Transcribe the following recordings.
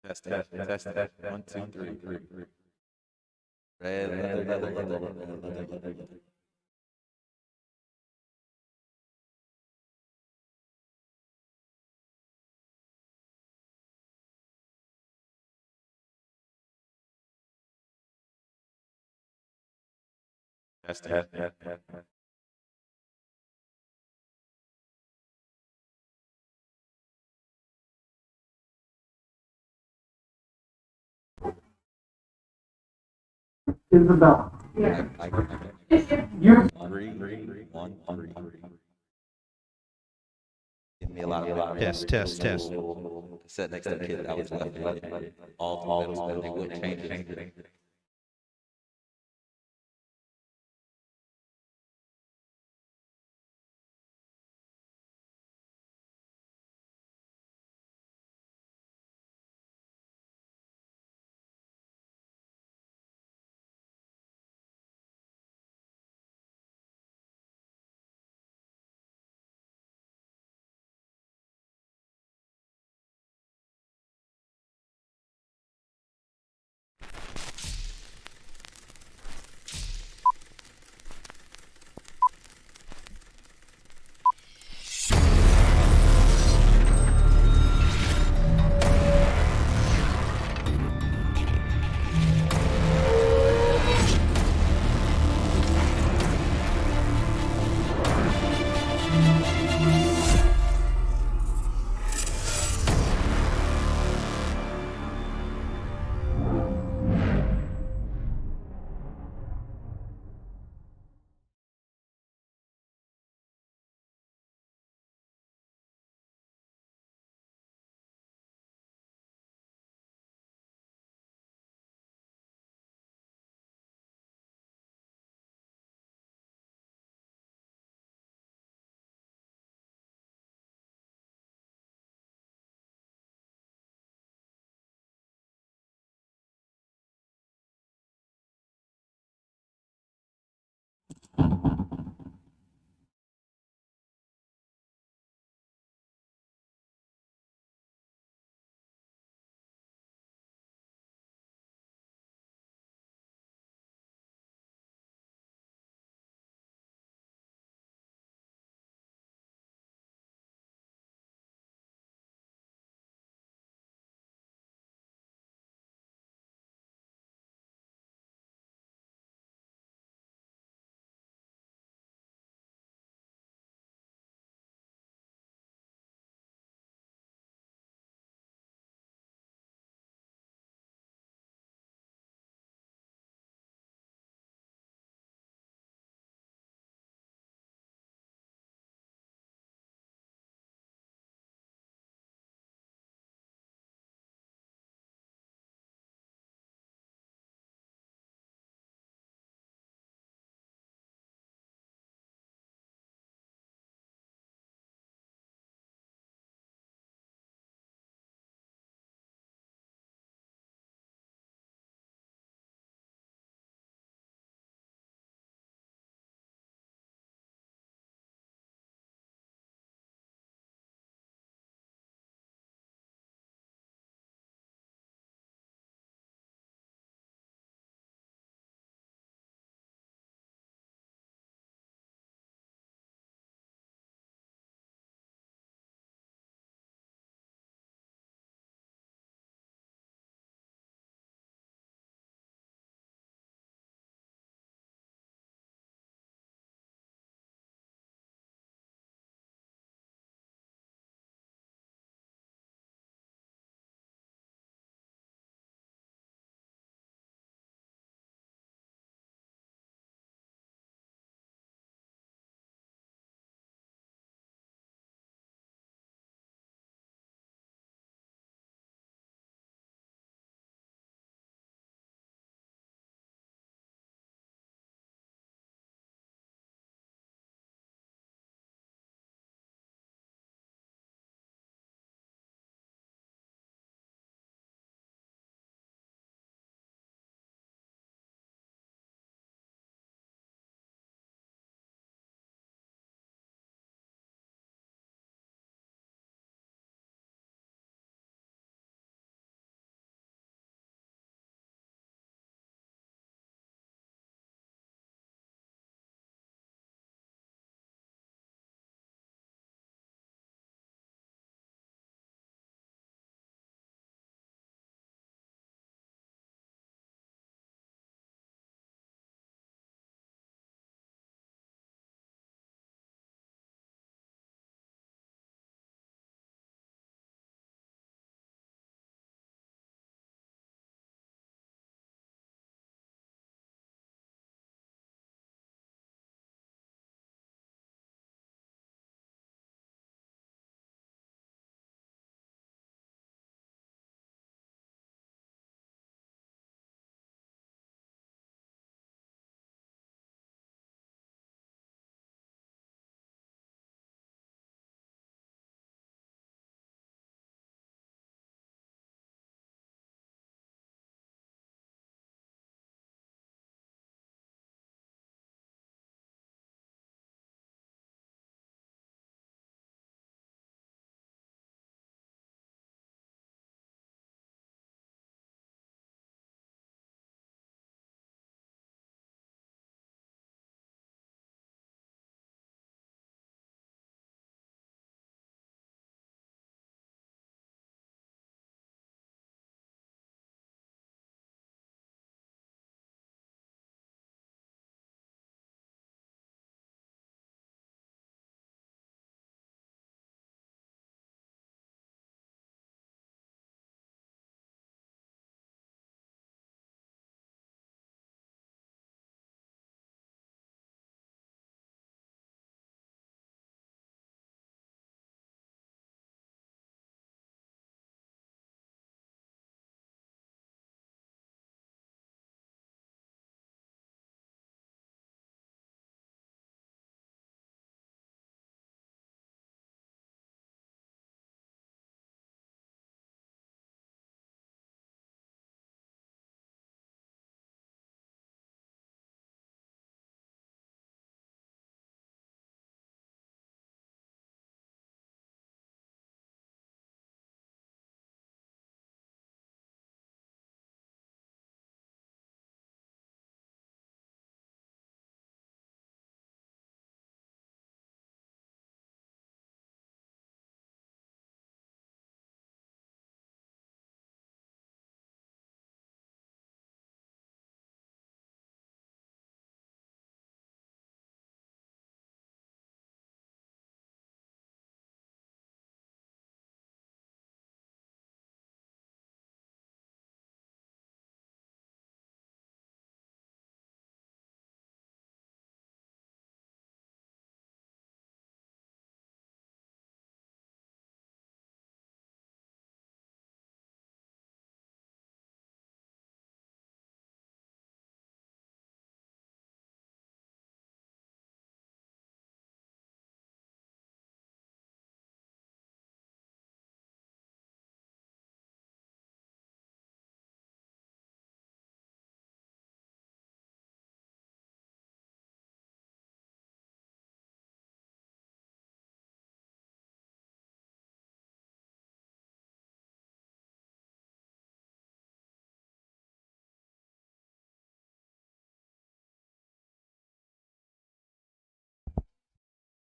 Test. 1, 2, 3. Red leather. Test. Isabella. Yeah. You. 3, 1, 3. Give me a lot of Test. Sit next to the kid that was left-handed. All through middle school, they wouldn't change anything.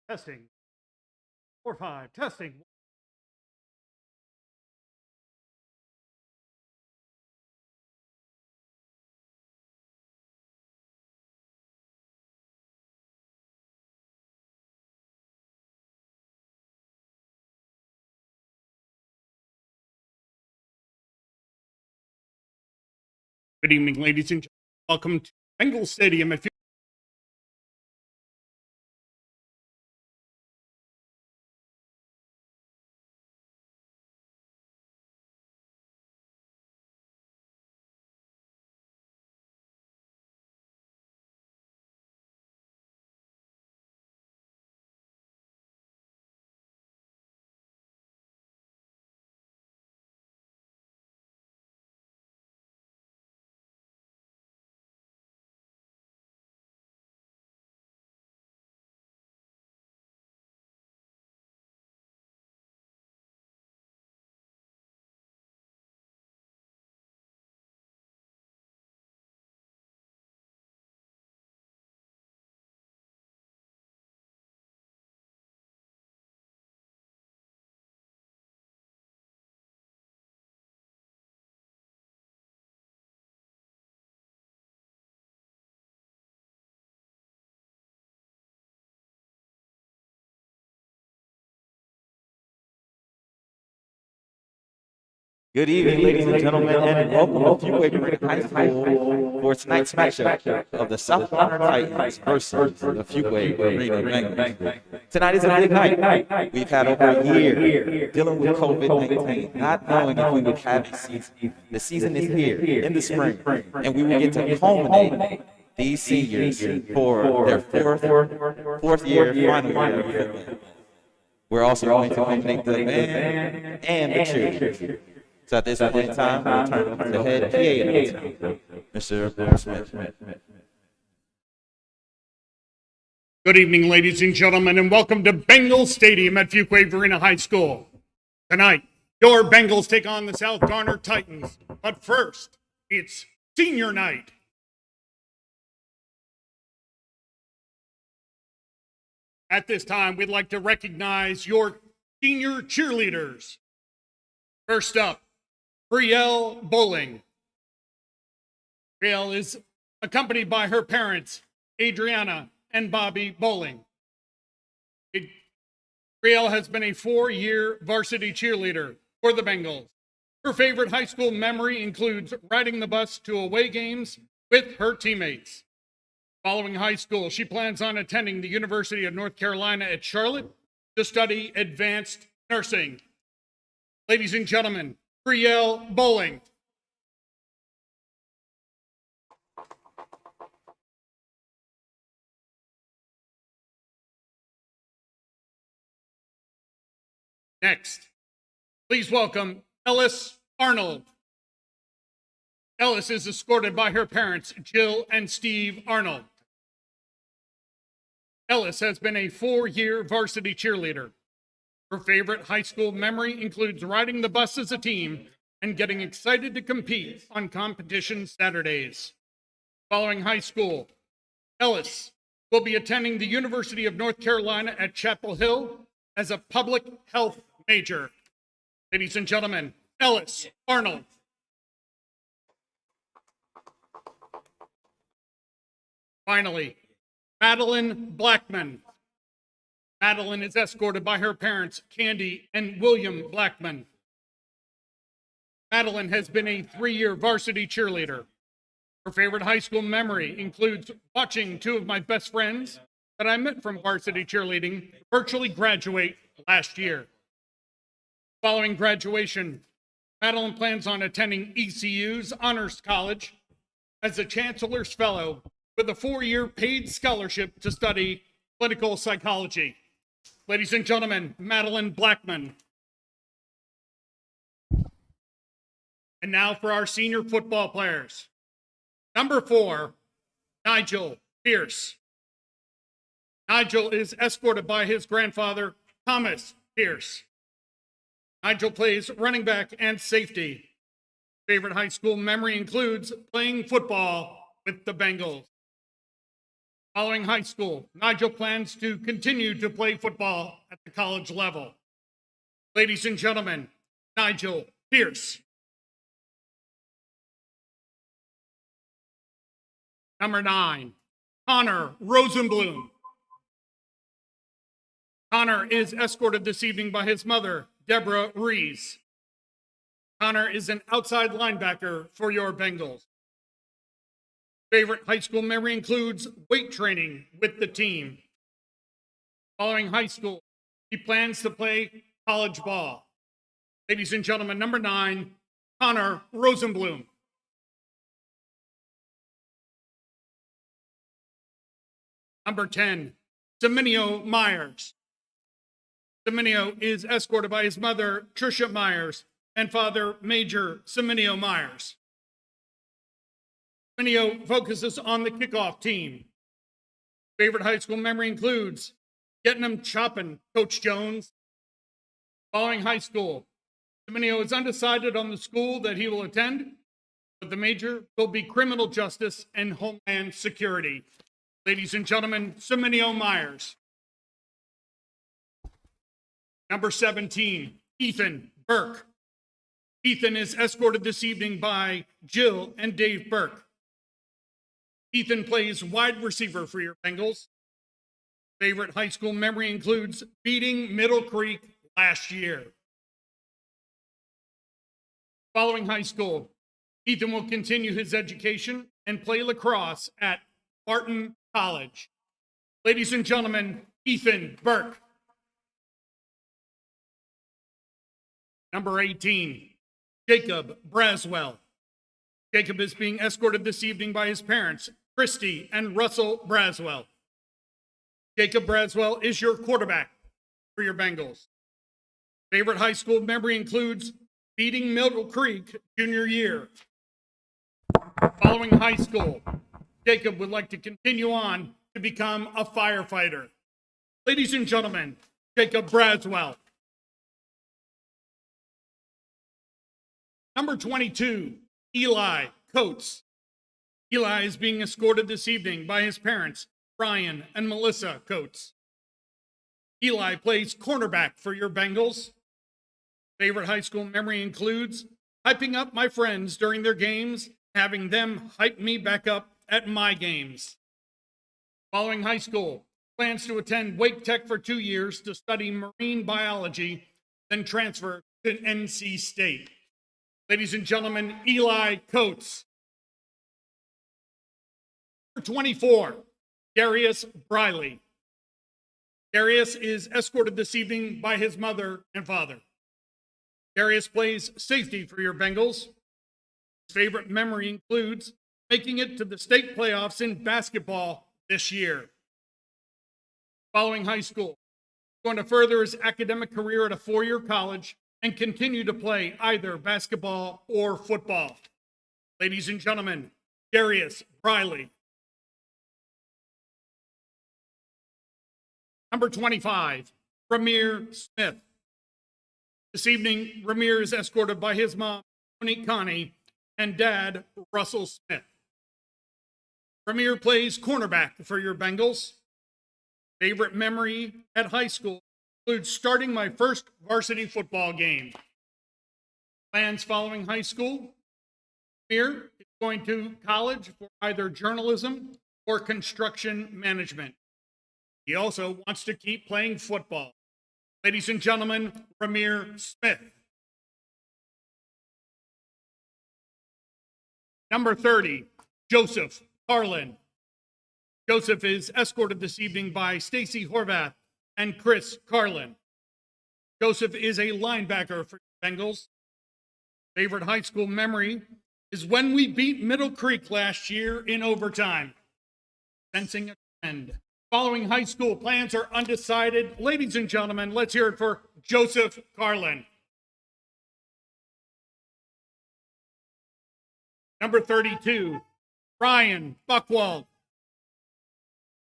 Testing. 4, 5. Testing. Good evening, ladies and gentlemen. Welcome to Bengals Stadium at Good evening, ladies and gentlemen, and welcome to Fuquay-Varina High School for tonight's matchup of the South Garner Titans versus the Fuquay-Varina Bengals. Tonight is a big night. We've had over a year dealing with COVID-19, not knowing if we would have a season. The season is here in the spring, and we will get to culminate these seniors for their fourth year, final year of football. We're also going to culminate the band and the cheerleaders. So at this point in time, we'll turn over to head PA announcer, Mr. Smith. Good evening, ladies and gentlemen, and welcome to Bengals Stadium at Fuquay-Varina High School. Tonight, your Bengals take on the South Garner Titans. But first, it's senior night. At this time, we'd like to recognize your senior cheerleaders. First up, Brielle Bowling. Brielle is accompanied by her parents, Adriana and Bobby Bowling. Brielle has been a 4-year varsity cheerleader for the Bengals. Her favorite high school memory includes riding the bus to away games with her teammates. Following high school, she plans on attending the University of North Carolina at Charlotte to study advanced nursing. Ladies and gentlemen, Brielle Bowling. Next, please welcome Ellis Arnold. Ellis is escorted by her parents, Jill and Steve Arnold. Ellis has been a 4-year varsity cheerleader. Her favorite high school memory includes riding the bus as a team and getting excited to compete on competition Saturdays. Following high school, Ellis will be attending the University of North Carolina at Chapel Hill as a public health major. Ladies and gentlemen, Ellis Arnold. Finally, Madeline Blackman. Madeline is escorted by her parents, Candy and William Blackman. Madeline has been a 3-year varsity cheerleader. Her favorite high school memory includes watching 2 of my best friends that I met from varsity cheerleading virtually graduate last year. Following graduation, Madeline plans on attending ECU's Honors College as a Chancellor's Fellow with a 4-year paid scholarship to study clinical psychology. Ladies and gentlemen, Madeline Blackman. And now for our senior football players. Number 4, Nigel Pierce. Nigel is escorted by his grandfather, Thomas Pierce. Nigel plays running back and safety. Favorite high school memory includes playing football with the Bengals. Following high school, Nigel plans to continue to play football at the college level. Ladies and gentlemen, Nigel Pierce. Number 9, Connor Rosenblum. Connor is escorted this evening by his mother, Deborah Rees. Connor is an outside linebacker for your Bengals. Favorite high school memory includes weight training with the team. Following high school, he plans to play college ball. Ladies and gentlemen, number 9, Connor Rosenblum. Number 10, Seminio Myers. Seminio is escorted by his mother, Tricia Myers, and father, Major Seminio Myers. Seminio focuses on the kickoff team. Favorite high school memory includes getting them chopping, Coach Jones. Following high school, Seminio is undecided on the school that he will attend, but the major will be criminal justice and homeland security. Ladies and gentlemen, Seminio Myers. Number 17, Ethan Burke. Ethan is escorted this evening by Jill and Dave Burke. Ethan plays wide receiver for your Bengals. Favorite high school memory includes beating Middle Creek last year. Following high school, Ethan will continue his education and play lacrosse at Barton College. Ladies and gentlemen, Ethan Burke. Number 18, Jacob Braswell. Jacob is being escorted this evening by his parents, Christy and Russell Braswell. Jacob Braswell is your quarterback for your Bengals. Favorite high school memory includes beating Middle Creek junior year. Following high school, Jacob would like to continue on to become a firefighter. Ladies and gentlemen, Jacob Braswell. Number 22, Eli Coates. Eli is being escorted this evening by his parents, Brian and Melissa Coates. Eli plays cornerback for your Bengals. Favorite high school memory includes hyping up my friends during their games, having them hype me back up at my games. Following high school, plans to attend Wake Tech for 2 years to study marine biology, then transfer to NC State. Ladies and gentlemen, Eli Coates. Number 24, Darius Briley. Darius is escorted this evening by his mother and father. Darius plays safety for your Bengals. His favorite memory includes making it to the state playoffs in basketball this year. Following high school, he's going to further his academic career at a 4-year college and continue to play either basketball or football. Ladies and gentlemen, Darius Briley. Number 25, Ramir Smith. This evening, Ramir is escorted by his mom, Monique Connie, and dad, Russell Smith. Ramir plays cornerback for your Bengals. Favorite memory at high school includes starting my first varsity football game. Plans following high school. Ramir is going to college for either journalism or construction management. He also wants to keep playing football. Ladies and gentlemen, Ramir Smith. Number 30, Joseph Carlin. Joseph is escorted this evening by Stacy Horvath and Chris Carlin. Joseph is a linebacker for Bengals. Favorite high school memory is when we beat Middle Creek last year in overtime. Sensing a trend. Following high school, plans are undecided. Ladies and gentlemen, let's hear it for Joseph Carlin. Number 32, Ryan Buckwald.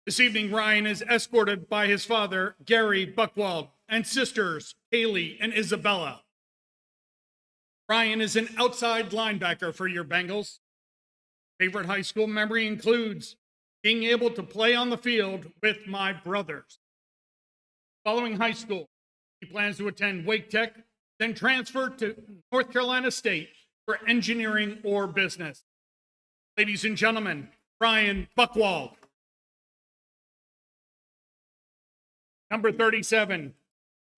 This evening, Ryan is escorted by his father, Gary Buckwald, and sisters, Kaylee and Isabella. Ryan is an outside linebacker for your Bengals. Favorite high school memory includes being able to play on the field with my brothers. Following high school, he plans to attend Wake Tech, then transfer to North Carolina State for engineering or business. Ladies and gentlemen, Ryan Buchwald. Number 37,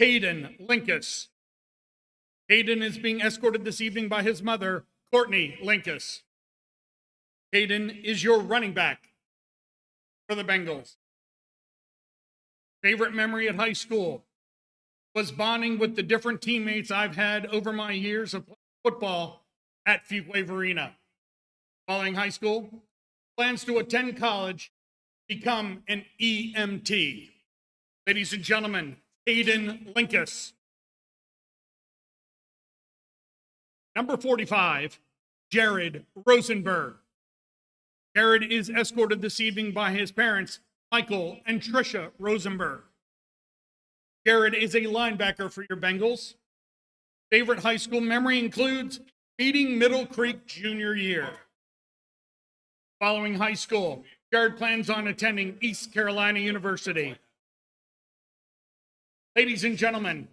Caden Linkus. Caden is being escorted this evening by his mother, Courtney Linkus. Caden is your running back for the Bengals. Favorite memory at high school was bonding with the different teammates I've had over my years of football at Fuquay-Varina. Following high school, plans to attend college, become an EMT. Ladies and gentlemen, Caden Linkus. Number 45, Jared Rosenberg. Jared is escorted this evening by his parents, Michael and Trisha Rosenberg. Jared is a linebacker for your Bengals. Favorite high school memory includes beating Middle Creek junior year. Following high school, Jared plans on attending East Carolina University. Ladies and gentlemen,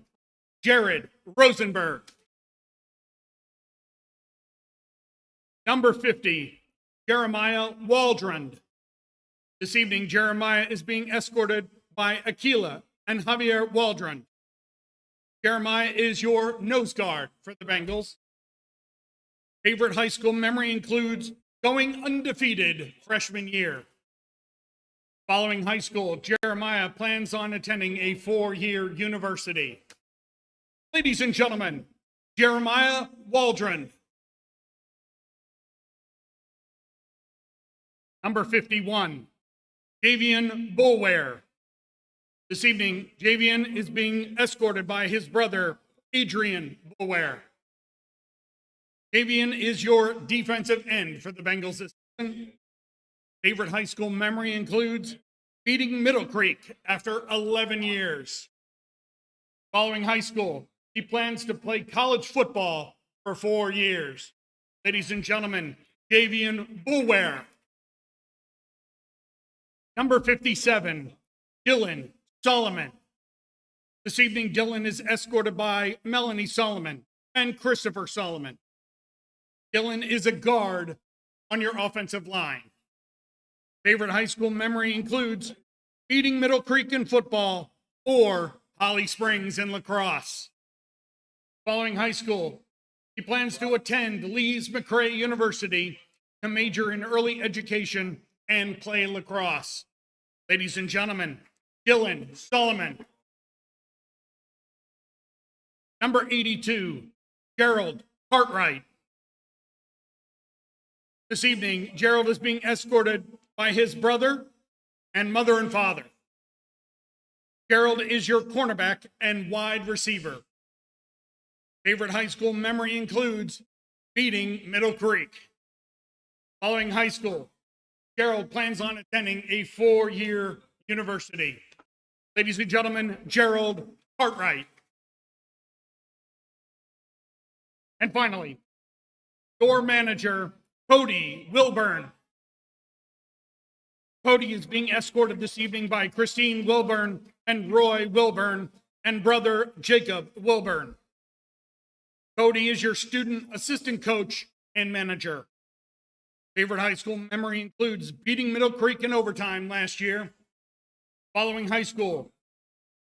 Jared Rosenberg. Number 50, Jeremiah Waldron. This evening, Jeremiah is being escorted by Akila and Javier Waldron. Jeremiah is your nose guard for the Bengals. Favorite high school memory includes going undefeated freshman year. Following high school, Jeremiah plans on attending a 4-year university. Ladies and gentlemen, Jeremiah Waldron. Number 51, Javian Bulware. This evening, Javian is being escorted by his brother, Adrian Bulware. Javian is your defensive end for the Bengals this season. Favorite high school memory includes beating Middle Creek after 11 years. Following high school, he plans to play college football for 4 years. Ladies and gentlemen, Javian Bulware. Number 57, Dylan Solomon. This evening, Dylan is escorted by Melanie Solomon and Christopher Solomon. Dylan is a guard on your offensive line. Favorite high school memory includes beating Middle Creek in football or Holly Springs in lacrosse. Following high school, he plans to attend Lees McRae University to major in early education and play lacrosse. Ladies and gentlemen, Dylan Solomon. Number 82, Gerald Cartwright. This evening, Gerald is being escorted by his brother and mother and father. Gerald is your cornerback and wide receiver. Favorite high school memory includes beating Middle Creek. Following high school, Gerald plans on attending a 4-year university. Ladies and gentlemen, Gerald Cartwright. And finally, your manager, Cody Wilburn. Cody is being escorted this evening by Christine Wilburn and Roy Wilburn and brother Jacob Wilburn. Cody is your student assistant coach and manager. Favorite high school memory includes beating Middle Creek in overtime last year. Following high school,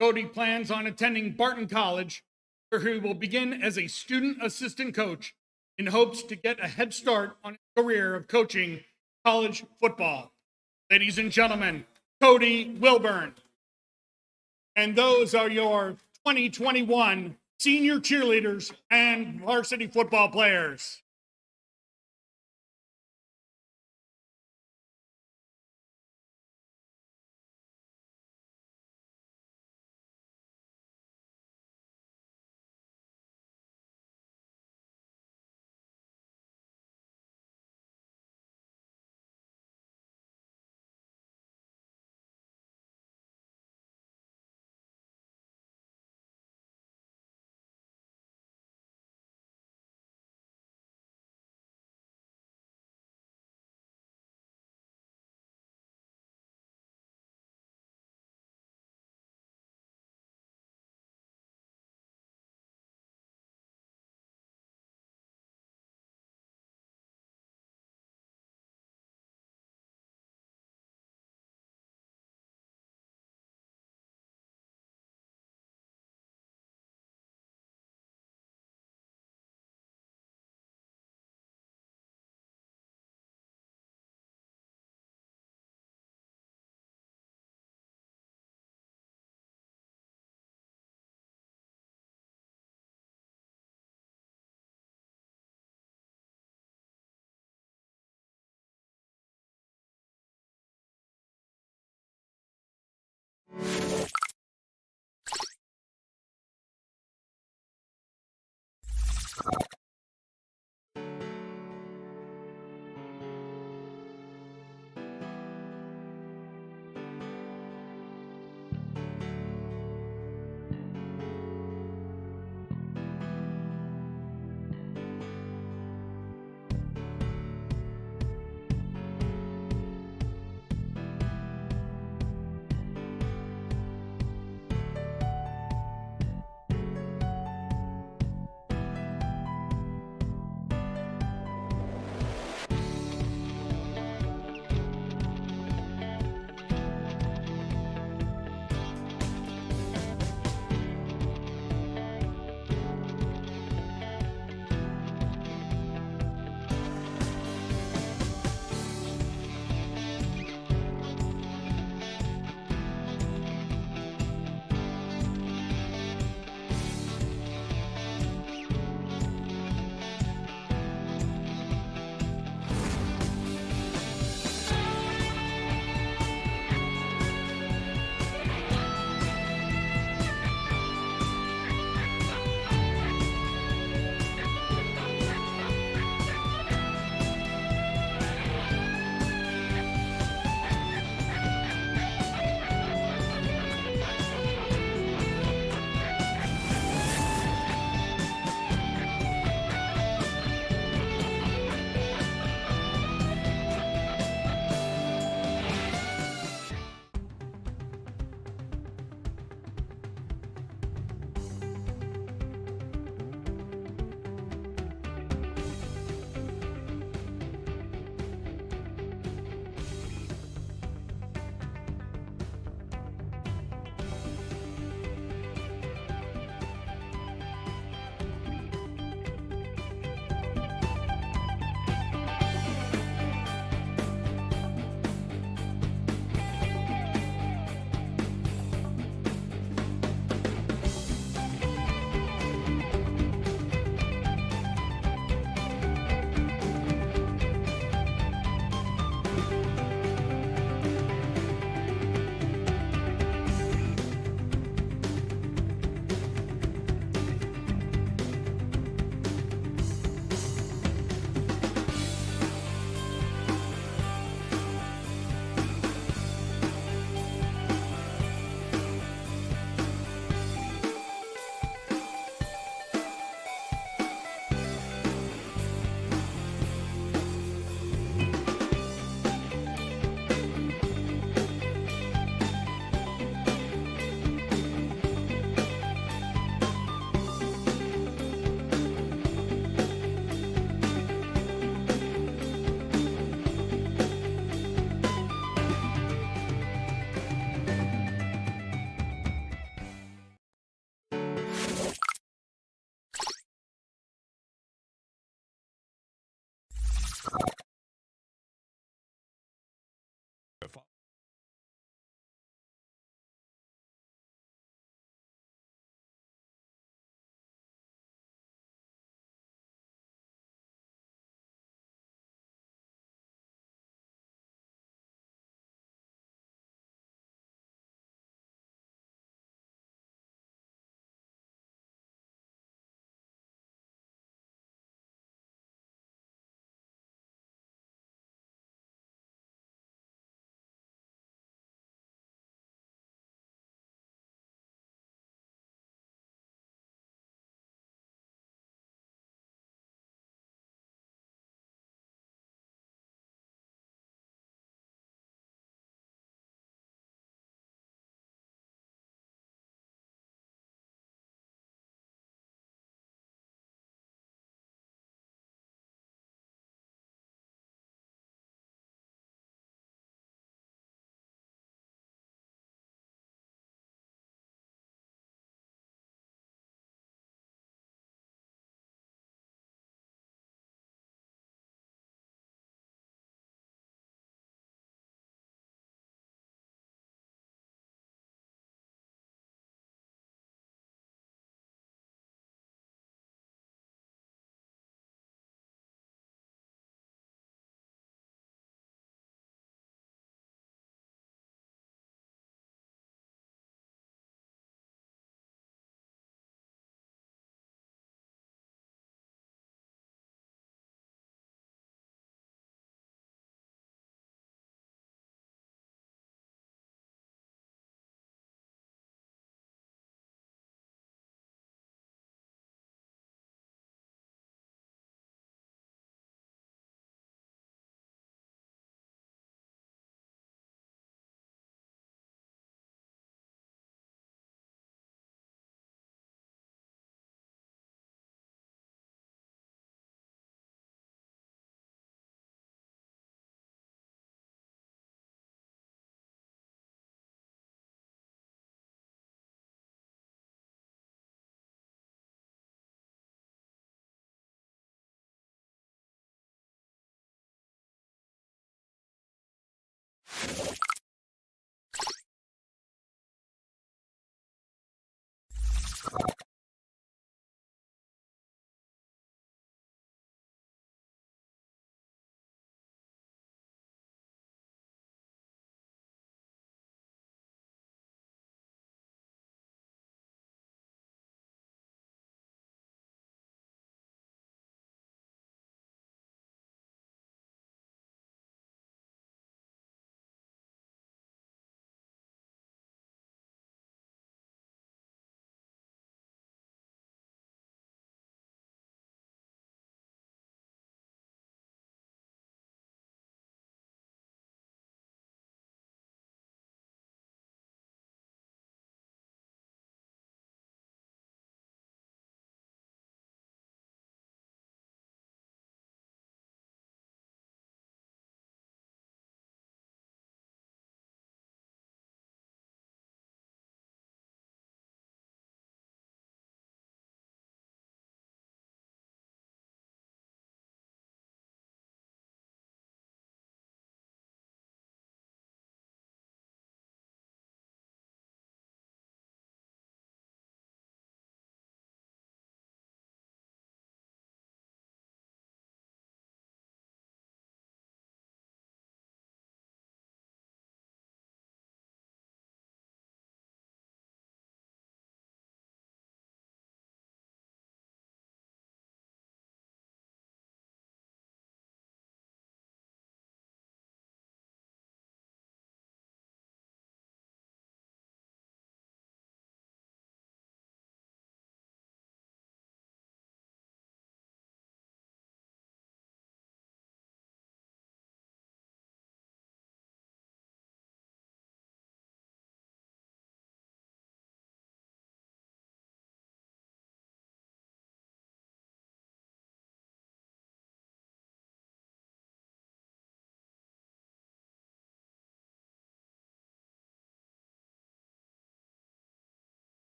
Cody plans on attending Barton College, where he will begin as a student assistant coach in hopes to get a head start on his career of coaching college football. Ladies and gentlemen, Cody Wilburn. And those are your 2021 senior cheerleaders and varsity football players.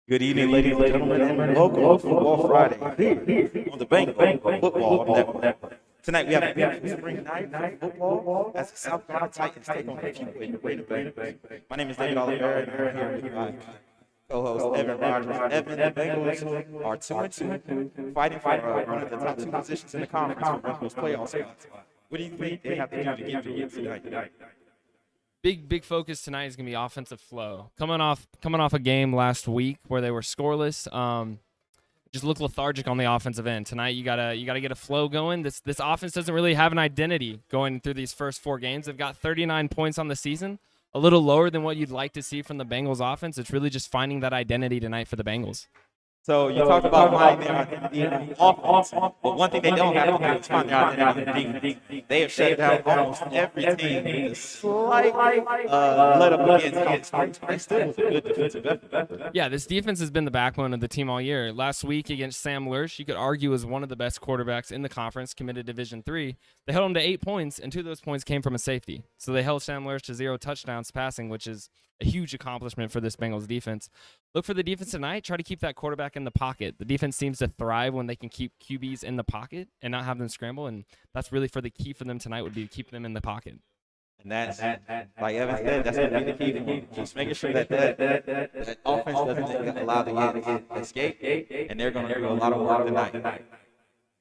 Good evening, ladies and gentlemen, and welcome to Football Friday here on the Bengal Football Network. Tonight we have a beautiful spring night for football as the South Garner Titans take on the Fuquay-Varina Bengals. My name is David Oliveira, and I'm here with my co-host Evan Rogers. Evan, the Bengals are 2-2, fighting for one of the top two positions in the conference for Bengals playoff spots. What do you think they have to do to get through it tonight? Big focus tonight is gonna be offensive flow. Coming off a game last week where they were scoreless, just look lethargic on the offensive end. Tonight you gotta get a flow going. This offense doesn't really have an identity going through these first 4 games. They've got 39 points on the season, a little lower than what you'd like to see from the Bengals offense. It's really just finding that identity tonight for the Bengals. So you talked about finding their identity in offense, but one thing they don't have to do is find their identity in defense. They have shut down almost every team with a slight let up against Gates, but they still was a good defensive effort. Yeah, this defense has been the backbone of the team all year. Last week against Sam Lurch, you could argue was one of the best quarterbacks in the conference, committed Division III. They held him to 8 points, and 2 of those points came from a safety. So they held Sam Lurch to 0 touchdowns passing, which is a huge accomplishment for this Bengals defense. Look for the defense tonight. Try to keep that quarterback in the pocket. The defense seems to thrive when they can keep QBs in the pocket and not have them scramble, and that's really for the key for them tonight would be to keep them in the pocket. And that's, like Evan said, that's going to be the key for them. Just making sure that offense doesn't allow the escape, and they're going to do a lot of work tonight.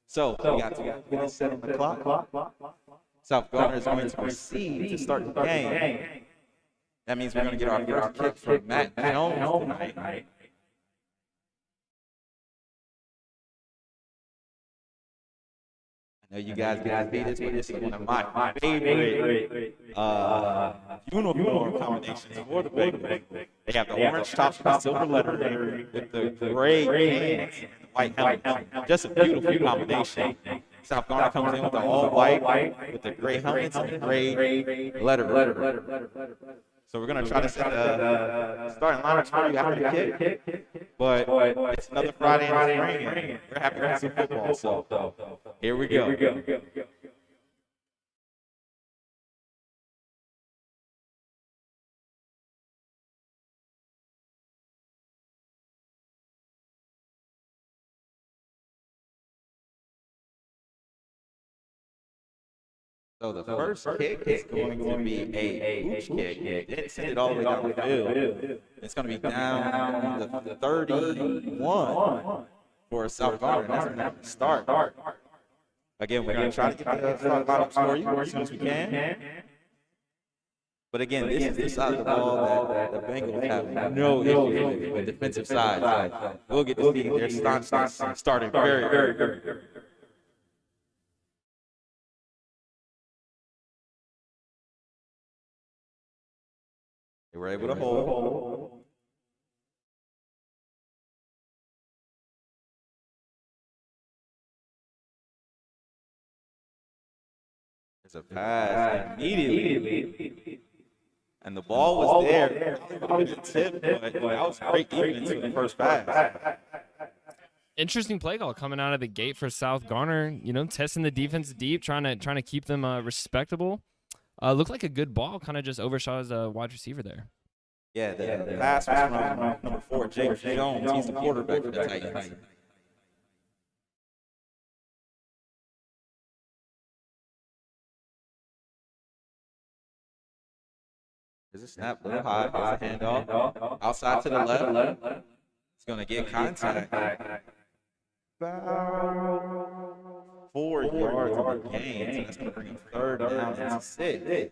So we got 2 minutes set on the clock. South Garner is going to proceed to start the game. That means we're going to get our first kick from Matt Jones tonight. I know you guys get beat this, but this is one of my favorite uniform combinations for the Bengals. They have the orange tops with silver lettering with the gray pants and the white helmet. Just a beautiful combination. South Garner comes in with the all white with the gray helmets and the gray lettering. So we're going to try to set the starting lineup for you after the kick. But it's another Friday in the spring, and we're happy to have some football. So here we go. So the first kick is going to be a hooch kick. Didn't send it all the way down the field. It's going to be down the 31 for South Garner, and that's going to start. Again, we're going to try to get the start lineups for you as soon as we can. But again, this is the side of the ball that the Bengals have no issue with defensive side. We'll get to see their staunch starting very good. They were able to hold. There's a pass immediately. And the ball was there. Probably would have been tipped, but that was great defense in the first pass. Interesting play call coming out of the gate for South Garner. You know, testing the defense deep, trying to keep them respectable. Looked like a good ball, kind of just overshot as a wide receiver there. Yeah, the pass was from number 4, James Jones. He's the quarterback for the Titans. There's a snap, little high. There's a handoff. Outside to the left. It's going to get contact. About 4 yards on the gain. So that's going to bring him 3rd down and 6.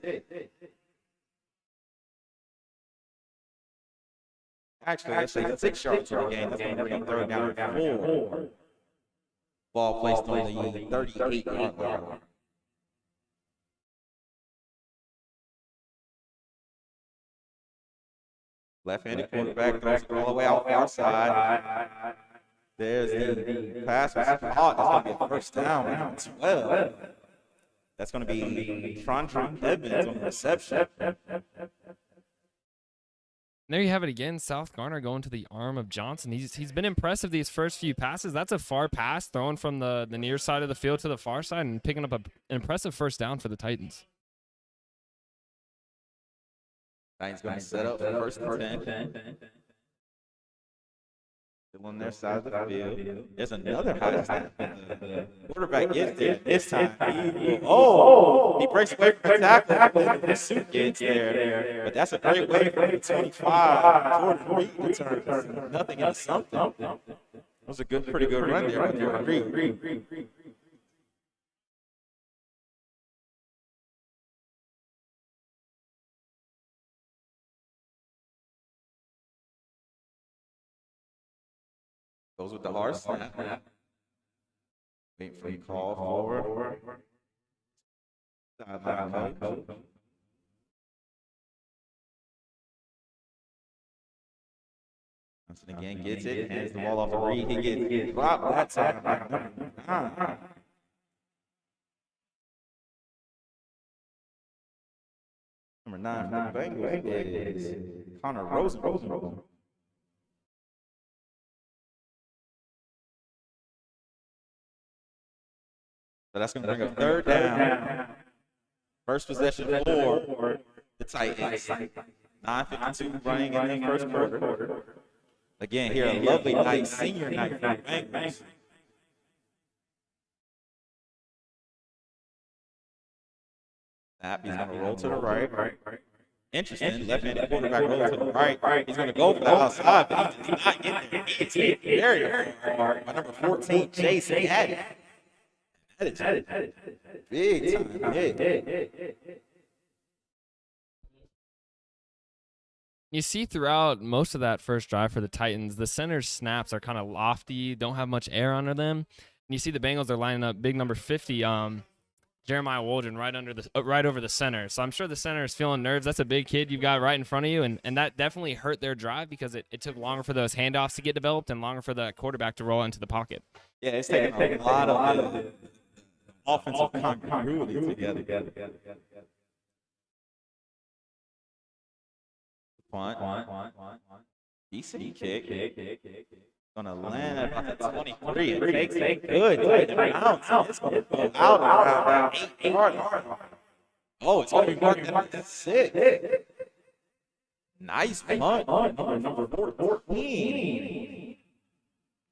Actually, let's say 6 yards on the gain. That's going to bring him 3rd down and 4. Ball placed on the 38-yard line. Left-handed quarterback throws it all the way out far side. There's the pass was caught. That's going to be a first down as well. That's going to be Trondre Evans on the reception. There you have it again. South Garner going to the arm of Johnson. He's been impressive these first few passes. That's a far pass thrown from the near side of the field to the far side and picking up an impressive first down for the Titans. Titans going to set up for first and 10. Still on their side of the field. There's another high snap. The quarterback gets there this time. He breaks away from the tackle. The pursuit gets there. But that's a great way for the 25. Jordan Reed to turn nothing into something. That was a pretty good run there with Jordan Reed. Goes with the hard snap. Wait for the call forward. Sideline coach. Johnson again gets it, hands the ball off to Reed. He gets dropped that time. Number 9 for the Bengals is Connor Rosen. So that's going to bring up third down. First possession for the Titans. 9:52 running in the first quarter. Again, here a lovely night, senior night for the Bengals. Snap, he's going to roll to the right. Interesting, left-handed quarterback roll to the right. He's going to go for the outside, but he does not get there. It's hit very hard by number 14, Chase Gaddy. That is big time hit. You see throughout most of that first drive for the Titans, the center's snaps are kind of lofty, don't have much air under them. And you see the Bengals are lining up big number 50, Jeremiah Waldron, right over the center. So I'm sure the center is feeling nerves. That's a big kid you've got right in front of you, and that definitely hurt their drive because it took longer for those handoffs to get developed and longer for the quarterback to roll into the pocket. Yeah, it's taking a lot of offensive congruity together. Punt. Decent kick. Gonna land at about the 23. It takes it good. Bounce. It's gonna go out around 8-yard line. Oh, it's gonna be marked at 6. Nice punt. Number 14.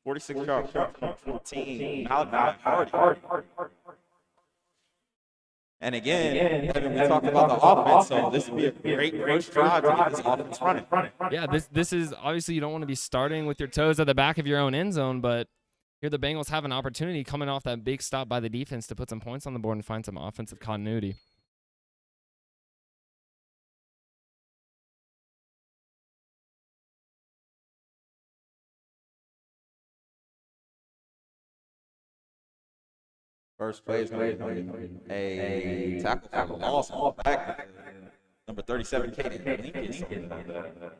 46-yard punt. 14. Malachi Hardy. And again, we talked about the offense, so this would be a great first drive to get this offense running. Yeah, this is obviously you don't want to be starting with your toes at the back of your own end zone, but here the Bengals have an opportunity coming off that big stop by the defense to put some points on the board and find some offensive continuity. First play is going to be a tackle for loss on the back. Number 37, Kaden Lincoln.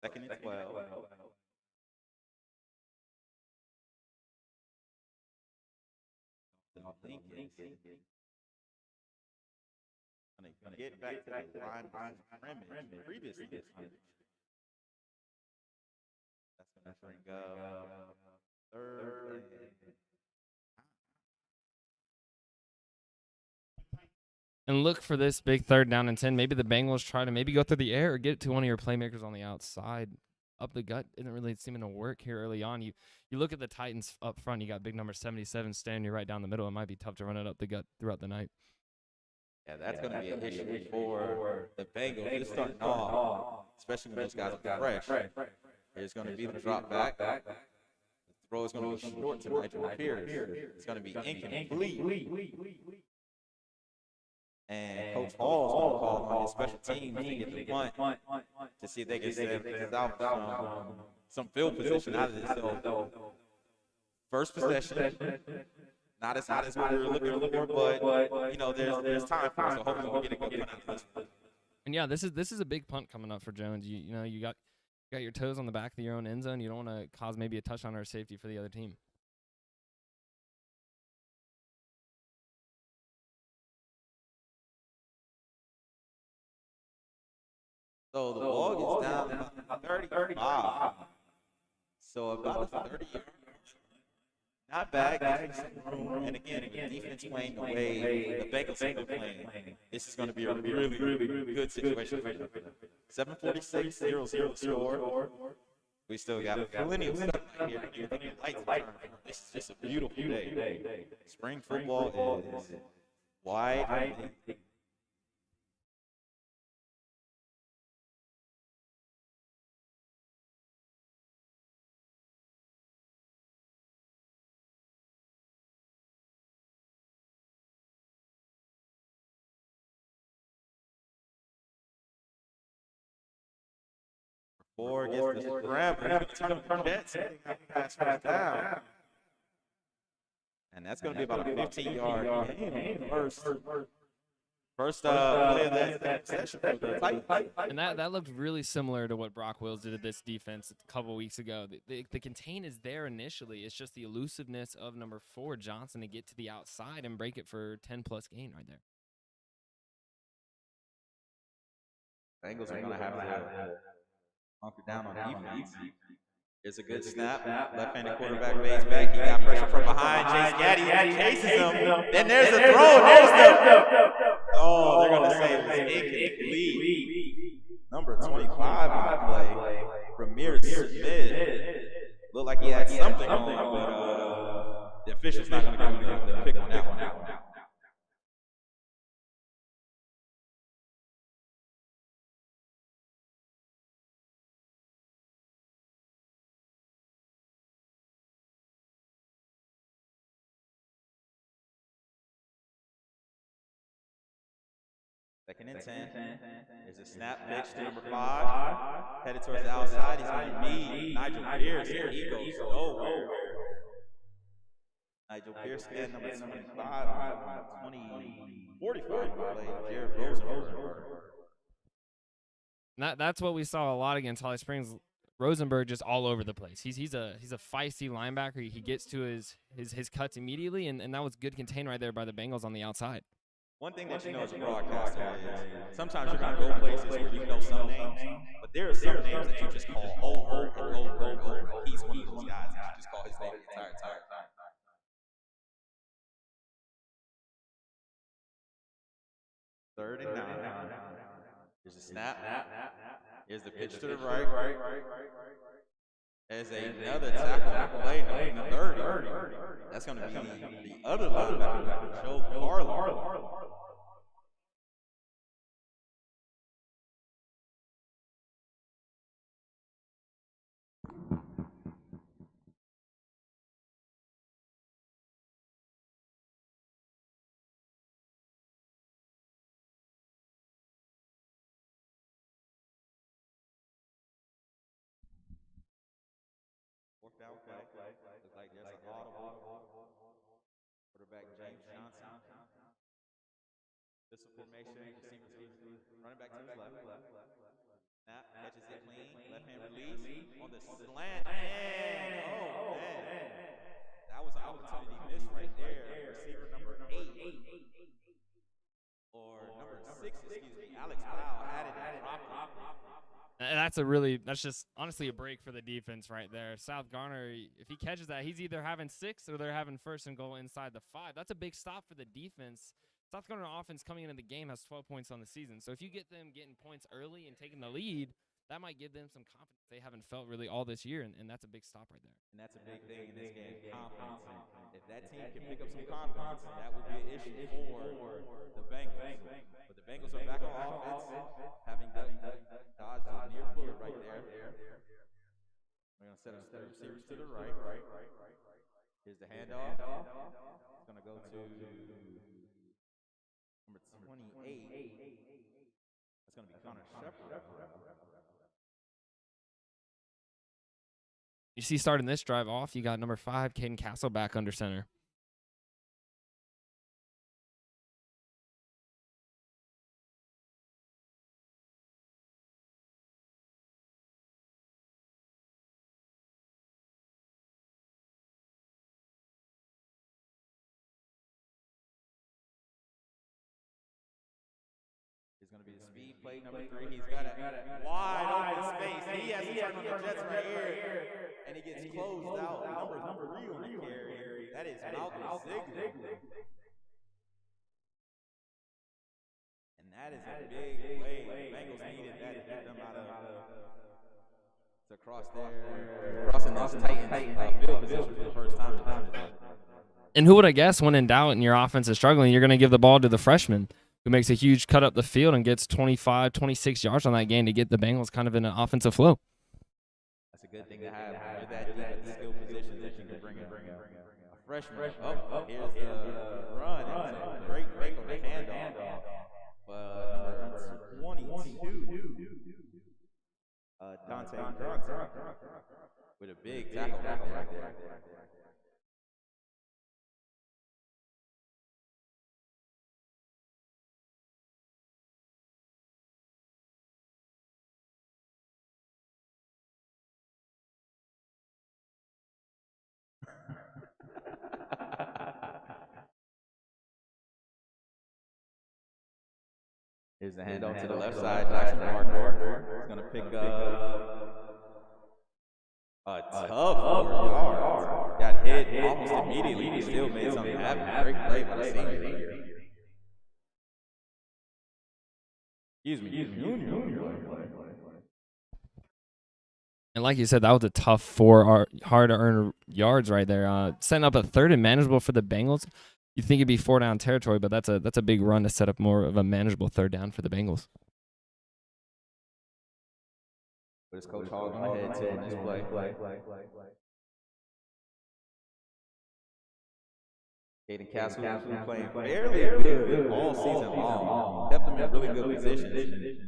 Second and 12. Gonna get back to the line scrimmage previously. That's gonna bring up third. And look for this big third down and 10. Maybe the Bengals try to maybe go through the air or get it to one of your playmakers on the outside. Up the gut isn't really seeming to work here early on. You look at the Titans up front. You got big number 77 standing you right down the middle. It might be tough to run it up the gut throughout the night. Yeah, that's going to be an issue for the Bengals. Just starting off, especially when those guys are fresh. There's going to be the drop back. The throw is going to be short to Nigel Pierce. It's going to be incomplete. And Coach Hall's going to call on his special teams to get the punt to see if they can salvage some field position out of this. So, first possession, not as hot as we were looking for, but you know there's time for it. So hopefully we'll get a good punt out of this one. And yeah, this is a big punt coming up for Jones. You got your toes on the back of your own end zone. You don't want to cause maybe a touchdown or a safety for the other team. So the ball gets down about 35. So about a 30 yard. Not bad. Gives you some room. And again, with defense playing the way the Bengals have been playing, this is going to be a really, really good situation for them. 7:46, 0-0 the score. We still got plenty of sunlight here. Don't even think the lights are turned on. This is just a beautiful day. Spring football is wide open. Four gets the scramble. Turn the Jets. Pass first down. And that's going to be about a 15-yard gain. First play of that session for the Titans. And that looked really similar to what Brock Wills did to this defense a couple weeks ago. The contain is there initially. It's just the elusiveness of number 4, Johnson, to get to the outside and break it for 10-plus gain right there. Bengals are going to have to hunker down on defense. Here's a good snap. Left-handed quarterback lays back. He got pressure from behind. Chase Gaddy chases him. Then there's the throw. There's the... Oh, they're going to say it was incomplete. Number 25 on the play. Ramirez Smith. Looked like he had something on, but the official's not going to give him the pick on that one. Second and 10. There's a snap pitch to number 5. Headed towards the outside. He's going to meet Nigel Pierce. He goes nowhere. Nigel Pierce again, number 25. 45 play. Jared Rosenberg. That's what we saw a lot against Holly Springs. Rosenberg just all over the place. He's a feisty linebacker. He gets to his cuts immediately, and that was good contain right there by the Bengals on the outside. One thing that you know as a broadcaster is sometimes you're going to go places where you know some names, but there are some names that you just call over and over and over. He's one of those guys that you just call his name the entire time. Third and 9. Here's a snap. Here's the pitch to the right. There's another tackle on the play, number 30. That's going to be the other linebacker, Joe Carlo. Fourth down play. Looks like there's an audible. Quarterback James Johnson. Pistol formation. Receivers running back to his left. Snap, catches it clean. Left hand release on the slant. And oh man, that was an opportunity missed right there. Receiver number 8 or number 6, excuse me, Alex Powell had it and dropped it. That's just honestly a break for the defense right there. South Garner, if he catches that, he's either having 6 or they're having first and goal inside the 5. That's a big stop for the defense. South Garner offense coming into the game has 12 points on the season. So if you get them getting points early and taking the lead, that might give them some confidence they haven't felt really all this year, and that's a big stop right there. And that's a big thing in this game, confidence. And if that team can pick up some confidence, that would be an issue for the Bengals. But the Bengals are back on offense, having dodged a near bullet right there. We're going to set up the receivers to the right. Here's the handoff. It's going to go to number 28. That's going to be Connor Shepard. You see, starting this drive off, you got number 5, Caden Castle, back under center. Is going to be the speed play number 3. He's got a wide open space. He has to turn on the Jets right here. And he gets closed out. Number 3 on the carry. That is Malcolm Ziegler. And that is a big play. The Bengals needed that to get them out of to cross there. Crossing this Titans field position for the first time. And who would have guessed when in doubt and your offense is struggling, you're going to give the ball to the freshman who makes a huge cut up the field and gets 25, 26 yards on that game to get the Bengals kind of in an offensive flow. That's a good thing to have. You're that deep at the skill positions that you can bring a freshman. Oh, here's the run. It's a great fake on the handoff. Number 22, Dante Garner with a big tackle right there. Here's the handoff to the left side. Jackson Parker is going to pick up a tough 4 yards. Got hit almost immediately, but still made something happen. Great play by the senior. Excuse me. And like you said, that was a tough 4 hard-to-earn yards right there. Setting up a 3rd and manageable for the Bengals. You think it'd be 4-down territory, but that's a big run to set up more of a manageable 3rd down for the Bengals. What is Coach Hall going to head to in this play? Caden Castle was playing fairly good all season long. Kept them in really good positions.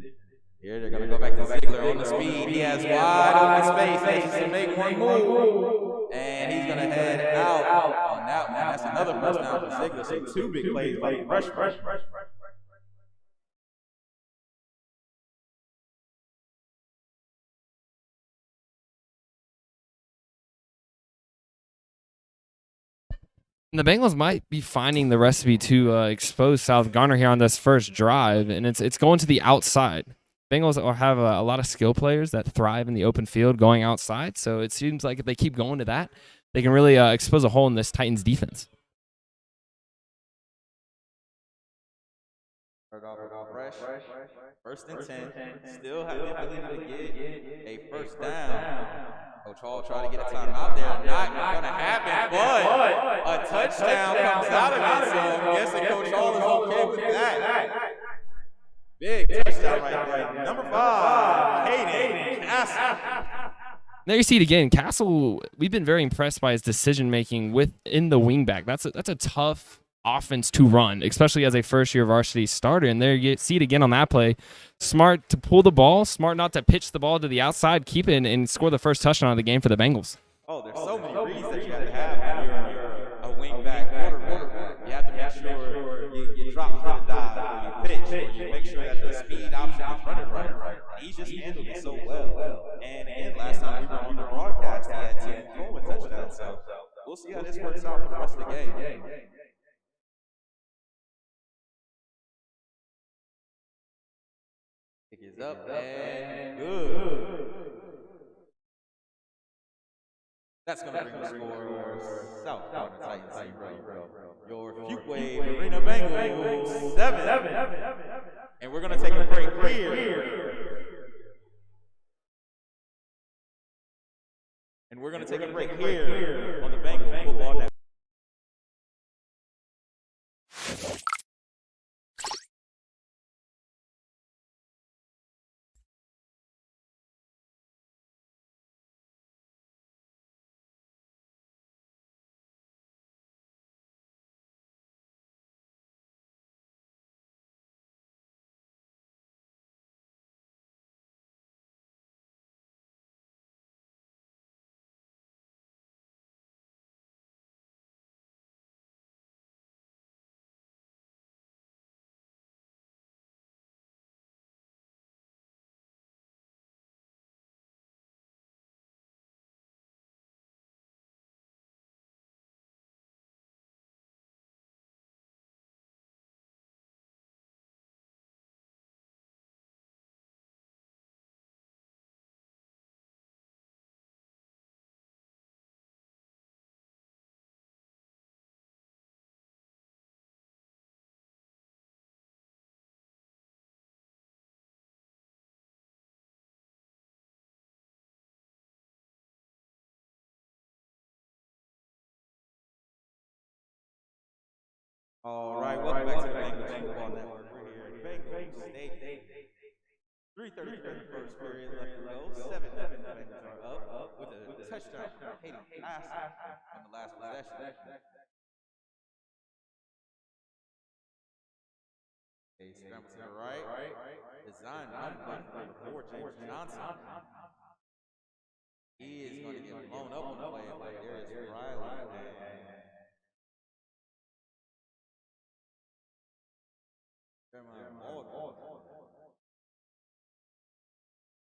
Here they're going to go back to Ziegler on the speed. He has wide open space. He to make one move. And he's going to head out on that one. That's another first down for Ziegler. So 2 big plays by the freshman. The Bengals might be finding the recipe to expose South Garner here on this first drive, and it's going to the outside. Bengals have a lot of skill players that thrive in the open field going outside, so it seems like if they keep going to that, they can really expose a hole in this Titans defense. Fresh. 1st and 10. Still have the ability to get a first down. Coach Hall trying to get a timeout there. Not going to happen, but a touchdown comes out of it. So I'm guessing Coach Hall is okay with that. Big touchdown right there. Number 5, Caden Castle. There you see it again. Castle, we've been very impressed by his decision-making within the wingback. That's a tough offense to run, especially as a first-year varsity starter. And there you see it again on that play. Smart to pull the ball, smart not to pitch the ball to the outside, keep it, and score the first touchdown of the game for the Bengals. Oh, there's so many reads that you have to have when you're a wingback quarterback. You have to make sure you drop for the dive, or you pitch, or you make sure that the speed option is running right. He just handled it so well. And again, last time we were on the broadcast, he had 2 throwing touchdowns. So we'll see how this works out for the rest of the game. Kick is up and good. That's going to bring the score South Garner Titans. Your Fuquay-Varina Bengals 7. And we're going to take a break here. And we're going to take a break here on the Bengal Football Network. All right, welcome back to the Bengals Football Network. We're here at Bengals State. 3:33 in the first period left to go. 7-0. The Bengals are up with a touchdown from Hayden Passer on the last possession. A scramble to the right. Design run play from number 4, James Johnson. He is going to get blown up on the play by Darius Riley.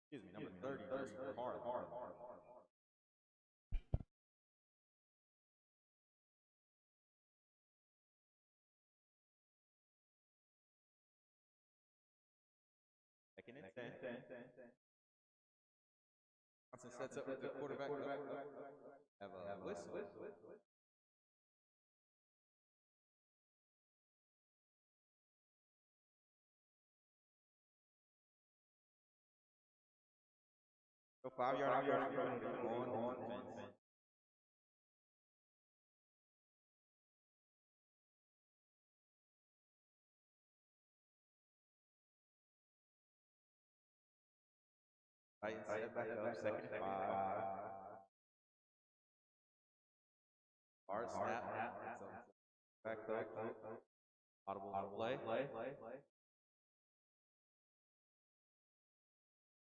Excuse me, number 30, Joseph Carter. Second and 10. Johnson sets up with the quarterback. Have a whistle. So 5-yard penalty on defense. Titans set back up, 2nd and 5. Hard snap. Back up. Audible play.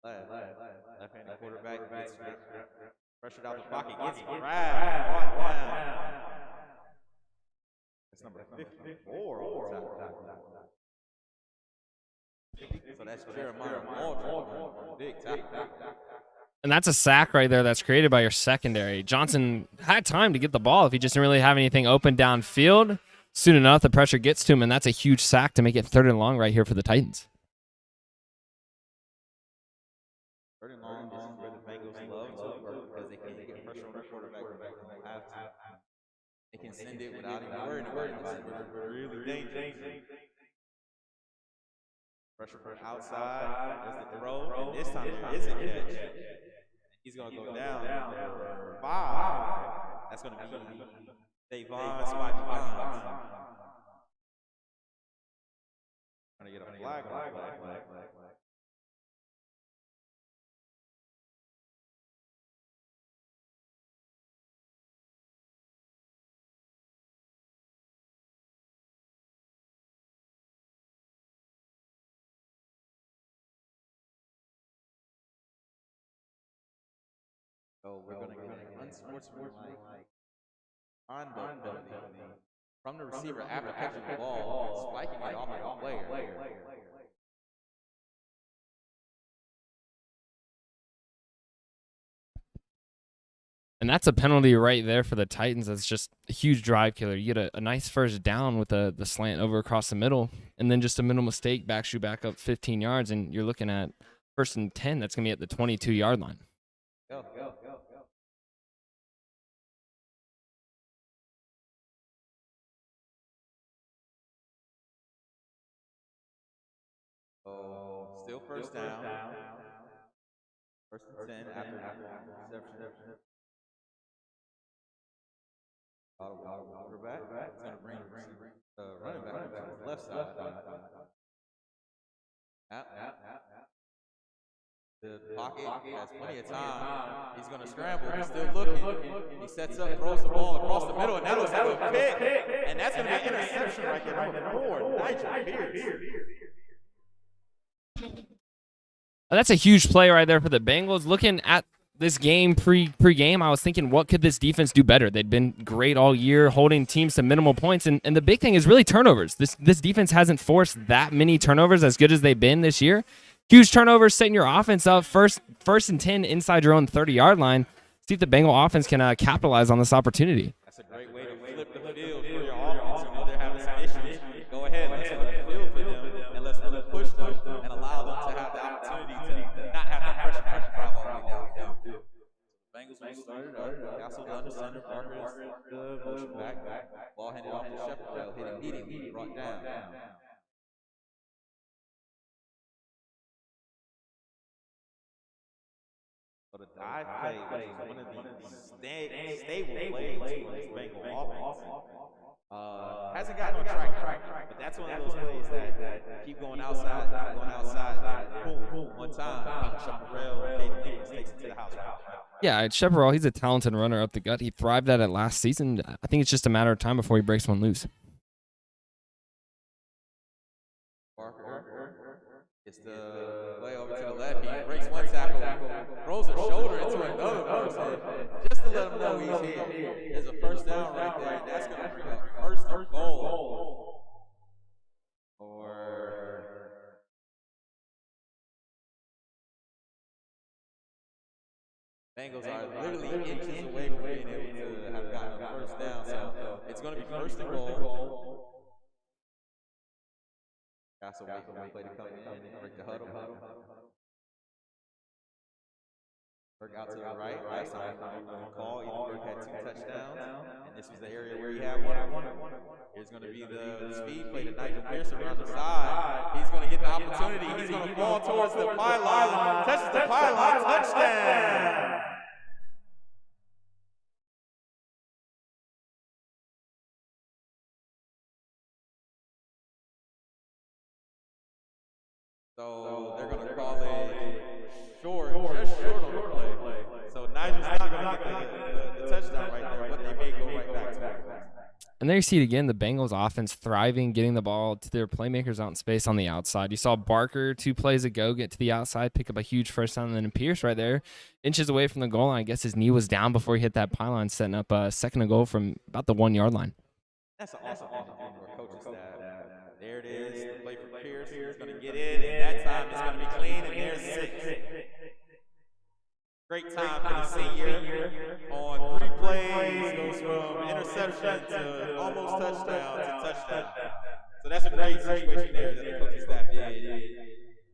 Left-handed quarterback gets pressured out the pocket, gets grabbed, brought down. That's number 54 on the tackle. So that's Jeremiah Waldron, big tackle. And that's a sack right there that's created by your secondary. Johnson had time to get the ball if he just didn't really have anything open downfield. Soon enough, the pressure gets to him, and that's a huge sack to make it 3rd and long right here for the Titans. 3rd and long, this is where the Bengals love to work because they can get pressure on the quarterback when they don't have to. They can send it without even worrying about it. This is where they're really dangerous. Pressure from outside, there's the throw, and this time there is a catch. He's going to go down for 5. That's going to be Davon Spike Bonds. Trying to get a flag on the play. So we're going to get an unsportsmanlike conduct penalty from the receiver after catching the ball, spiking it off of the player. And that's a penalty right there for the Titans. That's just a huge drive killer. You get a nice first down with the slant over across the middle, and then just a middle mistake backs you back up 15 yards, and you're looking at 1st and 10. That's going to be at the 22-yard line. Go. Oh, still first down. 1st and 10 after reception. Quarterback. It's going to bring the running back to the left side. The pocket has plenty of time. He's going to scramble. He's still looking. He sets up, throws the ball across the middle, and that looks like a pick. And that's going to be an interception right there. Number 4, Nigel Pierce. That's a huge play right there for the Bengals. Looking at this game pre-game, I was thinking, what could this defense do better? They'd been great all year, holding teams to minimal points, and the big thing is really turnovers. This defense hasn't forced that many turnovers as good as they've been this year. Huge turnovers, setting your offense up first and 10 inside your own 30-yard line. See if the Bengal offense can capitalize on this opportunity. That's a great way to flip the field for your offense. You know they're having some issues. Go ahead, let's flip the field for them, and let's really push them and allow them to have the opportunity to not have the pressure drive all the way downfield. Bengals will start it up. Castle under center. Parker is the motion back. Ball handed off to Shepard. Hit immediately. Brought down. So the dive play was one of the stable plays for this Bengal offense. Hasn't gotten on track, but that's one of those plays that keep going outside, boom, one time, Chaparral, Caden Davis takes it to the house. Yeah, Chaparral, he's a talented runner up the gut. He thrived at it last season. I think it's just a matter of time before he breaks one loose. Barker gets the play over to the left. He breaks one tackle, throws a shoulder into another person, just to let him know he's here. There's a first down right there, and that's going to bring up first and goal. Or Bengals are literally inches away from being able to have gotten a first down, so it's going to be first and goal. Got to wait for the play to come in and break the huddle. Work out to the right. Last time we were on call, Ethan had 2 touchdowns, and this was the area where he had one. Here's going to be the speed play to Nigel Pearson around the side. He's going to get the opportunity. He's going to fall towards the pylon. Touches the pylon. Touchdown! So they're going to call it short, just short on the play. So Nigel's not going to get the touchdown right there, but they may go right back to it. And there you see it again, the Bengals offense thriving, getting the ball to their playmakers out in space on the outside. You saw Barker 2 plays ago get to the outside, pick up a huge first down, and then Pierce right there, inches away from the goal line. I guess his knee was down before he hit that pylon, setting up a second and goal from about the 1-yard line. That's an awesome thing to do for a coaching staff. There it is, the play for Pierce. He's going to get in, and that time it's going to be clean, and there's 6. Great time for the senior on 3 plays, goes from interception to almost touchdown to touchdown. So that's a great situation there that the coaching staff did.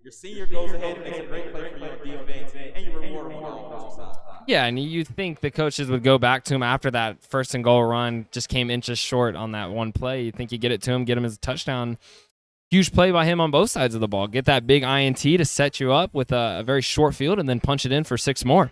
Your senior goes ahead and makes a great play for you on defense, and you reward him on the offensive side. Yeah, and you think the coaches would go back to him after that first and goal run, just came inches short on that one play. You think you get it to him, get him as a touchdown. Huge play by him on both sides of the ball. Get that big INT to set you up with a very short field and then punch it in for 6 more.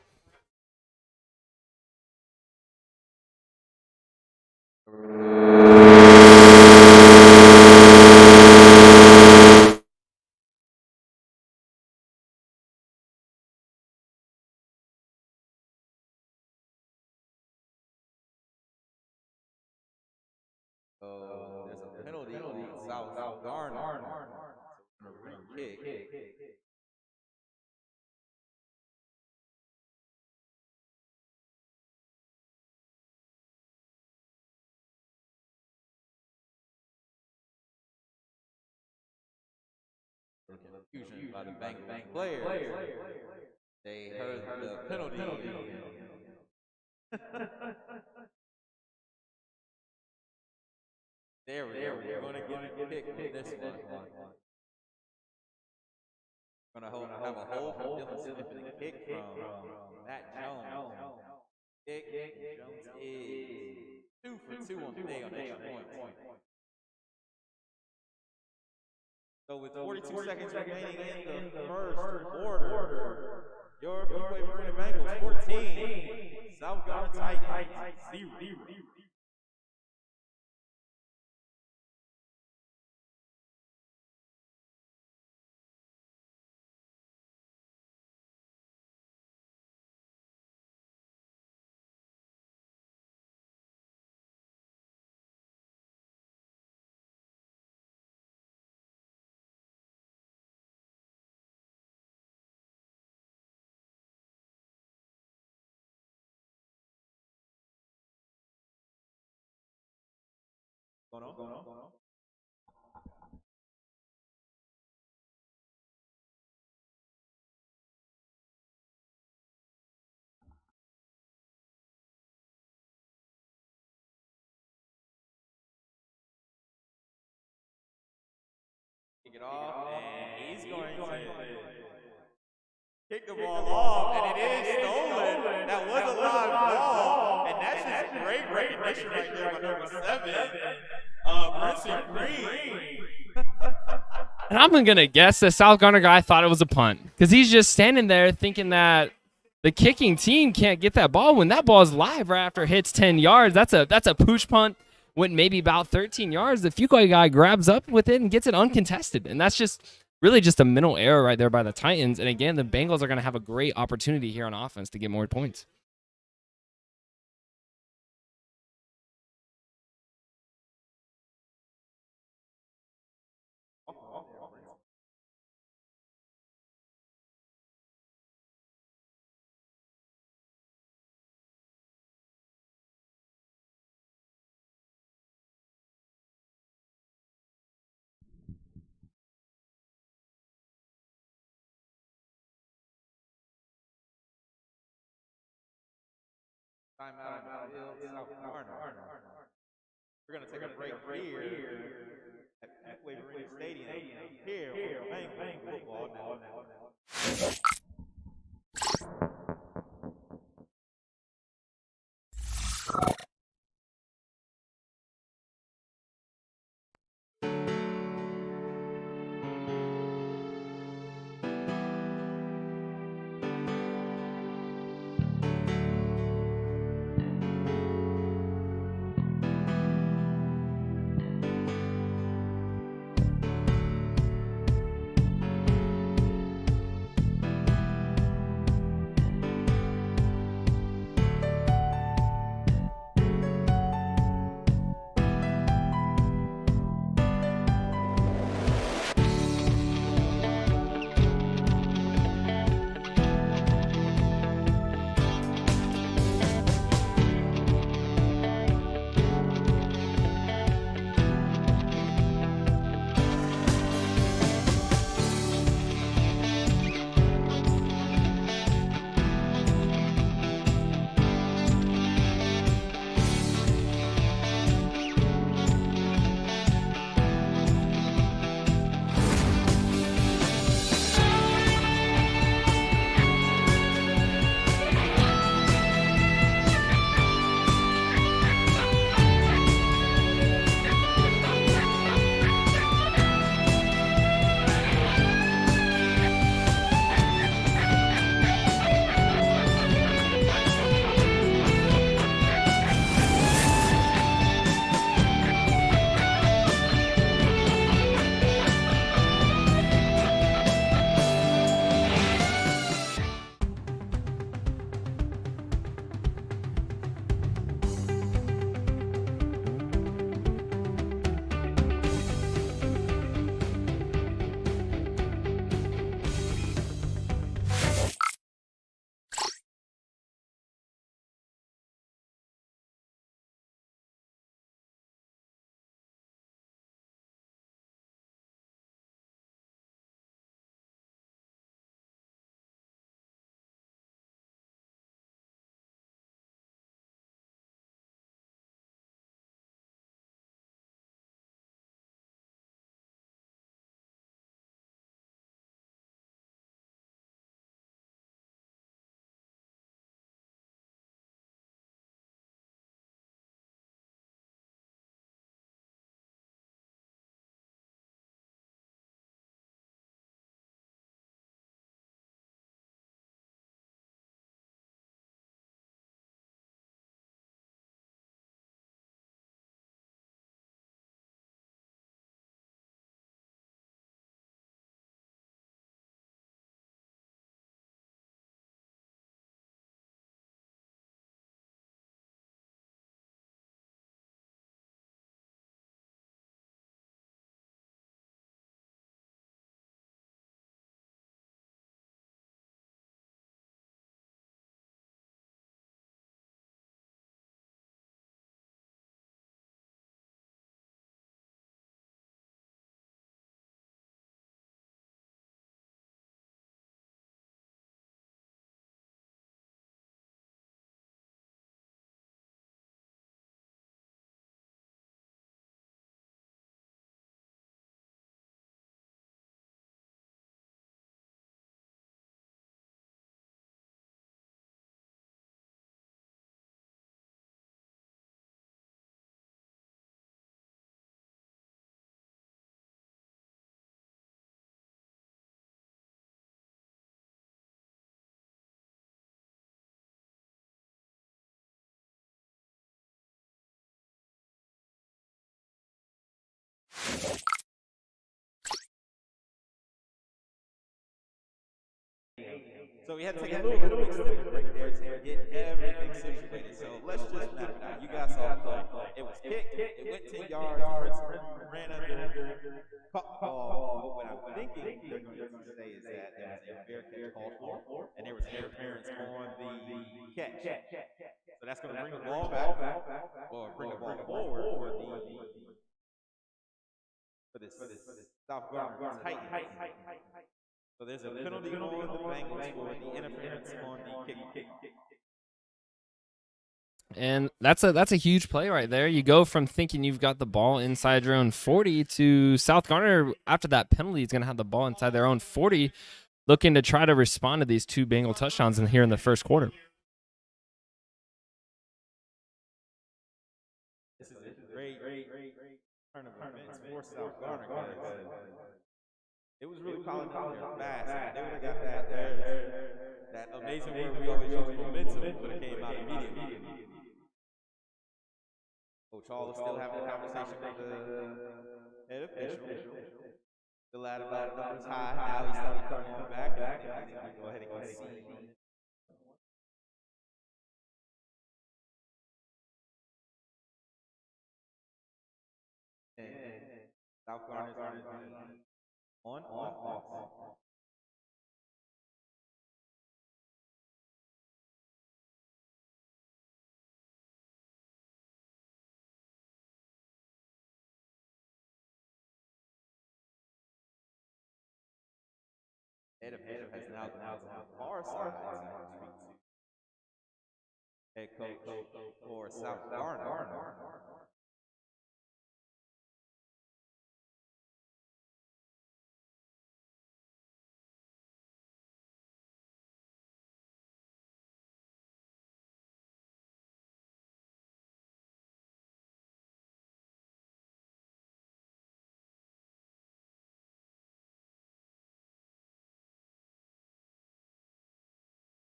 So there's a penalty on South Garner. So we're going to kick. Confusion by the bank players. They heard the penalty. There we go. We're going to get a kick from this one. We're going to have a hold from Dylan Smith and a kick from Matt Jones. Kick. Jones is 2 for 2 on the day on extra points. So with 42 seconds remaining in the first quarter, your Fuquay-Varina Bengals 14, South Garner Titans 0. Going on. Kick it off, and he's going to kick the ball off, and it is stolen. That was a live ball, and that's just great recognition right there by number 7. Princeton Green. And I'm going to guess the South Garner guy thought it was a punt because he's just standing there thinking that the kicking team can't get that ball when that ball is live right after it hits 10 yards. That's a pooch punt went maybe about 13 yards. The Fuquay guy grabs up with it and gets it uncontested. And that's just really just a mental error right there by the Titans. And again, the Bengals are going to have a great opportunity here on offense to get more points. Timeout South Garner. We're going to take a break here at Fuquay-Varina Stadium here on Bengals Football Network. So we had to take a little bit of extended break there to get everything situated. So let's just map it out. You guys saw the play. It was kicked. It went 10 yards. Princeton ran under, caught the ball. But what I'm thinking they're going to say is that there was a fair catch called for, and there was interference on the catch. So that's going to bring the ball back, or bring the ball forward for this South Garner Titans. So there's a penalty on the Bengals for the interference on the kick. And that's a huge play right there. You go from thinking you've got the ball inside your own 40 to South Garner, after that penalty, is going to have the ball inside their own 40, looking to try to respond to these two Bengal touchdowns in here in the first quarter. This is a great turn of events for South Garner, because it was really calling out there fast. They would have got that amazing word we always use, momentum, but it came out immediately. Coach Hall is still having a conversation with the head official. The ladder numbers high. Now he's starting to come on back, and I think he's going to go ahead and concede. And South Garner's going to be on offense. Head official has now gone on the far side to speak to head coach for South Garner.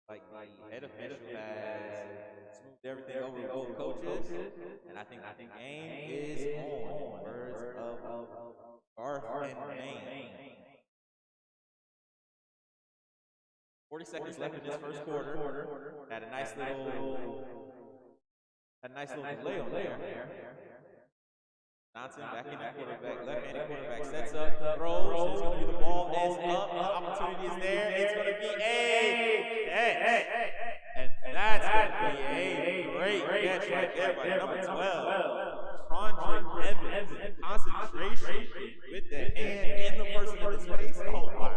Like the head official has smoothed everything over with both coaches, and I think the game is on. Words of Garth and Maine. 40 seconds left in this first quarter. Had a nice little delay on there. Johnson back in the quarterback, left-handed quarterback, sets up, throws. It's going to be the ball is up. The opportunity is there. It's going to be a catch. And that's going to be a great catch right there by number 12. Trondrick Evans. Concentration with the hand in the person in his face. Oh, my.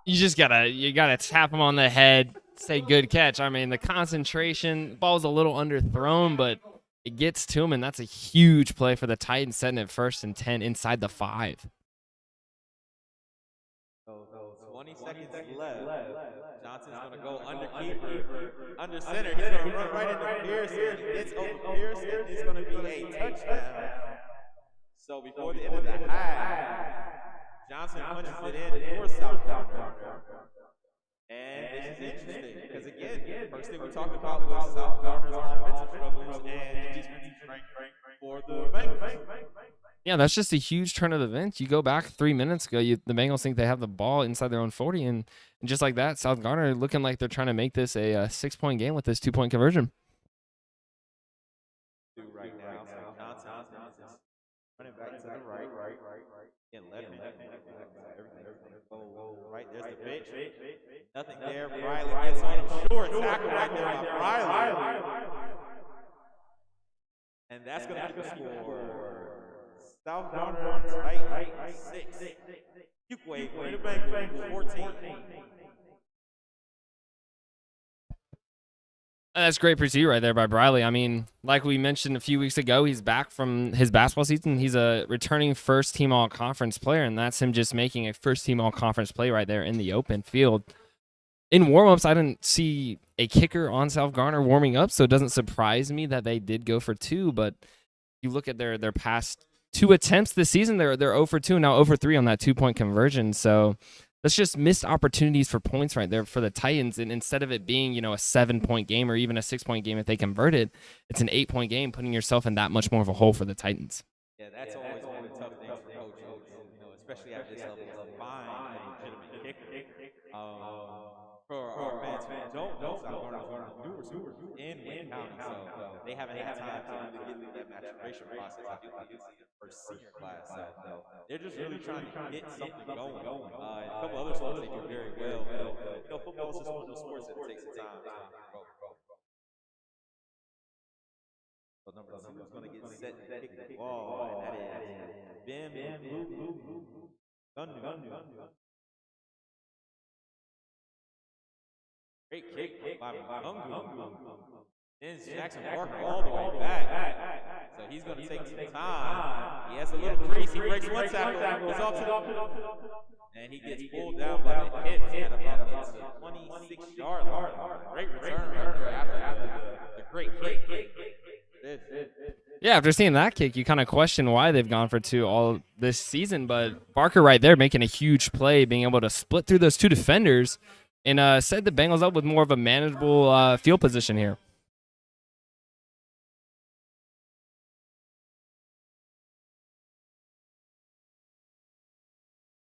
You gotta tap him on the head, say good catch. I mean, the concentration, ball's a little underthrown, but it gets to him, and that's a huge play for the Titans, setting it 1st and 10 inside the 5. So 20 seconds left. Johnson's going to go under keeper, under center. He's going to run right into Pearson. He gets over Pearson. It's going to be a touchdown. So before the end of the half, Johnson punches it in for South Garner. And this is interesting because, again, the first thing we talked about was South Garner's offensive struggles and defensive strength for the Bengals. Yeah, that's just a huge turn of events. You go back 3 minutes ago, the Bengals think they have the ball inside their own 40, and just like that, South Garner looking like they're trying to make this a 6-point game with this 2-point conversion. Right now, so Johnson is running back to the right. And left-handed everything go right. There's the pitch. Nothing there. Briley gets on him. Short tackle right there by Briley. And that's going to be the score. South Garner Titans 6. Fuquay-Varina Bengals 14. That's great pursuit right there by Briley. I mean, like we mentioned a few weeks ago, he's back from his basketball season. He's a returning first-team all-conference player, and that's him just making a first-team all-conference play right there in the open field. In warm-ups, I didn't see a kicker on South Garner warming up, so it doesn't surprise me that they did go for 2. But you look at their past 2 attempts this season, they're 0 for 2, now 0 for 3 on that 2-point conversion. So that's just missed opportunities for points right there for the Titans. And instead of it being, a 7-point game or even a 6-point game if they convert it, it's an 8-point game, putting yourself in that much more of a hole for the Titans. Yeah, that's always one of the tough things for coaches, especially at this level, is to find a legitimate kicker. for our fans who don't know, South Garner is one of the newer schools in Wayne County, so they haven't had time to really get through that maturation process. I do think it's the first senior class, so they're just really trying to get something going. And a couple other sports they do very well, but football is just one of those sports that takes some time to grow. So number 2 is going to get set to kick the ball, and that is Ben Gunnu. Great kick by Mungu. Then Jackson Parker all the way back. So he's going to take some time. He has a little crease. He breaks one tackle. He's off to the and he gets pulled down by the hips at about the 26-yard line. Great return right there after the great kick. Yeah, after seeing that kick, you kind of question why they've gone for 2 all this season. But Barker right there making a huge play, being able to split through those 2 defenders and set the Bengals up with more of a manageable field position here.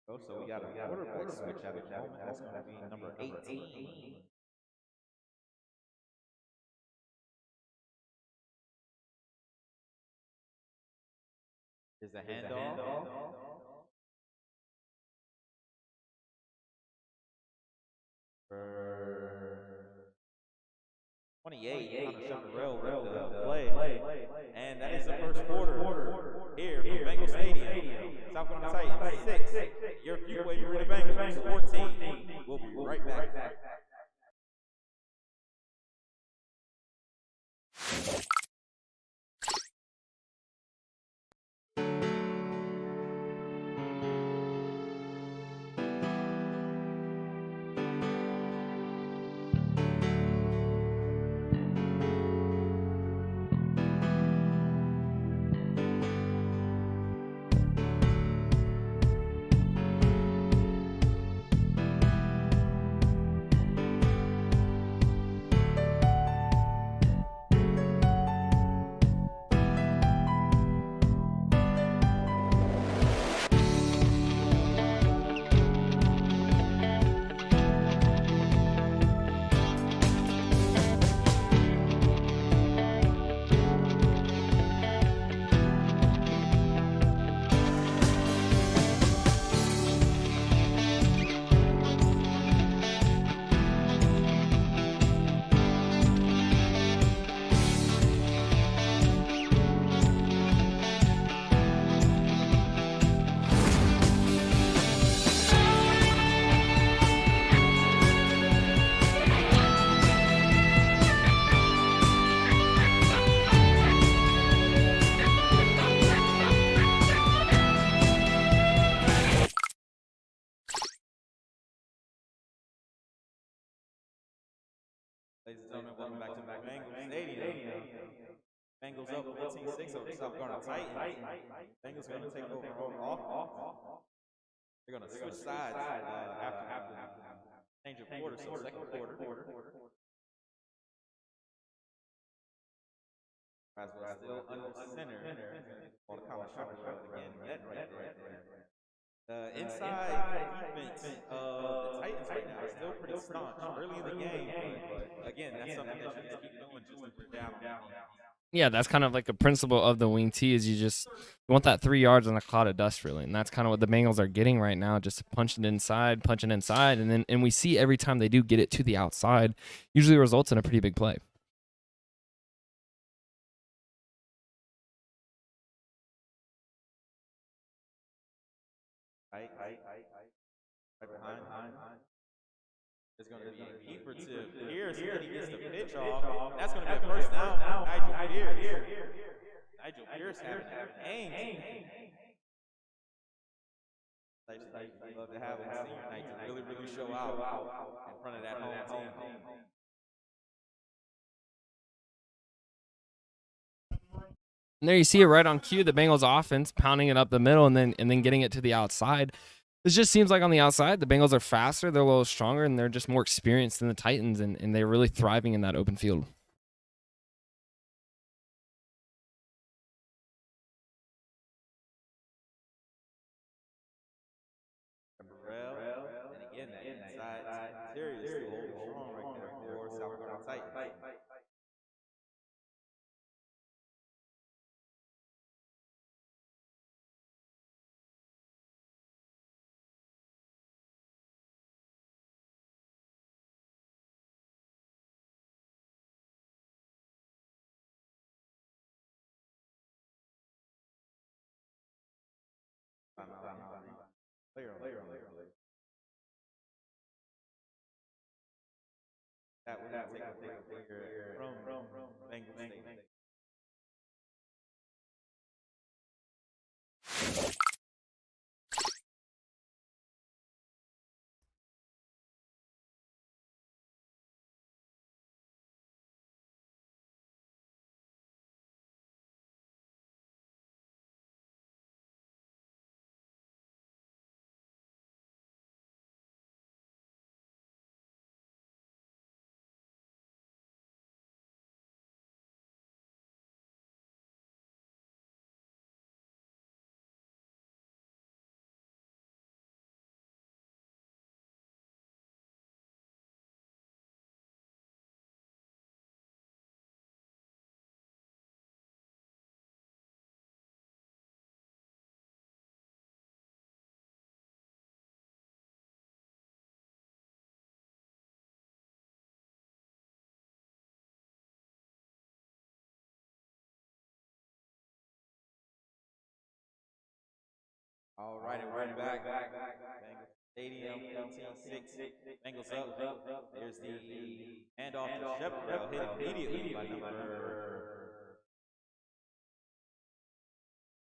So we got a quarterback switch at the moment. That's going to be number 18. Is the handoff. For 28, Connor Chaparral with the play. And that is the first quarter here from Bengal Stadium. South Carolina Titans 6. Your Fuquay-Varina Bengals 14. We'll be right back. Ladies and gentlemen, welcome back to Bengal Stadium. Bengals up 14-6 over South Garner Titans. Bengals going to take over on offense. They're going to switch sides after change of quarter, so second quarter. Raswell still under center on the common shopper road again. Net right there. The inside defense of the Titans right now is still pretty staunch. Early in the game, but again, that's something that you just keep doing just to bring down. Yeah, that's kind of like a principle of the wing tee is you want that 3 yards on a cloud of dust, really, and that's kind of what the Bengals are getting right now, just punching inside, and we see every time they do get it to the outside, usually results in a pretty big play. Right behind. There's going to be a keeper to Pierce, and then he gets the pitch off. That's going to be a first down for Nigel Pierce. Nigel Pierce having aim. I'd love to have him senior night to really show out in front of that home team. And there you see it right on cue, the Bengals offense pounding it up the middle and then getting it to the outside. This just seems like on the outside, the Bengals are faster, they're a little stronger, and they're just more experienced than the Titans, and they're really thriving in that open field. And again, that inside interior is still Player on the that would take a player from Bengal State. All right, and we're back. Bengals Stadium, 18-6. Bengals up. Here's the handoff to Shepard. Hit immediately by number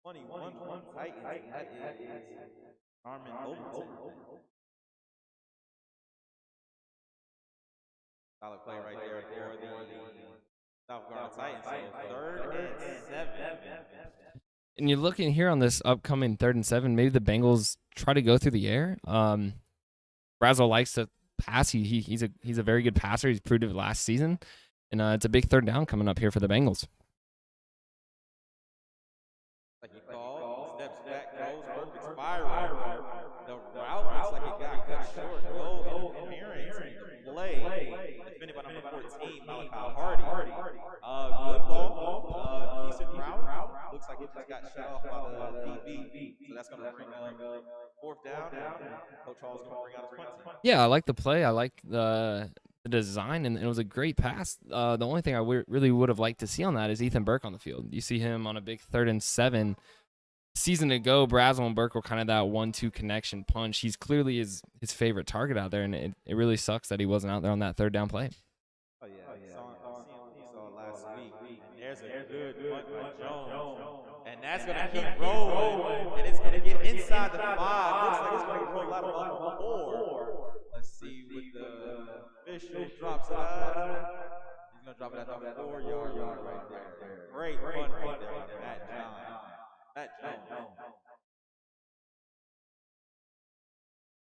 21 from Titans. That is Armin Overton. Solid play right there for the South Garner Titans. So 3rd and 7. And you're looking here on this upcoming 3rd and 7, maybe the Bengals try to go through the air. Brazel likes to pass. He's a very good passer. He's proved it last season. And it's a big 3rd down coming up here for the Bengals. Like he called, steps back, goes, perfect spiral. The route looks like it got cut short. No interference in the play. Defended by number 14, Malachi Hardy. Good ball, decent route. Looks like it just got shut off by the DB. So that's going to bring up 4th down. Coach Hall's going to bring out his punt team. Yeah, I like the play. I like the design, and it was a great pass. The only thing I really would have liked to see on that is Ethan Burke on the field. You see him on a big 3rd and 7. Season ago, Brazel and Burke were kind of that 1-2 connection punch. He's clearly his favorite target out there, and it really sucks that he wasn't out there on that 3rd down play. Oh, yeah. You saw last week. And there's a good punt by Jones. And that's going to keep rolling. And it's going to get inside the 5. Looks like it's going to roll out about 4. Let's see what the official drops it at. He's going to drop it at the 4-yard line right there. Great punt right there by Matt Jones.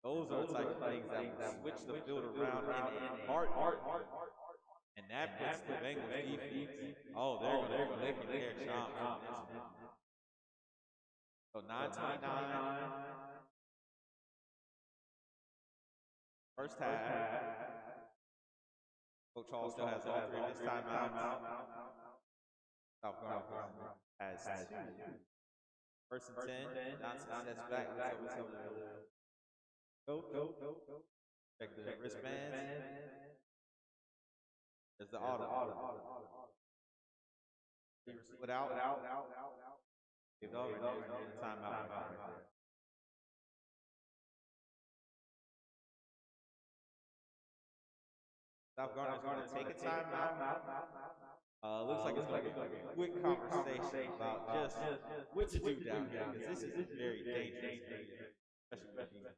Those are the type of things that will switch the field around in a heartbeat. And that puts the Bengals defense. Oh, they're going to be licking their chops on this one. So 9:29. First half. Coach Hall still has all 3 of his timeouts. South Garner has 2. 1st and 10. Johnson sets back. Looks over to Go. Check the wristbands. There's the auto. Split out. Give over. There's the timeout. South Garner is going to take a timeout. Looks like it's going to be a quick conversation about just what to do down here, because this is a very dangerous area, especially for defense.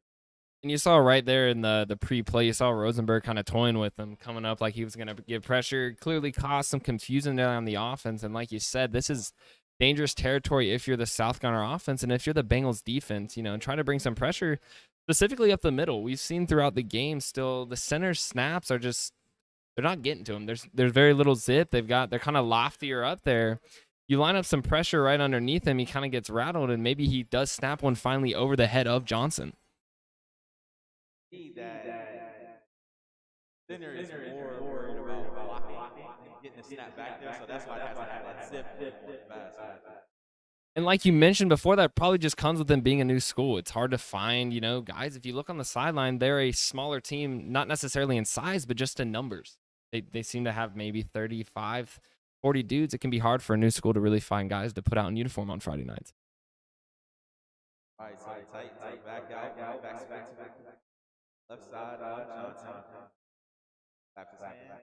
And you saw right there in the pre-play, you saw Rosenberg kind of toying with him, coming up like he was going to give pressure. Clearly caused some confusion there on the offense. And like you said, this is dangerous territory if you're the South Garner offense. And if you're the Bengals defense, try to bring some pressure specifically up the middle. We've seen throughout the game still the center snaps are just, they're not getting to him. There's very little zip. They're kind of loftier up there. You line up some pressure right underneath him, he kind of gets rattled, and maybe he does snap one finally over the head of Johnson. That center is more worried about blocking and getting the snap back there, so that's why it hasn't had that zip fast. And like you mentioned before, that probably just comes with them being a new school. It's hard to find, guys. If you look on the sideline, they're a smaller team, not necessarily in size, but just in numbers. They seem to have maybe 35, 40 dudes. It can be hard for a new school to really find guys to put out in uniform on Friday nights. All right, so the Titans are back out. Left side, Johnson. Claps his hand.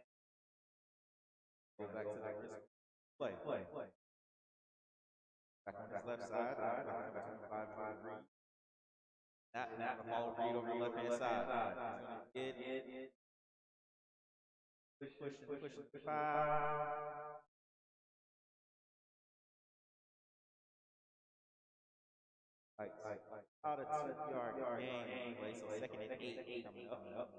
Go back to the wrist. Play. Back on his left side. Back on 25 read. That going to follow read over the left hand side. He's going to get push. Foul. Like out of 2-yard game play, so 2nd and 8 coming up.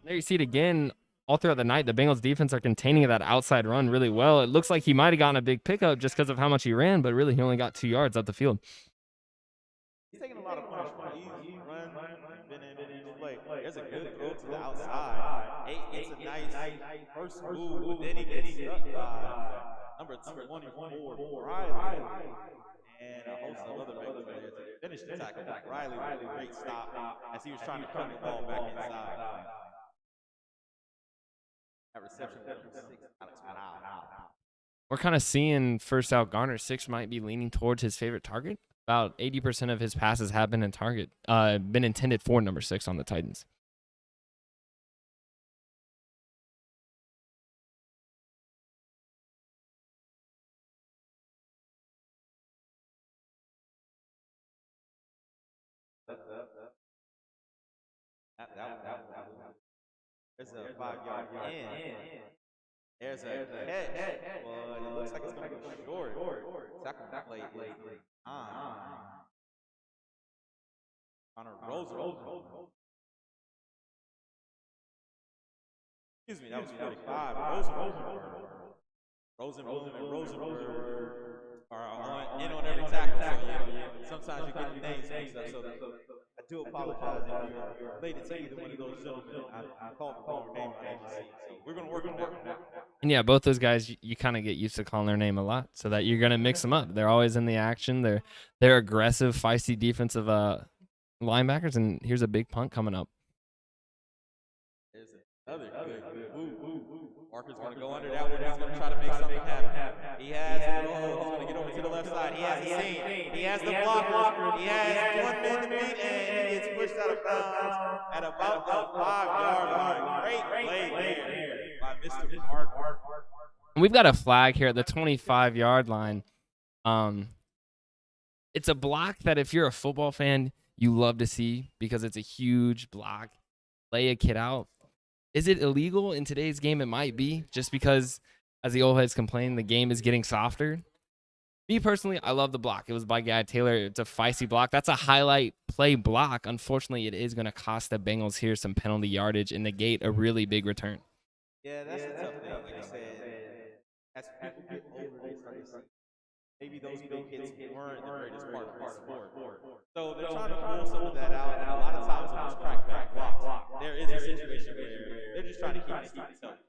There you see it again. All throughout the night, the Bengals defense are containing that outside run really well. It looks like he might have gotten a big pickup just because of how much he ran, but really he only got 2 yards up the field. He's taking a lot of punishment. He's run, been in play. There's a good throw to the outside. It's a nice first move, but then he gets struck by number 24, Riley, and a host of other Bengals players to finish the tackle. Riley with a great stop as he was trying to cut the ball back inside. That reception was from 6. Alex, wow. We're kind of seeing first out Garner 6 might be leaning towards his favorite target. About 80% of his passes have been been intended for number 6 on the Titans. There's a 5-yard in. There's a catch, but it looks like it's going to go short. Tackle play is on. Connor Rosen. Excuse me, that was 45. Rosenblum and Rosenberg are in on every tackle. So sometimes you get the names mixed up. So I do apologize if you're related to either one of those gentlemen. I called the wrong name on agency. So we're going to work on that. And yeah, both those guys, you kind of get used to calling their name a lot so that you're going to mix them up. They're always in the action. They're aggressive, feisty defensive linebackers, and here's a big punt coming up. There's another good Parker's going to go under that one. He's going to try to make something happen. He has it. He's going to get over to the left side. He has the seam. He has the blockers. He has 1 man to beat, and he gets pushed out of bounds at about the 5-yard line. Great play there by Mr. Parker. We've got a flag here at the 25-yard line. It's a block that if you're a football fan, you love to see because it's a huge block. Lay a kid out. Is it illegal in today's game? It might be, just because, as the old heads complain, the game is getting softer. Me personally, I love the block. It was by Guy Taylor. It's a feisty block. That's a highlight play block. Unfortunately, it is going to cost the Bengals here some penalty yardage and negate a really big return. Yeah, that's a tough thing. Like I said, as people get older, they start to see maybe those big hits weren't the greatest part of the sport. So they're trying to pull some of that out, and a lot of times on those crackback blocks, there is a situation where they're just trying to keep the students healthy.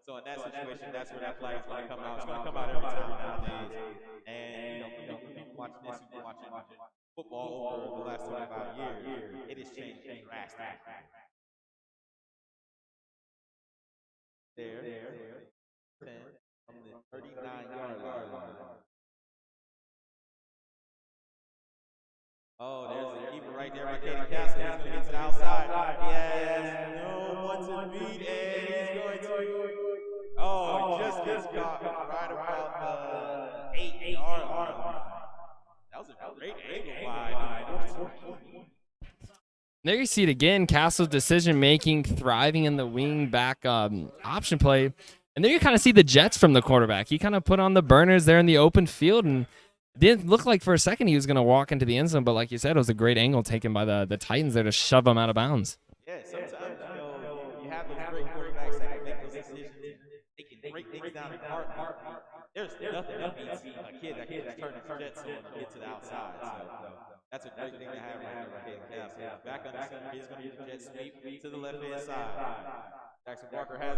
So in that situation, that's where that flag is going to come out. It's going to come out every time nowadays. And for people watching this, who've been watching football over the last 25 years, it has changed drastically. There, 10 from the 39-yard line. Oh, there's the keeper right there by Kaden Castle. He's going to get to the outside. He has no one to beat, and he's going to. Oh, he just gets caught right about the 8-yard line. That was a great angle by. There you see it again. Castle's decision-making, thriving in the wing-back option play. And there you kind of see the jets from the quarterback. He kind of put on the burners there in the open field, and it didn't look like for a second he was going to walk into the end zone. But like you said, it was a great angle taken by the Titans there to shove him out of bounds. Yeah, sometimes you have those great quarterbacks that can make those decisions. They can break things down in heartbeat. There's nothing that beats a kid that can just turn his jets on and get to the outside. So that's a great thing to have right there with Kaden Castle. Back under center, he's going to get the jet sweep to the left-hand side. Jackson Walker has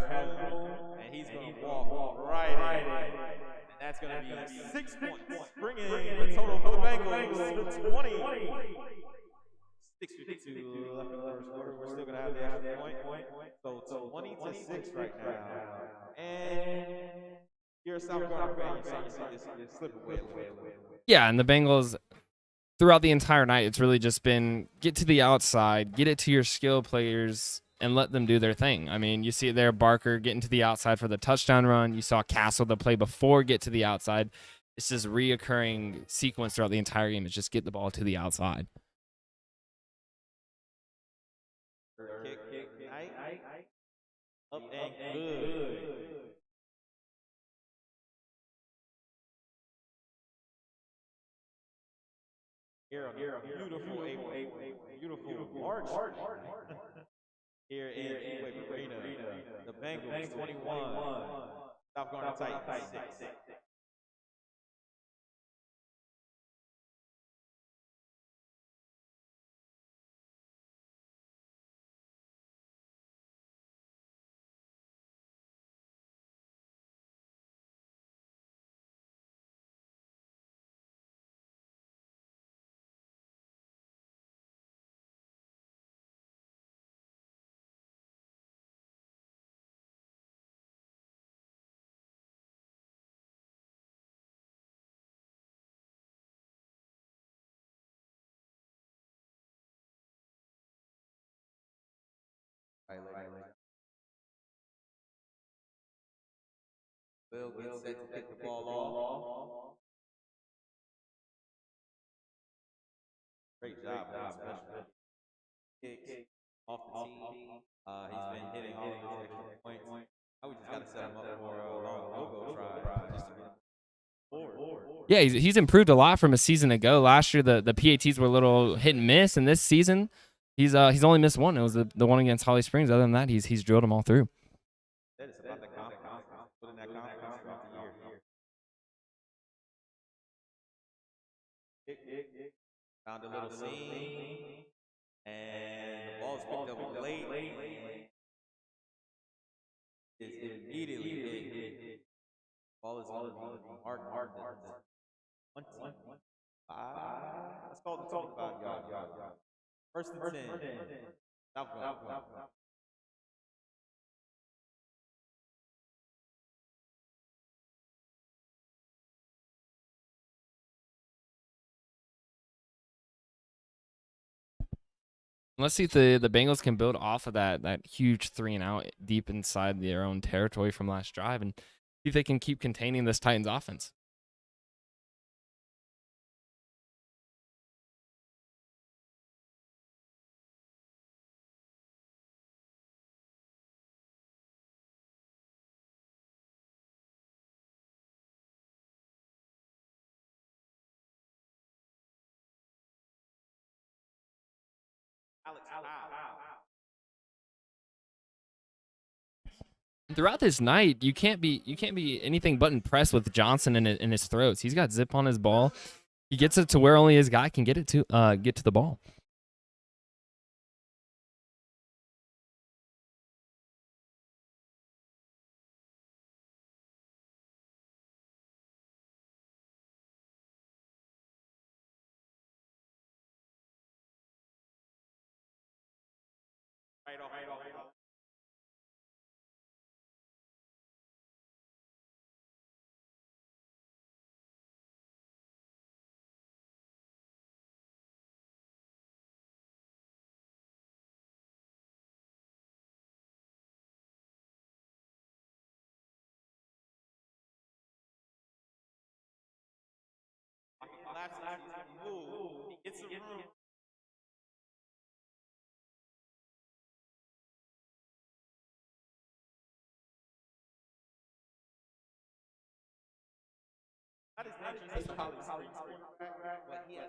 room, and he's going to walk right in. And that's going to be 6 points, bringing the total for the Bengals to 20. 6:52 left in the first quarter. We're still going to have the extra point. So 20-6 right now. And you're a South Garner fan. You're starting to see this slip away a little bit. Yeah, and the Bengals throughout the entire night, it's really just been get to the outside, get it to your skill players, and let them do their thing. I mean, you see it there, Barker getting to the outside for the touchdown run. You saw Castle, the play before, get to the outside. It's this reoccurring sequence throughout the entire game. It's just get the ball to the outside. Kick, up and good. Here a beautiful arch here in Fuquay-Varina. The Bengals 21, South Garner Titans 6. Will gets set to kick the ball off. Great job, especially kicks off the tee. He's been hitting all of his extra points. Now we just got to set him up for a long field goal try just to get forward. Yeah, he's improved a lot from a season ago. Last year, the PATs were a little hit and miss, and this season, he's only missed one. It was the one against Holly Springs. Other than that, he's drilled them all through. That is about the confidence. Putting that confidence throughout the year. Kick. Found a little seam. And the ball's picked up late. Is immediately hit. Ball is on the mark. Let's call it 25-yard. First and 10. South Garner. Let's see if the Bengals can build off of that huge 3-and-out deep inside their own territory from last drive, and see if they can keep containing this Titans offense. Throughout this night, you can't be anything but impressed with Johnson in his throws. He's got zip on his ball. He gets it to where only his guy can get to the ball. He gets the room. Not as dangerous as Holly Springs, but he has.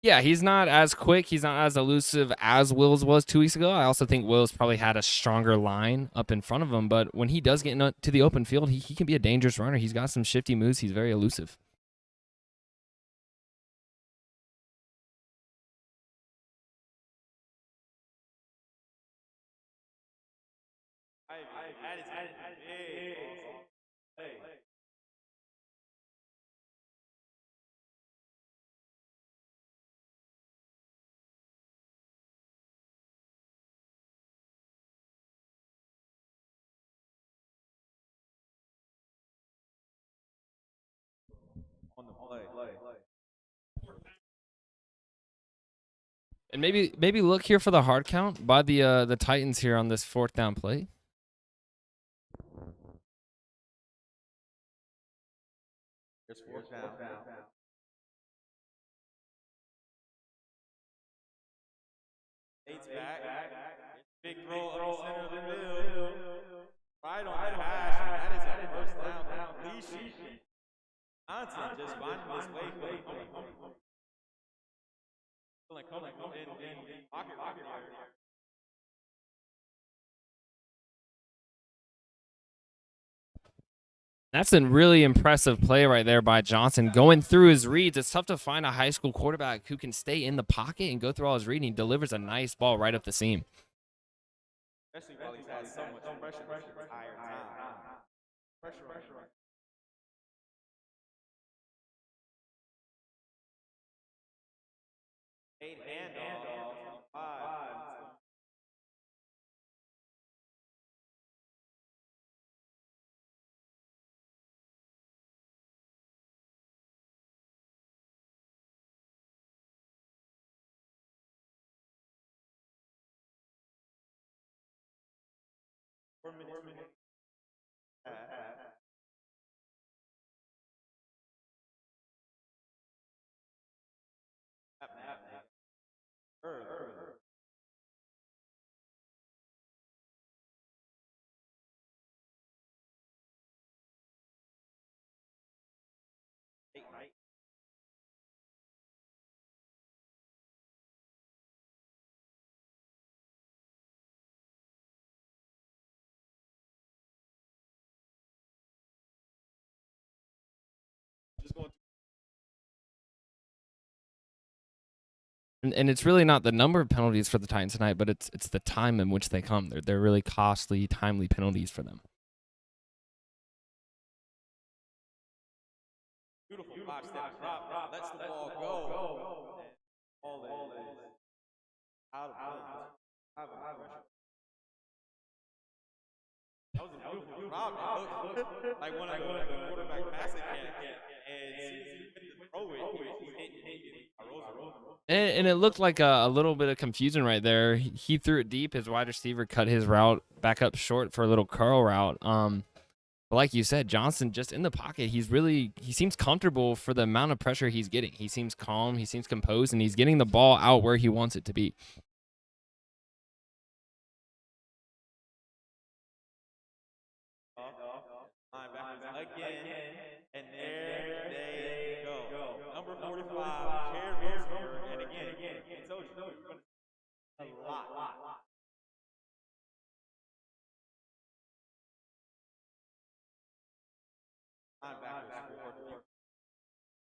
Yeah, he's not as quick. He's not as elusive as Wills was 2 weeks ago. I also think Wills probably had a stronger line up in front of him. But when he does get to the open field, he can be a dangerous runner. He's got some shifty moves. He's very elusive. On the And maybe look here for the hard count by the Titans here on this 4th down play. There's 4th down. Eight's back. Big throw up the center of the field. Right on the hash. That is a 1st down completion. Johnson just finding his way for the coming in pocket right here. That's a really impressive play right there by Johnson. Going through his reads, it's tough to find a high school quarterback who can stay in the pocket and go through all his reading. He delivers a nice ball right up the seam. Especially while he's had so much pressure this entire time. Pressure. Eight handoff. 5. And it's really not the number of penalties for the Titans tonight, but it's the time in which they come. They're really costly, timely penalties for them. Beautiful 5-step drop. Lets the ball go. Ball is out of bounds. That was a beautiful drop. It looked like one of the quarterback passing camp. And as soon as he hit the throw it, he hit And it looked like a little bit of confusion right there. He threw it deep. His wide receiver cut his route back up short for a little curl route. But like you said, Johnson just in the pocket. He seems comfortable for the amount of pressure he's getting. He seems calm. He seems composed, and he's getting the ball out where he wants it to be. Again, and there they go. Number 45, Jared Rosenberg, and again, I told you, a lot. Linebackers,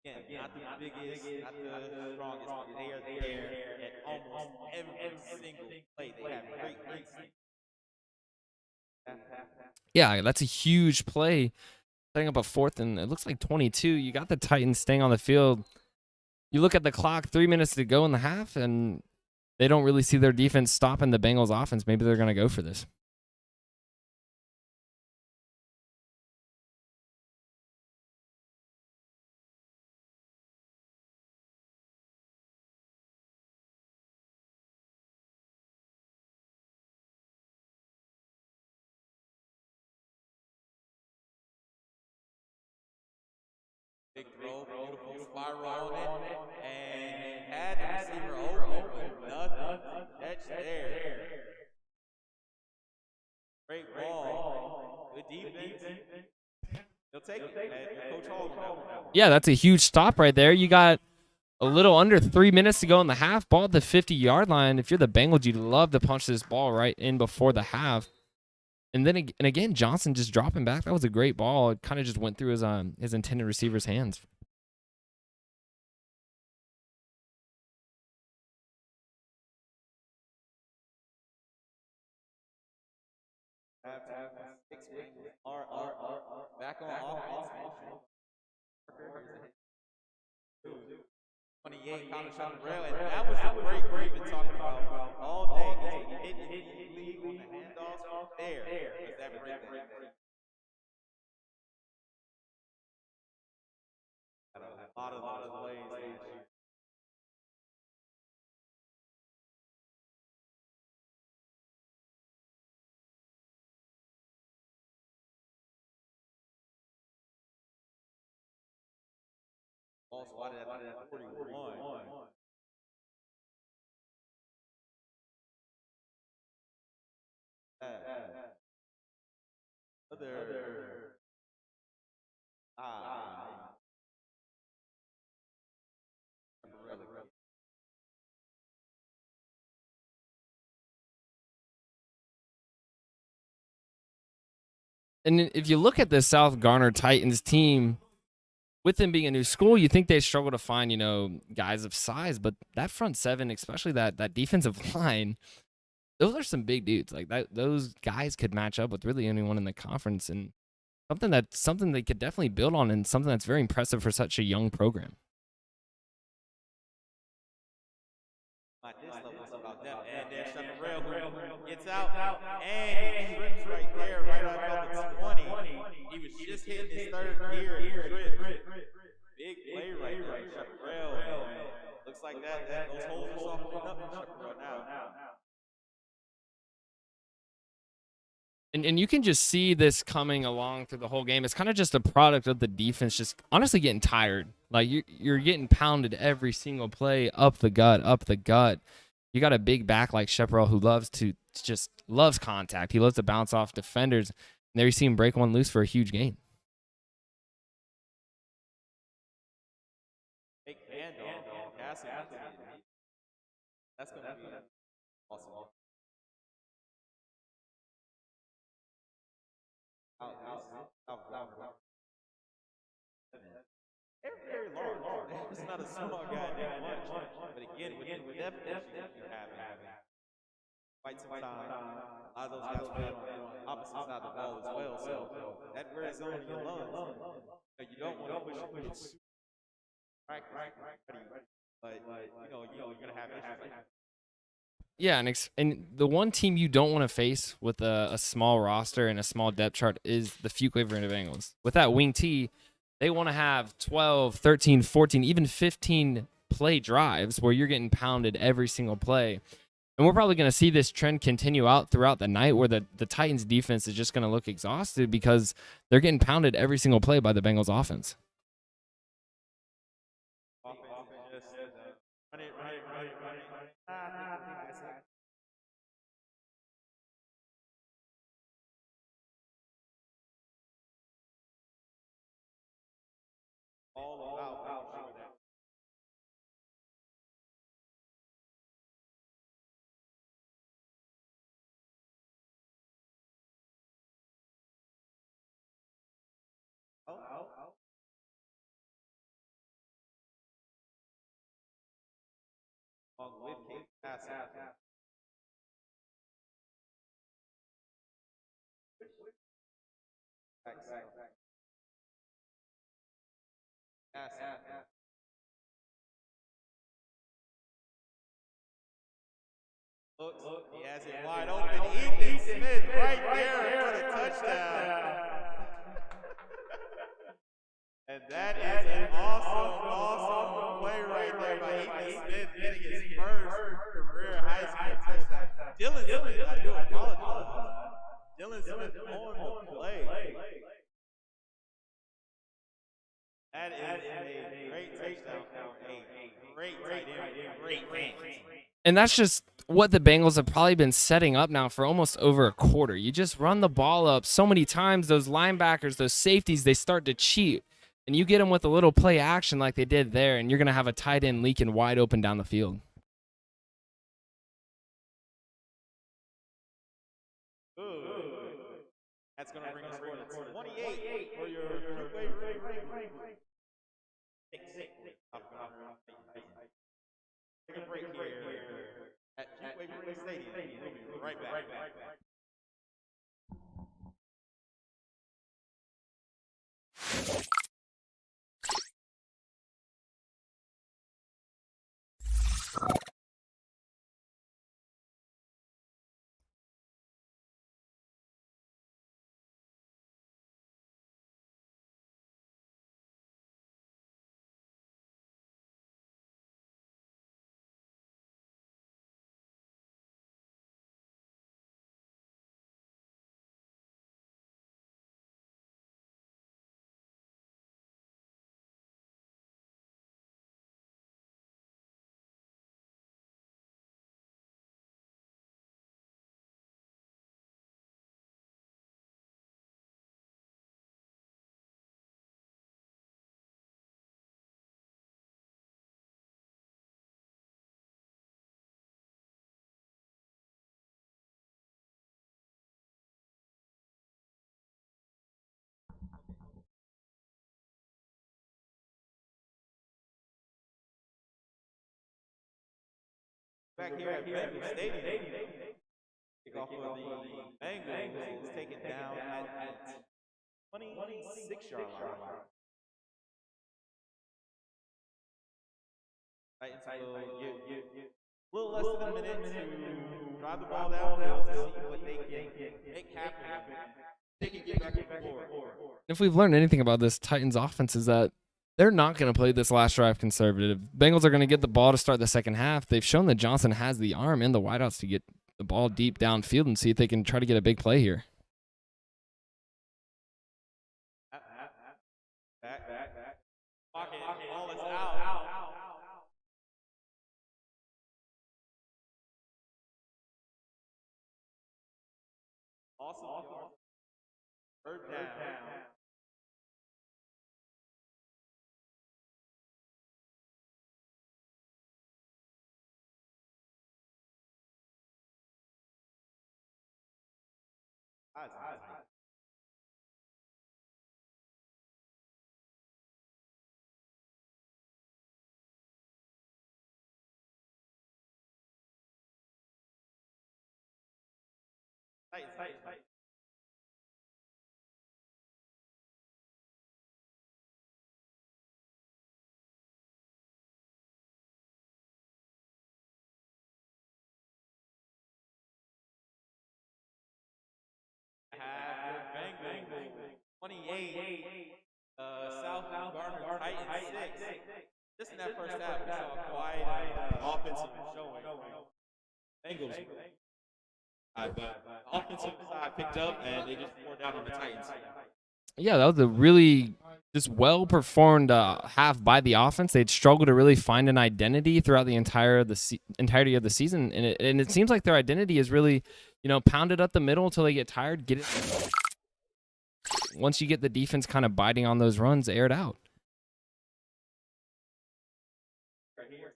again, not the biggest, not the strongest, but they are there at almost every single play. They have great instinct. Yeah, that's a huge play. Setting up a 4th and it looks like 22. You got the Titans staying on the field. You look at the clock, 3 minutes to go in the half, and they don't really see their defense stopping the Bengals offense. Maybe they're going to go for this. Big throw, beautiful spiral on it, and had the receiver open, but nothing to catch there. Great ball, good defense. They'll take it. Coach Hall. Yeah, that's a huge stop right there. You got a little under 3 minutes to go in the half. Ball at the 50-yard line. If you're the Bengals, you'd love to punch this ball right in before the half. And then again, Johnson just dropping back. That was a great ball. It kind of just went through his intended receiver's hands. Back on offense. 28 kind of shot the rail, and that was the break we've been talking about all day. He's been hitting the league on the handoffs there. Was that break there? Got a lot of Ball spotted at the 41. Other. Really. And if you look at the South Garner Titans team, with them being a new school, you think they struggle to find, guys of size, but that front seven, especially that defensive line, those are some big dudes. Like that, those guys could match up with really anyone in the conference, and something they could definitely build on, and something that's very impressive for such a young program. This level is about them. And there's Chaparral who gets out and he trips right there, right out of the 20. He was just hitting his third gear and he trips. Big play right there for Chaparral. Looks like those holes are softening up for Chaparral now. And you can just see this coming along through the whole game. It's kind of just a product of the defense just honestly getting tired. Like you're getting pounded every single play up the gut, up the gut. You got a big back like Chaparral who loves contact. He loves to bounce off defenders. And there you see him break one loose for a huge gain. Big handoff. That's going to be awesome. They're very large. It's not a small guy that much. But again, with the depth that you have, quite some time. A lot of those guys play on the opposite side of the ball as well. So that red zone in your lungs, you don't want to push it practice, but you're gonna have issues. Yeah, and the one team you don't want to face with a small roster and a small depth chart is the Fuquay-Varina Bengals. With that wing T, they want to have 12, 13, 14, even 15 play drives where you're getting pounded every single play. And we're probably going to see this trend continue out throughout the night where the Titans defense is just going to look exhausted because they're getting pounded every single play by the Bengals offense. All about with Kate passing. Looks, he has it wide open. Ethan Smith right there for the touchdown. And that is an awesome play right there by Ethan Smith getting his first career high school touchdown. Dylan Smith, I do apologize. Dylan Smith on the play. That is a great touchdown. A great tight end, great hands. And that's just what the Bengals have probably been setting up now for almost over a quarter. You just run the ball up so many times, those linebackers, those safeties, they start to cheat. And you get them with a little play action like they did there, and you're going to have a tight end leaking wide open down the field. That's going to bring us to 28 for your Fuquay-Varina. Take a break here at Fuquay-Varina Stadium. We'll be right back. Back here at Bengal Stadium. Kickoff of the Bengals is taken down at 26-yard line. Titans will get a little less than a minute to drive the ball downfield to see what they can make happen. They can get back on the board. If we've learned anything about this Titans offense is that they're not going to play this last drive conservative. Bengals are going to get the ball to start the second half. They've shown that Johnson has the arm and the wideouts to get the ball deep downfield and see if they can try to get a big play here. Back. Pocket, ball is out. Awesome. Third down. Titans. Have Bengals 28, South Garner Titans 6. Just in that first half, we saw quite offensive showing. Bengals. But offensive side picked up, and they just poured down on the Titans. Yeah, that was a really just well-performed half by the offense. They'd struggled to really find an identity throughout the entirety of the season, and it seems like their identity is really, pounded up the middle until they get tired. Get it. Once you get the defense kind of biting on those runs, air it out. Right here,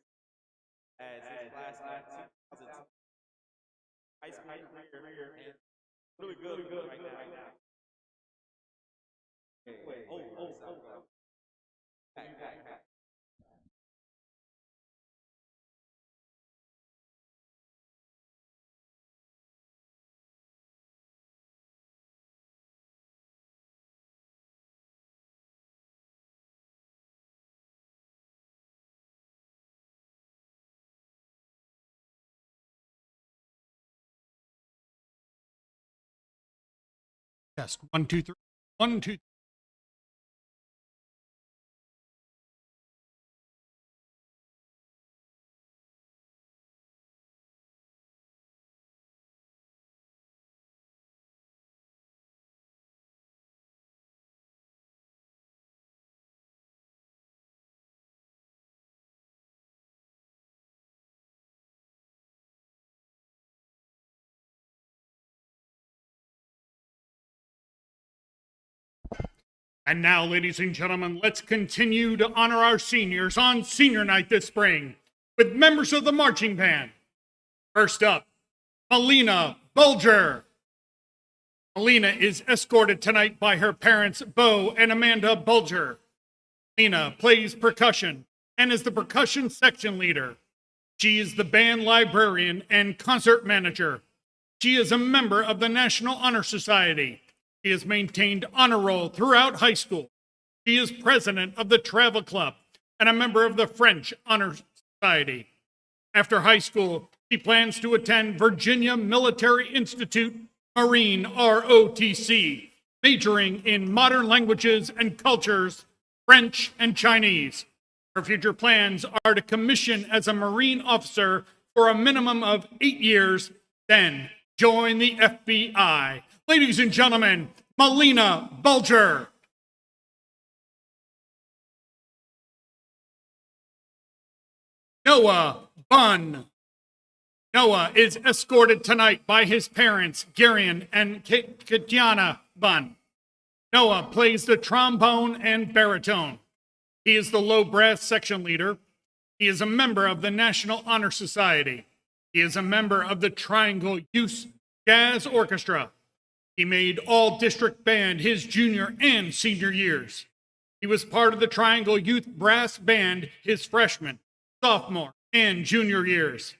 as his last high school career, and really good right now. Back. Yes, 1, 2, 3. 1, 2. And now, ladies and gentlemen, let's continue to honor our seniors on senior night this spring with members of the marching band. First up, Melina Bulger. Melina is escorted tonight by her parents, Bo and Amanda Bulger. Melina plays percussion and is the percussion section leader. She is the band librarian and concert manager. She is a member of the National Honor Society. She has maintained honor roll throughout high school. She is president of the Travel Club and a member of the French Honor Society. After high school, she plans to attend Virginia Military Institute Marine ROTC, majoring in modern languages and cultures, French and Chinese. Her future plans are to commission as a Marine officer for a minimum of 8 years, then join the FBI. Ladies and gentlemen, Melina Bulger. Noah Bunn. Noah is escorted tonight by his parents, Garion and Katiana Bunn. Noah plays the trombone and baritone. He is the low brass section leader. He is a member of the National Honor Society. He is a member of the Triangle Youth Jazz Orchestra. He made all district band his junior and senior years. He was part of the Triangle Youth Brass Band his freshman, sophomore, and junior years.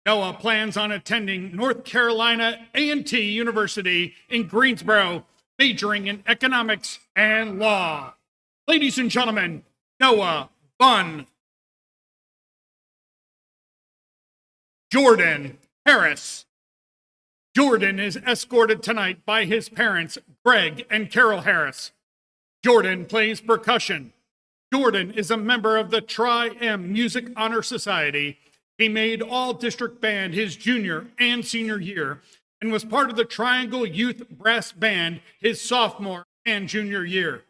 Noah plans on attending North Carolina A&T University in Greensboro, majoring in economics and law. Ladies and gentlemen, Noah Bunn. Jordan Harris. Jordan is escorted tonight by his parents, Greg and Carol Harris. Jordan plays percussion. Jordan is a member of the Tri-M Music Honor Society. He made all-district band his junior and senior year and was part of the Triangle Youth Brass Band his sophomore and junior year.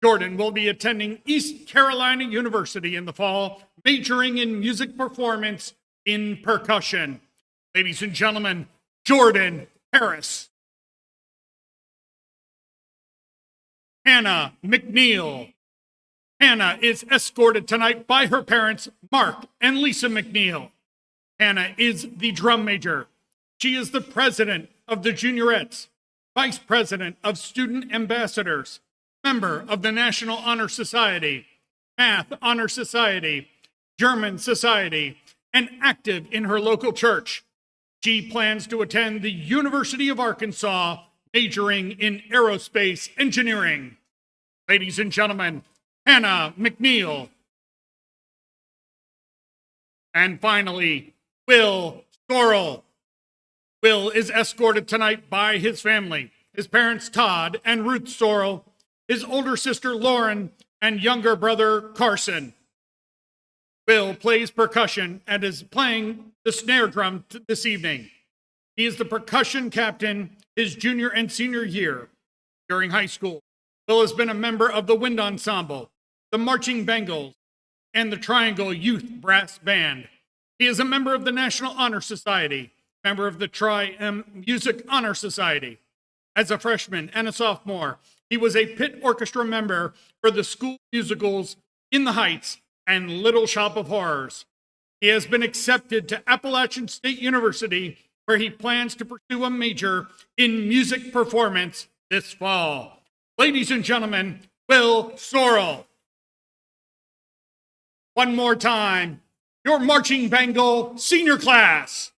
Jordan will be attending East Carolina University in the fall, majoring in music performance in percussion. Ladies and gentlemen, Jordan Harris. Hannah McNeil. Hannah is escorted tonight by her parents, Mark and Lisa McNeil. Hannah is the drum major. She is the president of the Juniorettes, vice president of student ambassadors, member of the National Honor Society, Math Honor Society, German Society, and active in her local church. She plans to attend the University of Arkansas, majoring in aerospace engineering. Ladies and gentlemen, Hannah McNeil. And finally, Will Sorrell. Will is escorted tonight by his family, his parents Todd and Ruth Sorrell, his older sister Lauren, and younger brother Carson. Will plays percussion and is playing the snare drum this evening. He is the percussion captain his junior and senior year. During high school, Will has been a member of the Wind Ensemble, the Marching Bengals, and the Triangle Youth Brass Band. He is a member of the National Honor Society, member of the Tri-M Music Honor Society. As a freshman and a sophomore, he was a pit orchestra member for the school musicals In the Heights and Little Shop of Horrors. He has been accepted to Appalachian State University, where he plans to pursue a major in music performance this fall. Ladies and gentlemen, Will Sorrell. One more time, your Marching Bengal senior class.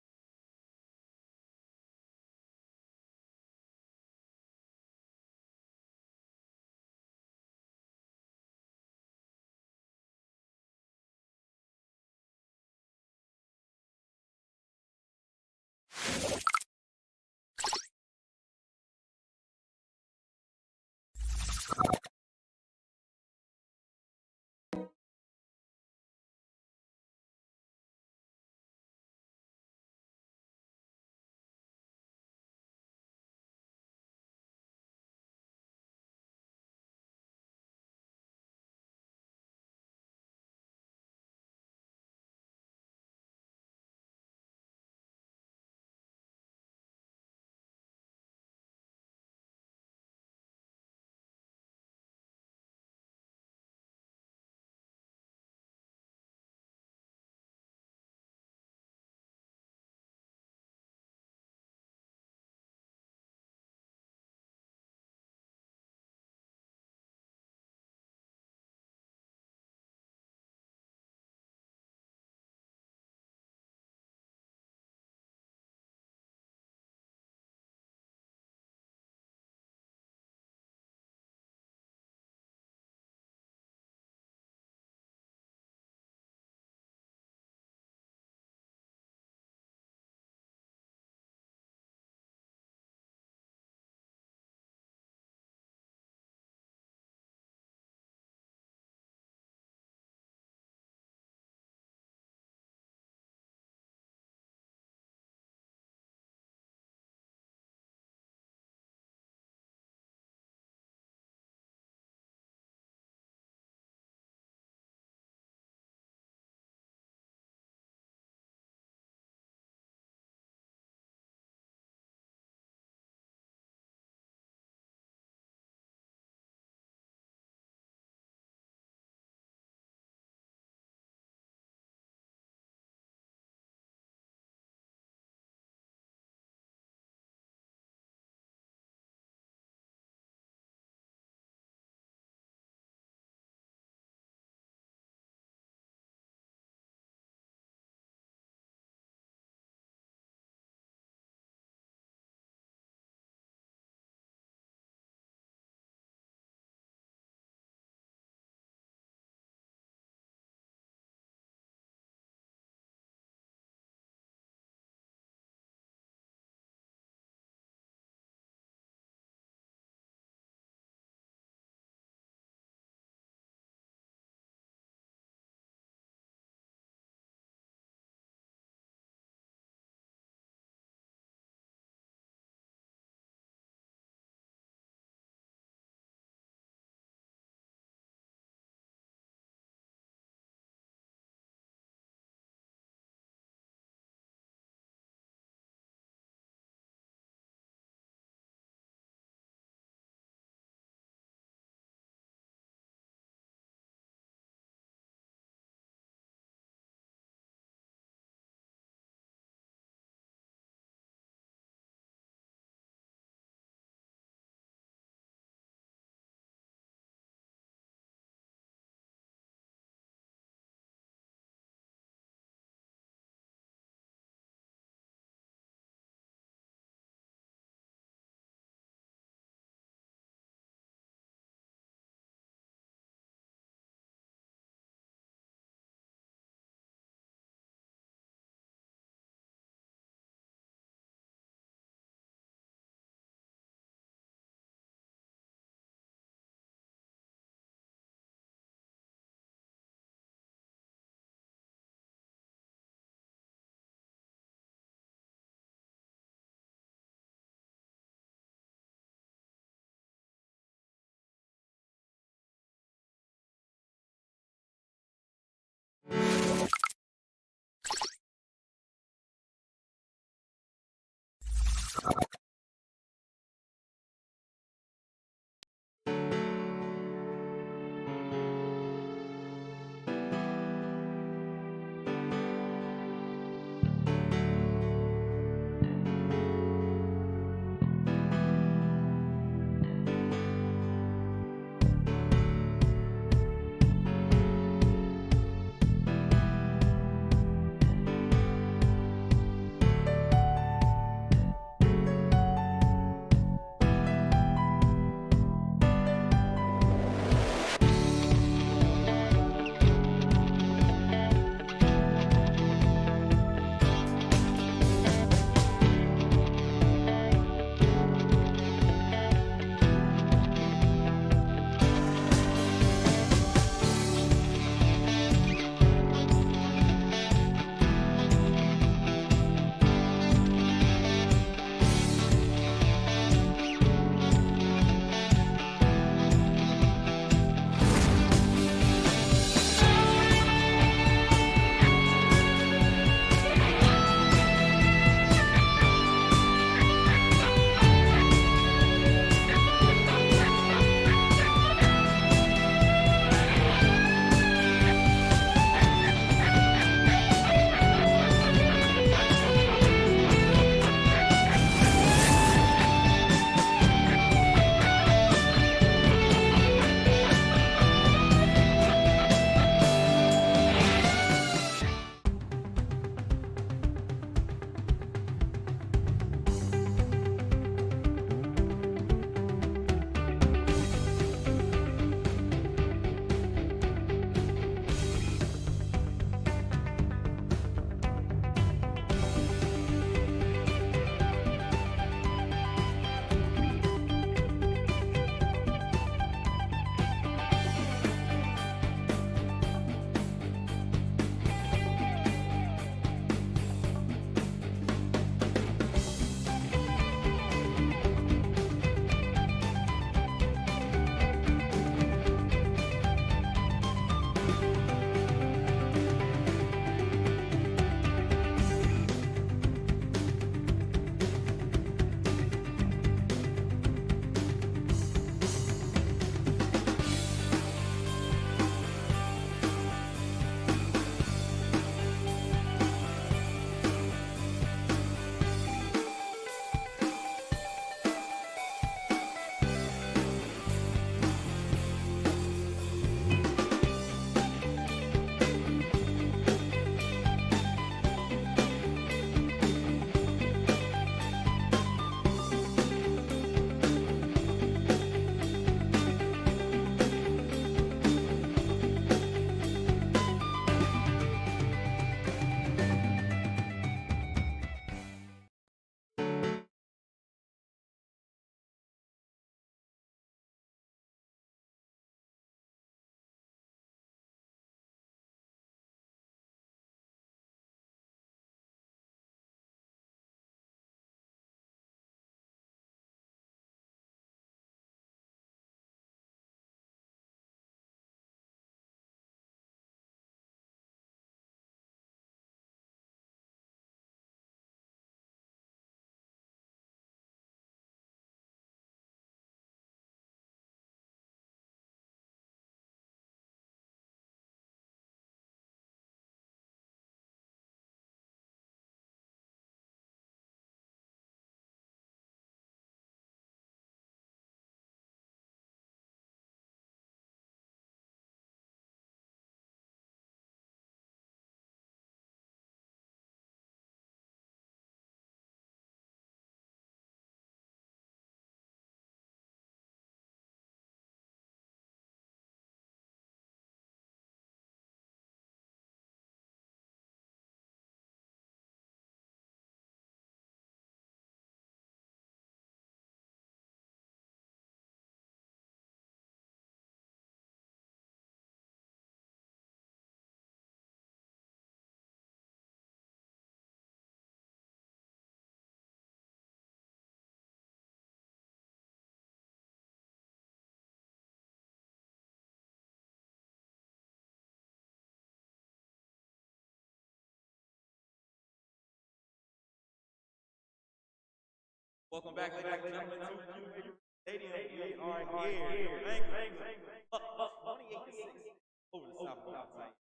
Welcome back, ladies and gentlemen, to Fuquay Stadium. We are here. Bengals up 28-6 over the South Florida Titans.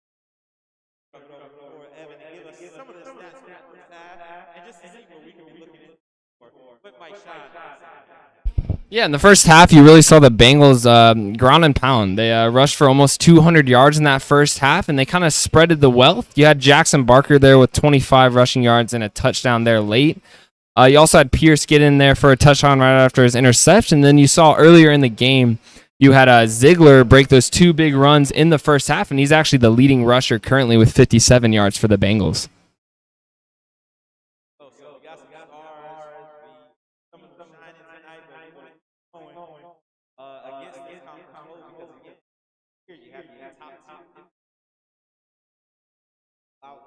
Turn it over for Evan to give us some of the stats from the first half and just to see where we can be looking in for what might shine. Yeah, in the first half, you really saw the Bengals ground and pound. They rushed for almost 200 yards in that first half, and they kind of spreaded the wealth. You had Jackson Barker there with 25 rushing yards and a touchdown there late. You also had Pierce get in there for a touchdown right after his interception. Then you saw earlier in the game, you had Ziegler break those two big runs in the first half, and he's actually the leading rusher currently with 57 yards for the Bengals. So we got some stars, some of them shining tonight, but we want to keep going against this conference foe because again, here you have the top two. Top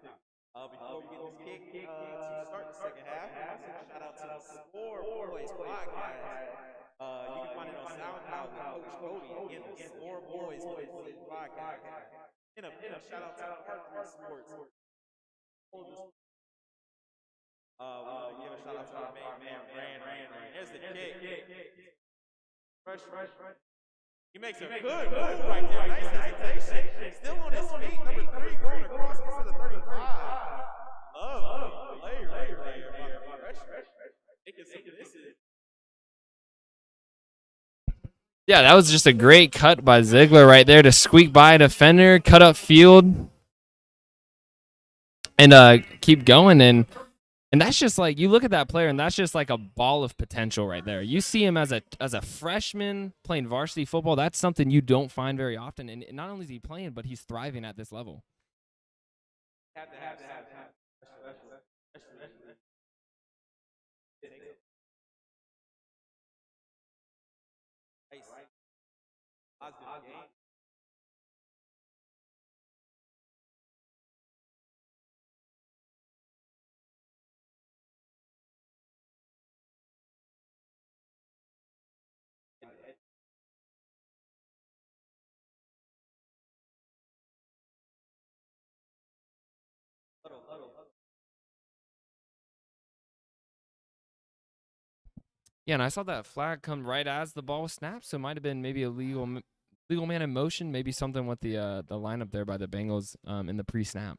two. Before we get this kick to start the second half, I want to shout out to the Score Boys podcast. You can find it on SoundCloud with Coach Cody. Again, the Score Boys podcast. And a shout out to R3 Sports. We want to give a shout out to our main man, Garner. There's the kick. Fresh. He makes a good move right there. Nice hesitation. Still on his feet. Number 3 going across instead of 35. Lovely play right there by the freshman. Making some misses. Yeah, that was just a great cut by Ziegler right there to squeak by a defender, cut up field, and keep going. And that's just like, you look at that player, and that's just like a ball of potential right there. You see him as a freshman playing varsity football. That's something you don't find very often. And not only is he playing, but he's thriving at this level. Have. Positive game. Yeah, and I saw that flag come right as the ball was snapped, so it might have been maybe a legal man in motion, maybe something with the lineup there by the Bengals in the pre-snap.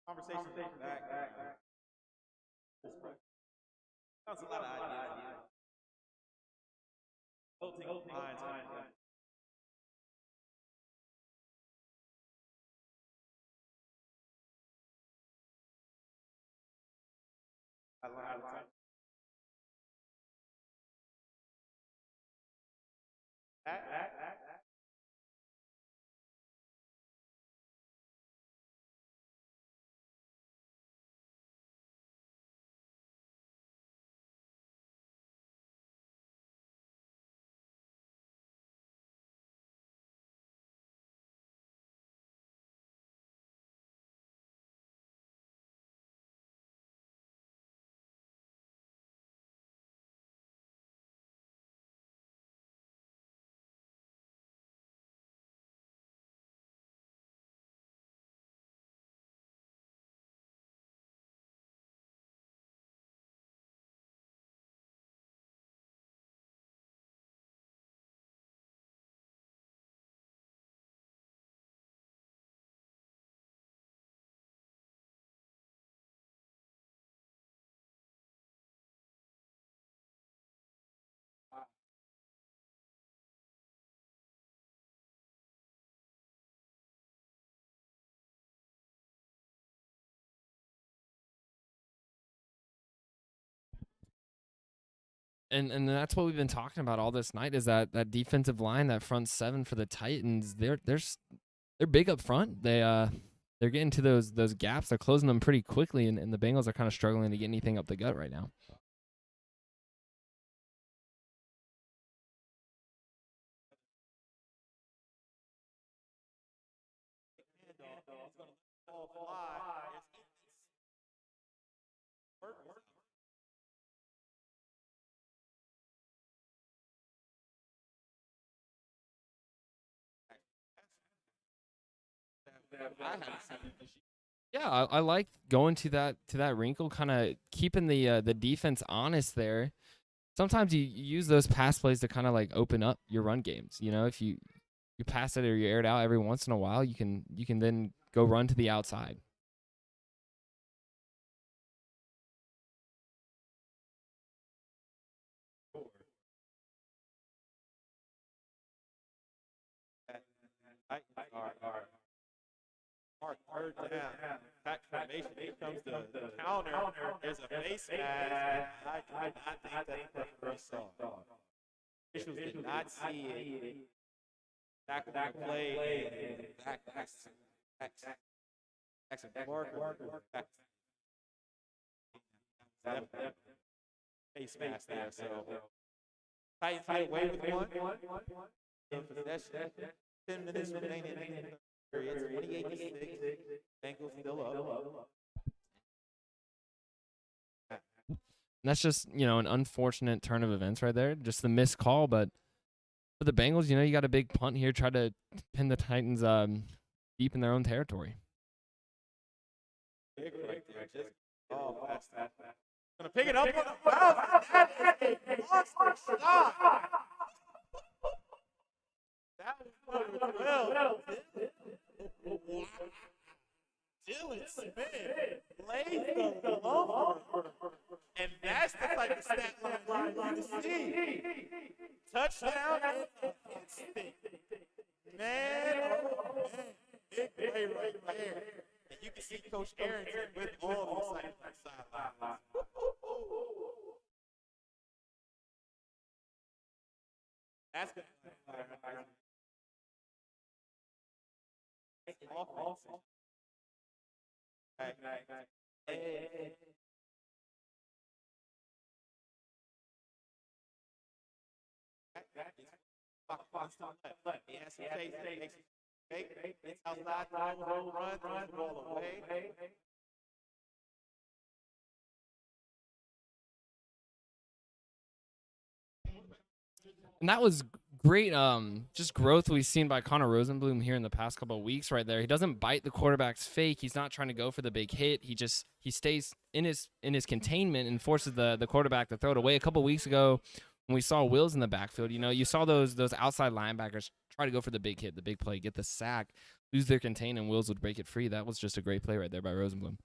Conversation back. Sounds a lot of ideas. Floating lines. And that's what we've been talking about all this night, is that defensive line, that front seven for the Titans. They're big up front. They're getting to those gaps. They're closing them pretty quickly, and the Bengals are kind of struggling to get anything up the gut right now. Ball fly. I haven't seen it this year. Yeah, I like going to that wrinkle, kind of keeping the defense honest there. Sometimes you use those pass plays to kind of like open up your run games. You know, if you pass it or you air it out every once in a while, you can then go run to the outside. Mark, third down. Back formation. Here comes the counter. There's a face mask. I did not think that the referee saw. Officials did not see it. Back on the play. Back. Face mask there. So Titans get away with one. In possession. 10 minutes remaining in the period. 28-6. Bengals still up. And that's just, an unfortunate turn of events right there. Just the missed call, but for the Bengals, you got a big punt here, try to pin the Titans deep in their own territory. Big right there. Just fast. Gonna pick it up on the bounce. That is a monster shot. That was number 12. Dylan Smith lays the lumber. And that's the type of stat line you want to see. Touchdown and instinct. Man, big play right there. And you can see Coach Arrington with all the excitement on the sideline. That's good. Awesome. Hey. He has some chase. It's outside, run, throws the ball away. And that was great just growth we've seen by Connor Rosenblum here in the past couple of weeks right there. He doesn't bite the quarterback's fake. He's not trying to go for the big hit. He stays in his containment and forces the quarterback to throw it away. A couple of weeks ago when we saw Wills in the backfield, you saw those outside linebackers try to go for the big hit, the big play, get the sack, lose their contain, and Wills would break it free. That was just a great play right there by Rosenblum.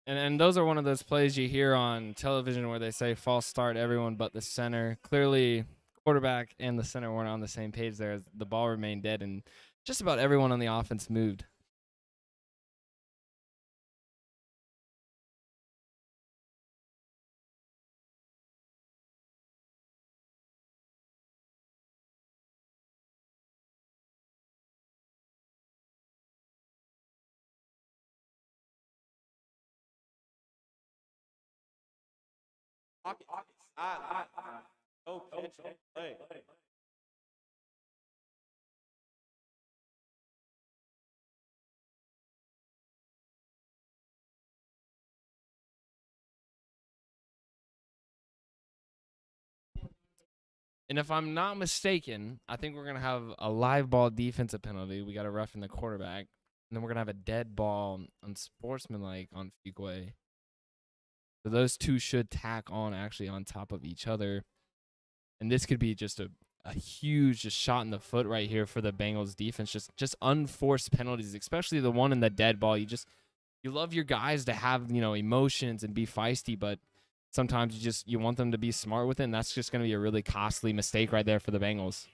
And those are one of those plays you hear on television where they say false start everyone but the center. Clearly, quarterback and the center weren't on the same page there. The ball remained dead, and just about everyone on the offense moved. Pocket no catch on play. And if I'm not mistaken, I think we're going to have a live ball defensive penalty. We got a rough in the quarterback. And then we're going to have a dead ball unsportsmanlike on Fuquay. So those two should tack on actually on top of each other. And this could be just a huge just shot in the foot right here for the Bengals defense. Just unforced penalties, especially the one in the dead ball. You love your guys to have, emotions and be feisty, but sometimes you want them to be smart with it, and that's just going to be a really costly mistake right there for the Bengals.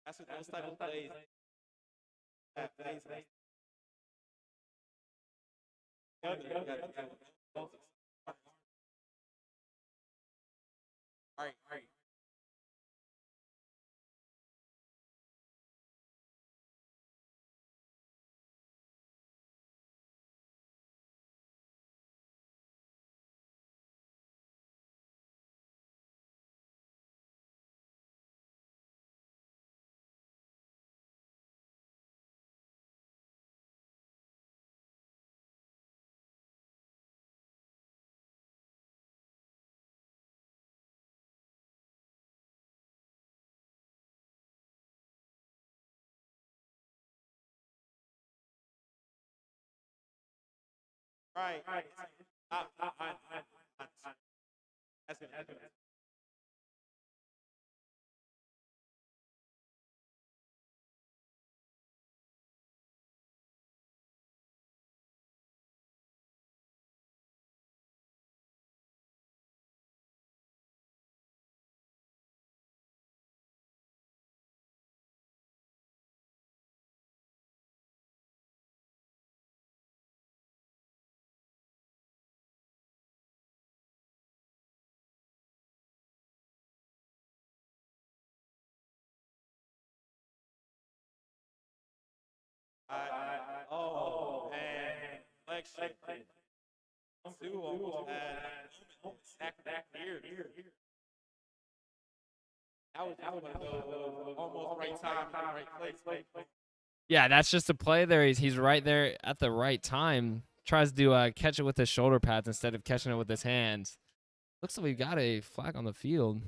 That's what those type of plays. That plays. All right. Right. That's it. Oh, man. Flexion. Sue almost had a sack here. That was one of those almost right time, right place. Yeah, that's just a play there. He's right there at the right time. Tries to catch it with his shoulder pads instead of catching it with his hands. Looks like we've got a flag on the field.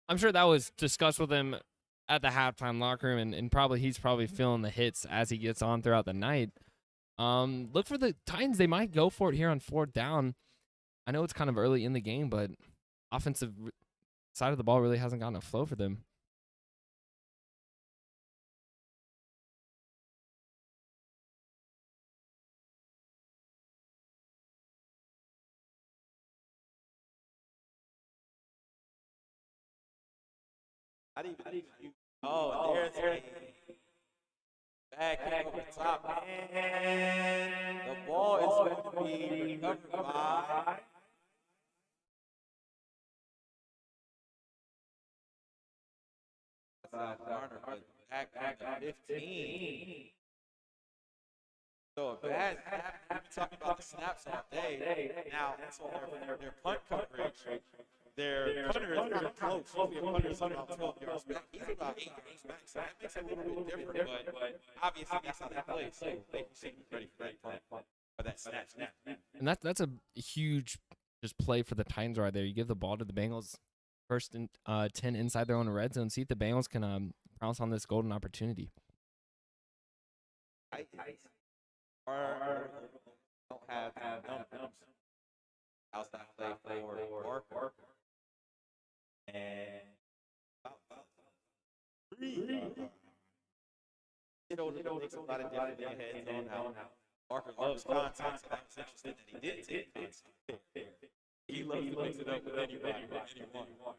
I'm sure that was discussed with him at the halftime locker room, and probably he's probably feeling the hits as he gets on throughout the night. Look for the Titans. They might go for it here on 4th down. I know it's kind of early in the game, but offensive side of the ball really hasn't gotten a flow for them. Oh, there's a back kick over the top, man. The ball is going to be recovered by Garner, but back on the 15. So a bad snap. We've been talking about the snaps all day. Now, so their punt coverage, their punter is kind of close. Usually a punter is about 12 yards back. He's about 8 yards back, so that makes it a little bit different. But obviously, that's how they play. So they seem ready for that punt or that snap. And that's a huge just play for the Titans right there. You give the ball to the Bengals, 1st and 10 inside their own red zone. See if the Bengals can pounce on this golden opportunity. Don't have numbers. How's that play for Parker? And it takes a lot of different heads on how Parker loves contact, so I was interested that he did take contact. He loves to mix it up with anybody, with anyone.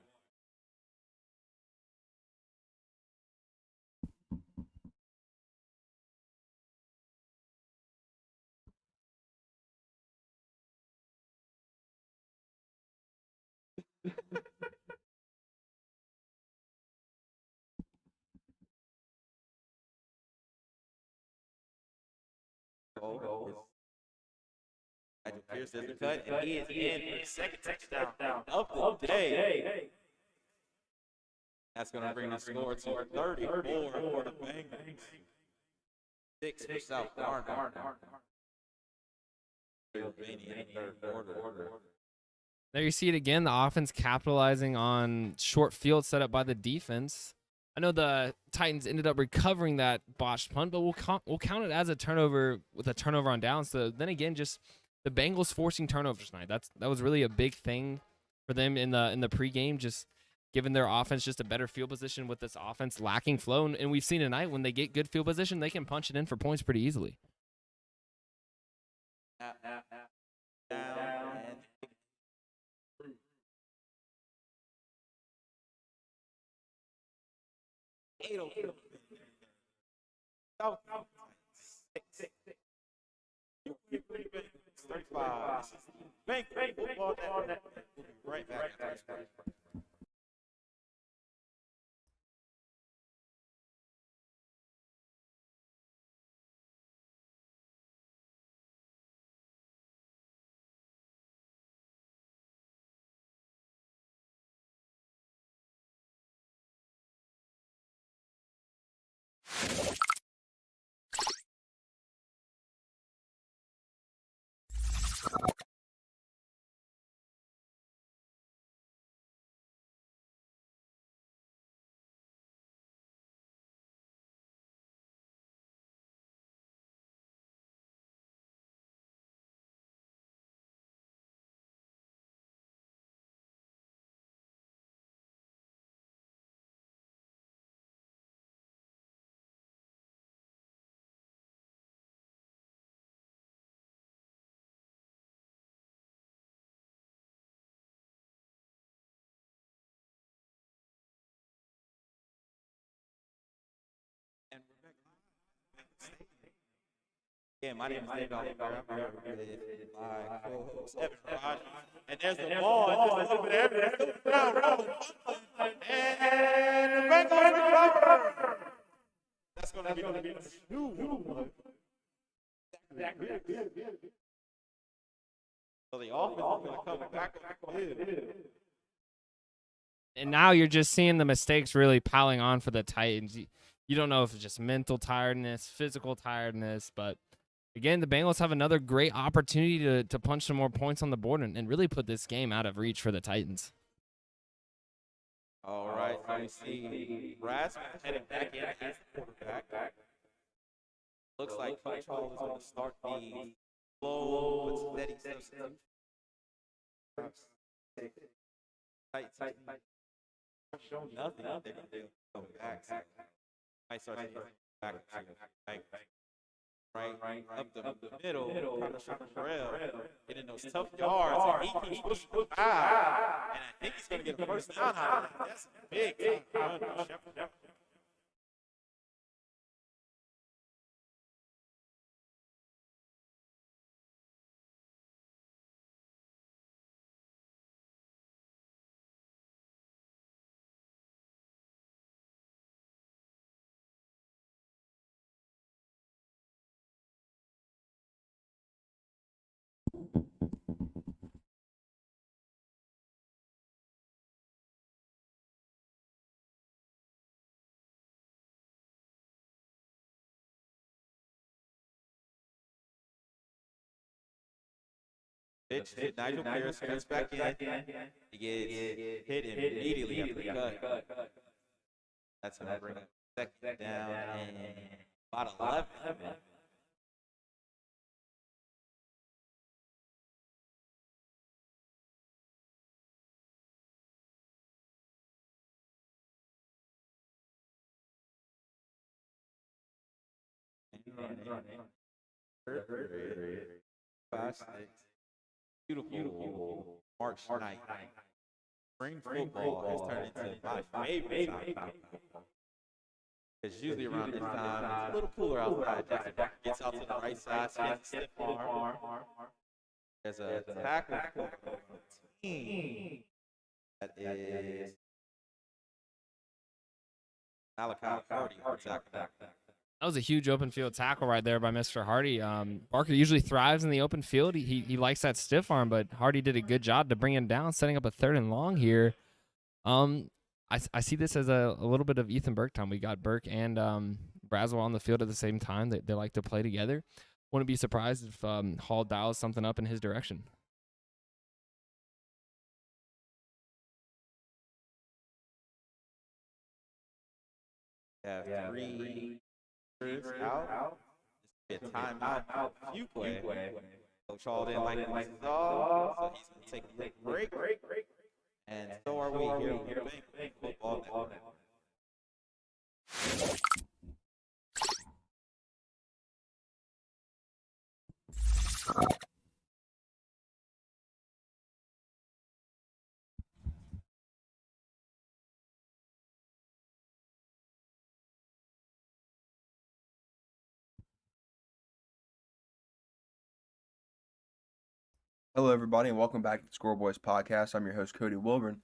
Pierce does the cut, and he is in for the 2nd touchdown of the day. That's going to bring the score to 34 for the Bengals. 6 for South Garner. Remaining in the third quarter. There you see it again, the offense capitalizing on short field set up by the defense. I know the Titans ended up recovering that botched punt, but we'll count it as a turnover with a turnover on down. So then again, just the Bengals forcing turnovers tonight. That was really a big thing for them in the pregame, just giving their offense just a better field position with this offense lacking flow. And we've seen tonight when they get good field position, they can punch it in for points pretty easily. South 6. 35. This is Bengals Football Network. We'll be right back after this break. And we're back. Yeah, my name is David Oliver. I'm here with my co-host Evan Rogers. And there's the ball. Just a little bit everywhere. And the Bengals recover. That's going to be a two. So the offense is going to come back on the field. And now you're just seeing the mistakes really piling on for the Titans. You don't know if it's just mental tiredness, physical tiredness, but again, the Bengals have another great opportunity to punch some more points on the board and really put this game out of reach for the Titans. All right, so we see Rasmus heading back in as the quarterback. Looks like Coach Hall is going to start the slow but steady substitution. Nothing they're going to do. Go back. Might start to back right up the middle, kind of shooting Terrell, getting those tough yards, and he keeps pushing the foul, and I think he's going to get a first down out of it. That's a big run by Shepherd. Pitch hit. Nigel Pierce cuts back in. He gets hit immediately after the cut. That's going to bring it second down and about 11. Beautiful March night. Spring football has turned into my favorite time. Because usually around this time, it's a little cooler outside. Jackson gets out to the right side, spins a stiff arm. There's a tackle team that is Malachi Hardy. That was a huge open field tackle right there by Mr. Hardy. Barker usually thrives in the open field. He likes that stiff arm, but Hardy did a good job to bring him down, setting up a 3rd and long here. I I see this as a little bit of Ethan Burke time. We got Burke and Braswell on the field at the same time. They like to play together. Wouldn't be surprised if Hall dials something up in his direction. Yeah, three out. This could be a timeout for Fuquay. Coach Hall didn't like what he saw, so he's going to take a little break. And so are we here on the Big Football Network. Hello, everybody, and welcome back to the Score Boys podcast. I'm your host, Cody Wilburn.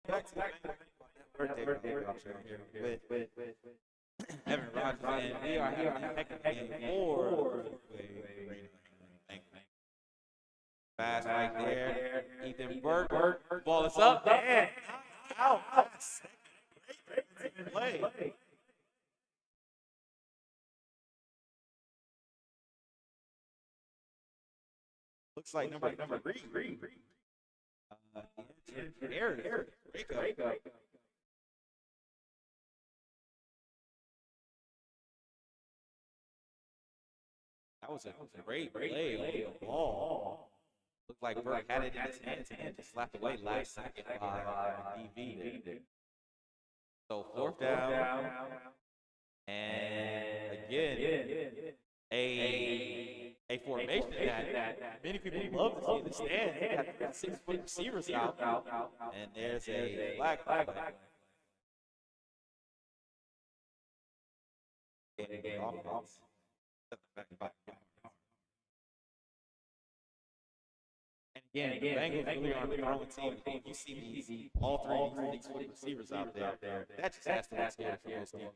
Back to the birthday with Evan Rogers, and we are having a heck of a game for Fast right there. Ethan Burke. Ball is up. Man. Out. Great play. Looks like number three. There. Breakup. That was a great play on the ball. Looked like Burke had it in his hands and just slapped away last second by DV there. So fourth down. And again, a formation that many people love to see in the stands. They got the 6-foot receivers out, and there's a flag. Offense. And again, the Bengals really aren't throwing team. You see all three of these receivers out there. That just has to be scary for most teams.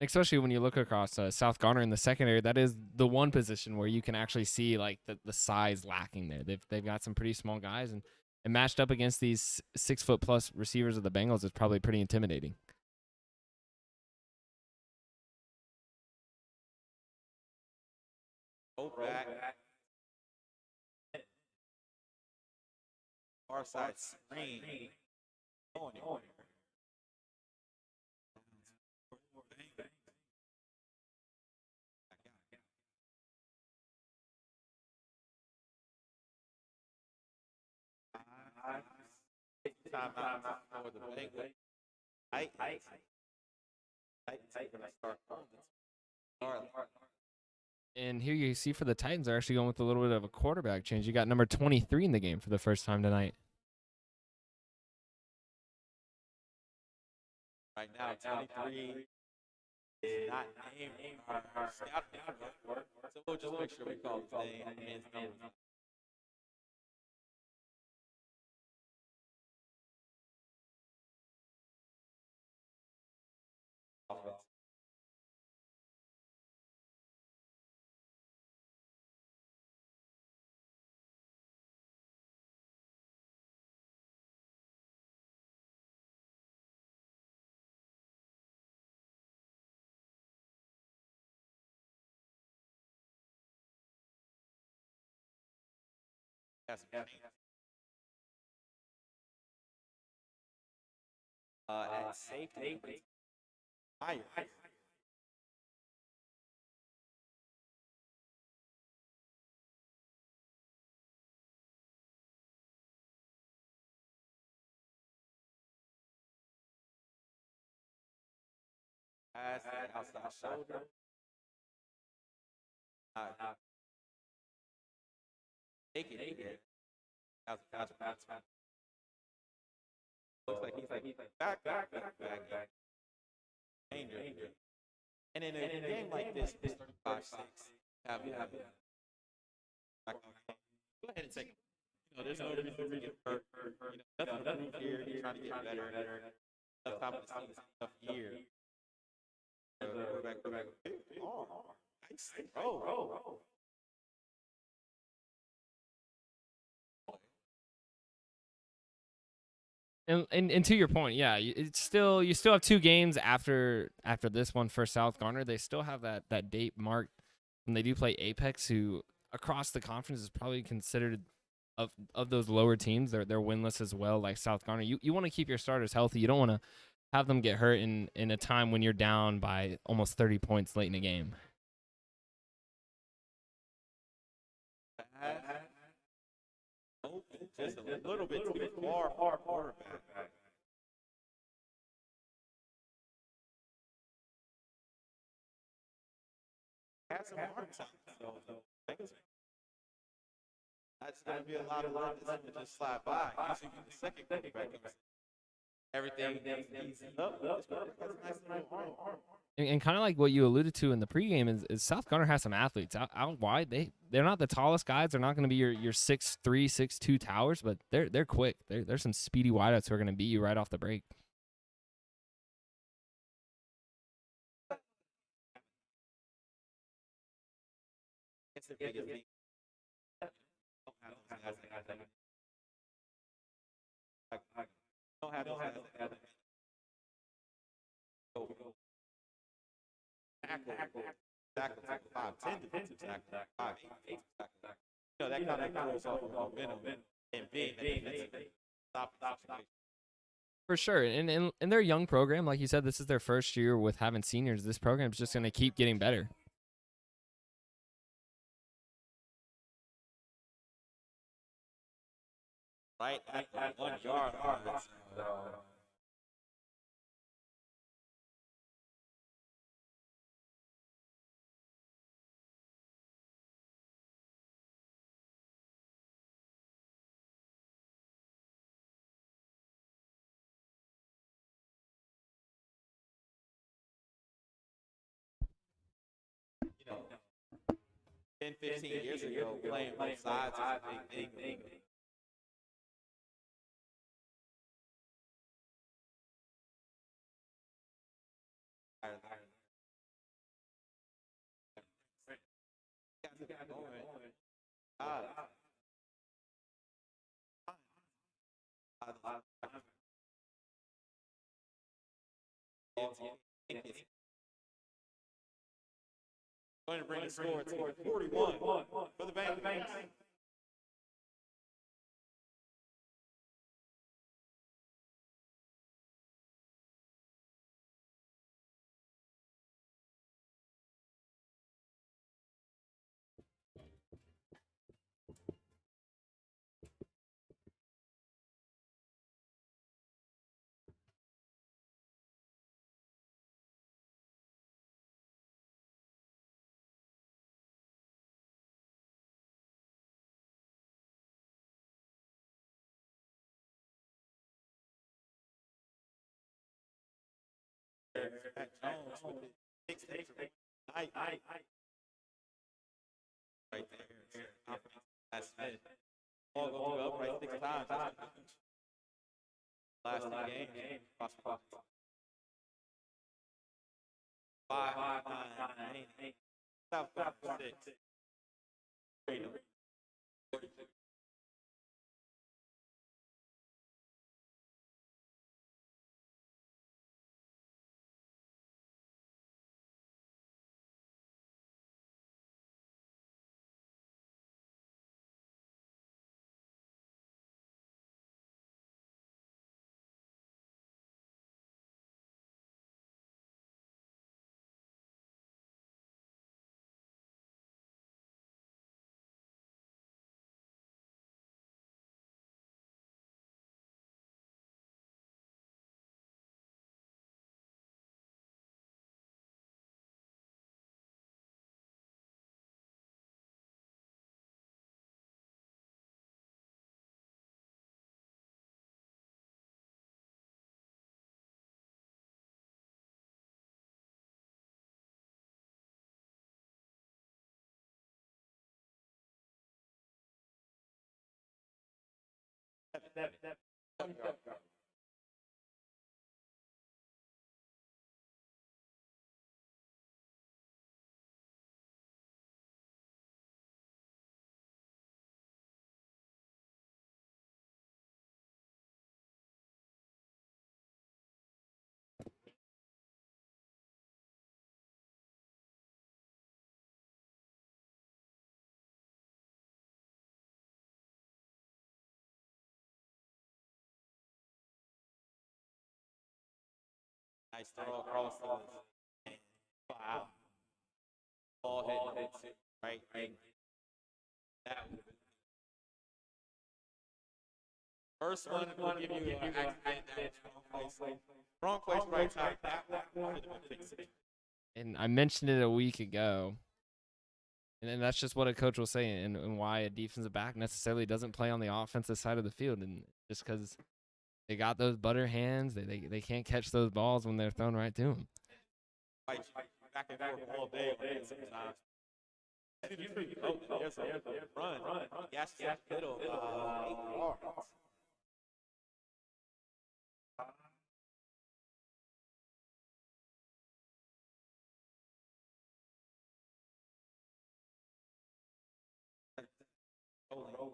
Especially when you look across South Garner in the secondary, that is the one position where you can actually see like the size lacking there. They've got some pretty small guys, and matched up against these 6-foot+ receivers of the Bengals is probably pretty intimidating. Go back. Far side screen. Going anywhere. Time out for the Bengals. Titans gonna start on this. And here you see for the Titans are actually going with a little bit of a quarterback change. You got number 23 in the game for the first time tonight. Right now, 23 is not named our scout network, so we'll just make sure we call his name and his number. At safety, Myers. pass to the outside shoulder. Take it again. Looks like he's back. Danger. And in a game like this, 35-6, have go ahead and take it. There's no reason to get hurt. Nothing to prove here. You're trying to get better. Tough time of the season, tough year. Quarterback. Oh, nice throw. And to your point, yeah, it's still you still have 2 games after this one for South Garner. They still have that date marked when they do play Apex, who across the conference is probably considered of those lower teams. They're winless as well, like South Garner. You want to keep your starters healthy. You don't want to have them get hurt in a time when you're down by almost 30 points late in a game. Just a little bit too far quarterback. Had some hard time, so that's going to be a lot of work that's going to just slide by. Usually the second quarterback comes everything easy up. This quarterback has a nice little arm. And kind of like what you alluded to in the pregame is South Garner has some athletes out wide. They're not the tallest guys. They're not going to be your 6'3", 6'2" towers, but they're quick. There's some speedy wideouts who are going to beat you right off the break. It's the biggest thing. Don't have those guys. Tackle, 5'10" defensive tackle, 5'8" defensive tackle. That kind of throws off of momentum and being a defensive stop situation. For sure, and their young program, like you said, this is their first year with having seniors. This program is just going to keep getting better. Right at the 1 yard line. You know, 10, 15 years ago, playing both sides was a big thing. Going to bring the score to 41 for the Bengals. Pat Jones with the 6 takes right there. That's Smith. Ball goes upright 6 times. Last 2 games. 5, 9, 8. South 6. Nice throw across the wow. Ball hit right. That first one will give you an accident. Wrong place, right time. That one should have been fixed. And I mentioned it a week ago. And that's just what a coach will say, and why a defensive back necessarily doesn't play on the offensive side of the field. And just because they got those butter hands, they can't catch those balls when they're thrown right to them. Fight back and forth all day on it sometimes. There's a run. Yes, middle. 8 yards. Rolling.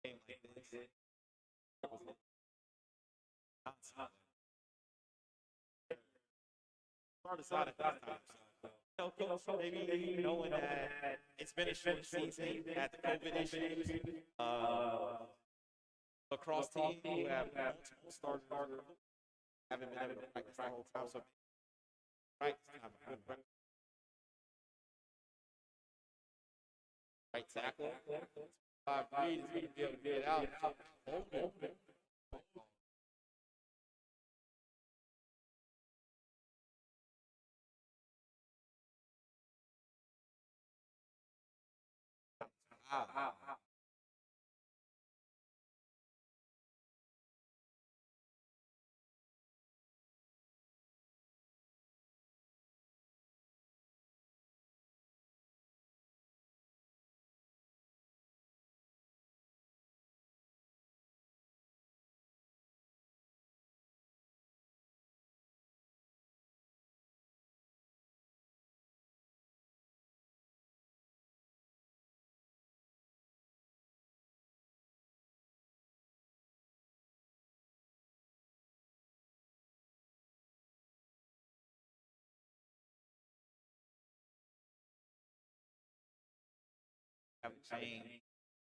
Game like this. Hard to decide at this time. Coach, maybe knowing that it's been a short season, had the COVID issues, lacrosse team who have multiple starters haven't been able to practice the whole time, so right tackle. Reed is going to be able to get out. Have a chain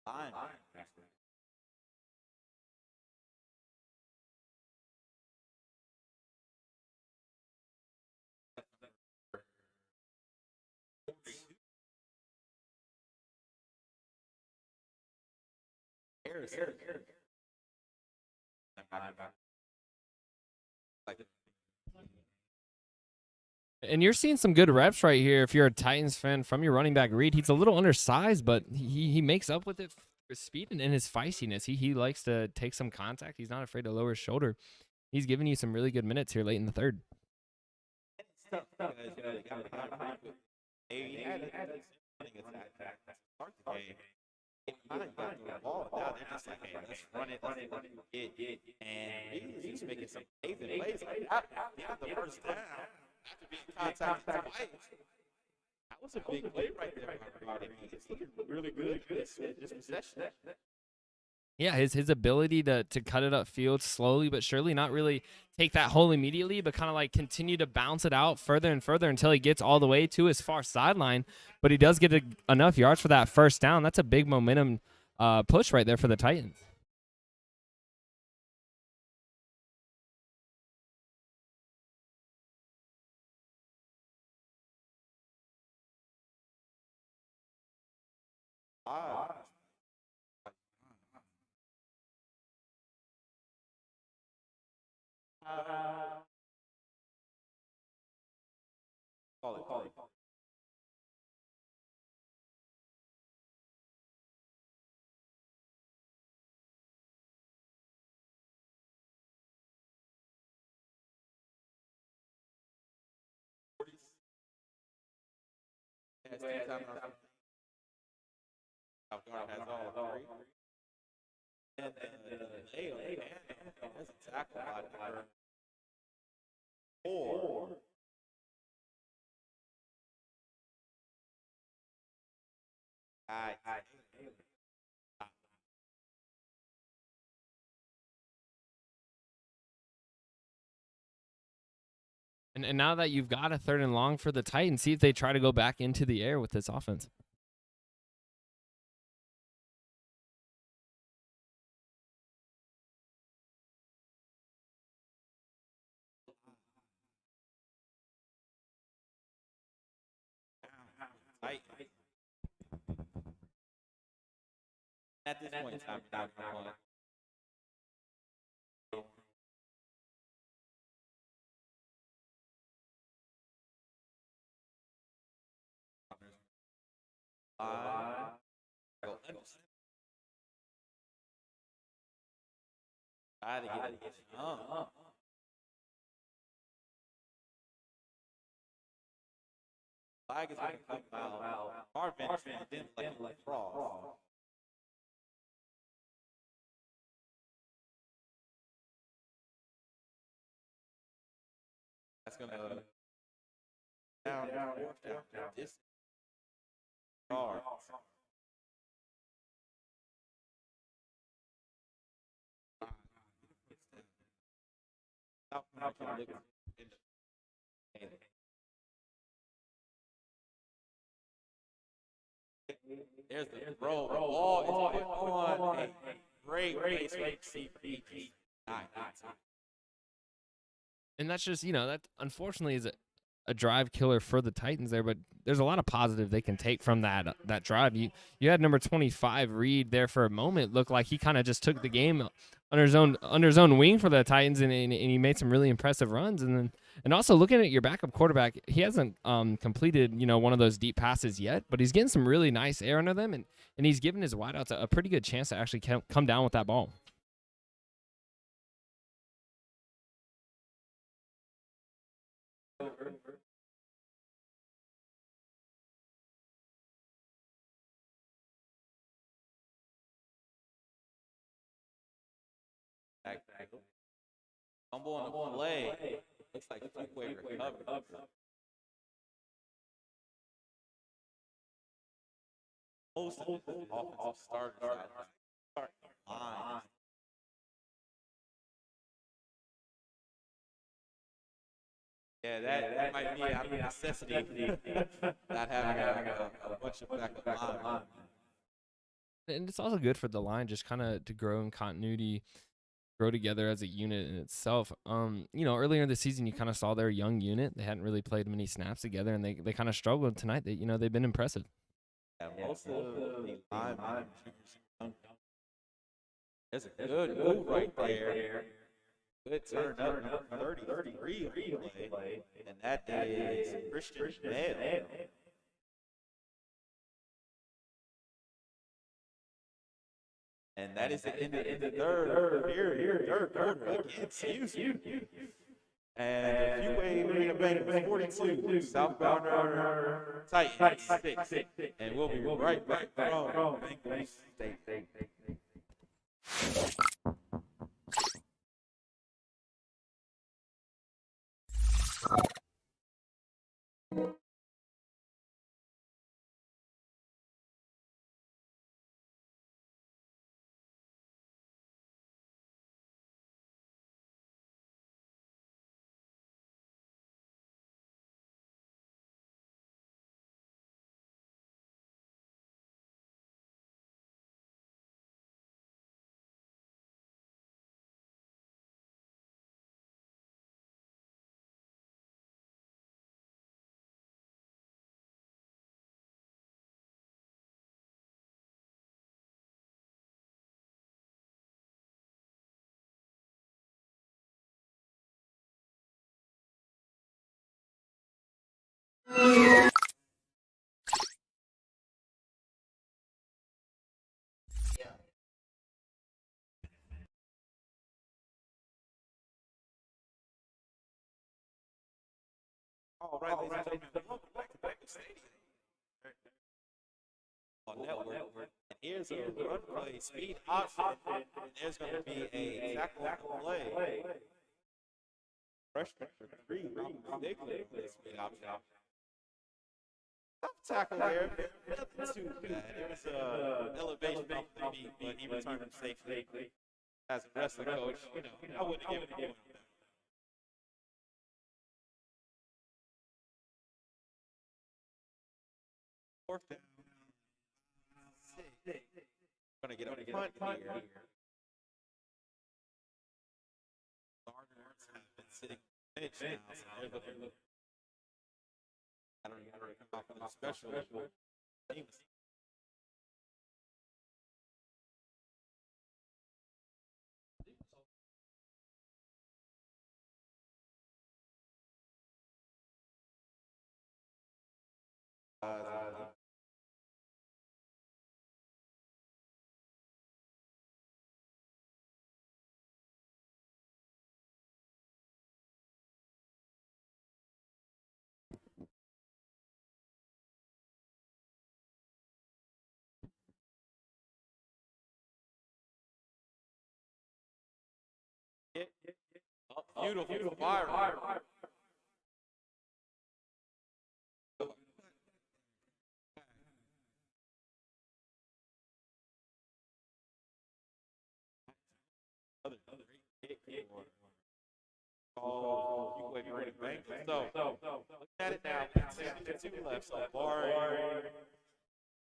line. And you're seeing some good reps right here if you're a Titans fan from your running back, Reed. He's a little undersized, but he makes up with it for speed and his feistiness. He likes to take some contact. He's not afraid to lower his shoulder. He's giving you some really good minutes here late in the third. It's tough because they got behind pretty quick. They had a running attack. Start the game. Get behind, you got the ball. Now they're just like, hey, let's run it. And Reed is just making some amazing plays like that. He got the first down after being contacted twice. That was a big play right there by Reed. It's looking really good this possession. Yeah, his ability to cut it upfield slowly but surely, not really take that hole immediately, but kind of like continue to bounce it out further and further until he gets all the way to his far sideline. But he does get enough yards for that first down. That's a big momentum push right there for the Titans. Call it. Has two timeouts. Garner has all three. And there's a tackle by number 4. And now that you've got a 3rd and long for the Titans, see if they try to go back into the air with this offense. Tight. At this point in time, you're not going to try to get it. Flag is going to come out. Marvin didn't like cross. That's going to down. This guard. There's the throw. The ball is put on a great receiver. And that's just, that unfortunately is a drive killer for the Titans there, but there's a lot of positive they can take from that drive. You had number 25 Reed there for a moment. Looked like he kind of just took the game under his own wing for the Titans, and he made some really impressive runs. And also looking at your backup quarterback, he hasn't completed one of those deep passes yet, but he's getting some really nice air under them, and he's giving his wideouts a pretty good chance to actually come down with that ball. Fumble on the play. Looks like Fuquay recovered. Most of the offensive starters start lines. Yeah, that might be out of necessity. Not having a bunch of backup line. And it's also good for the line just kind of to grow in continuity, grow together as a unit in itself. Earlier in the season, you kind of saw their young unit. They hadn't really played many snaps together, and they kind of struggled tonight. They've been impressive. Yeah, most of the line. There's a good move right there. Good turn up, number 33 play, and that is Christian Bell. And that is the end of the third quarter against Houston. And the Fuquay-Varina Bengals 42, South Garner Titans 6. And we'll be right back from Bengals State. All right, ladies and gentlemen, welcome back to Pregame Stadium on Network. And here's a run play speed option, and there's going to be a tackle on the play. Freshman for 3, ridiculous speed option. Tough tackle there, nothing too bad. It was an elevation off the beat, but he returned him safely. As a wrestling coach, I wouldn't have given him a point. Fourth down. 6. Gonna get a punt here. Garner have been sitting on the bench now, so they're looking. I don't even know if come out for the special teams. Beautiful fire. Another great kick for Fuquay-Varina Bengals. So, look at it now. 2 left. So, barring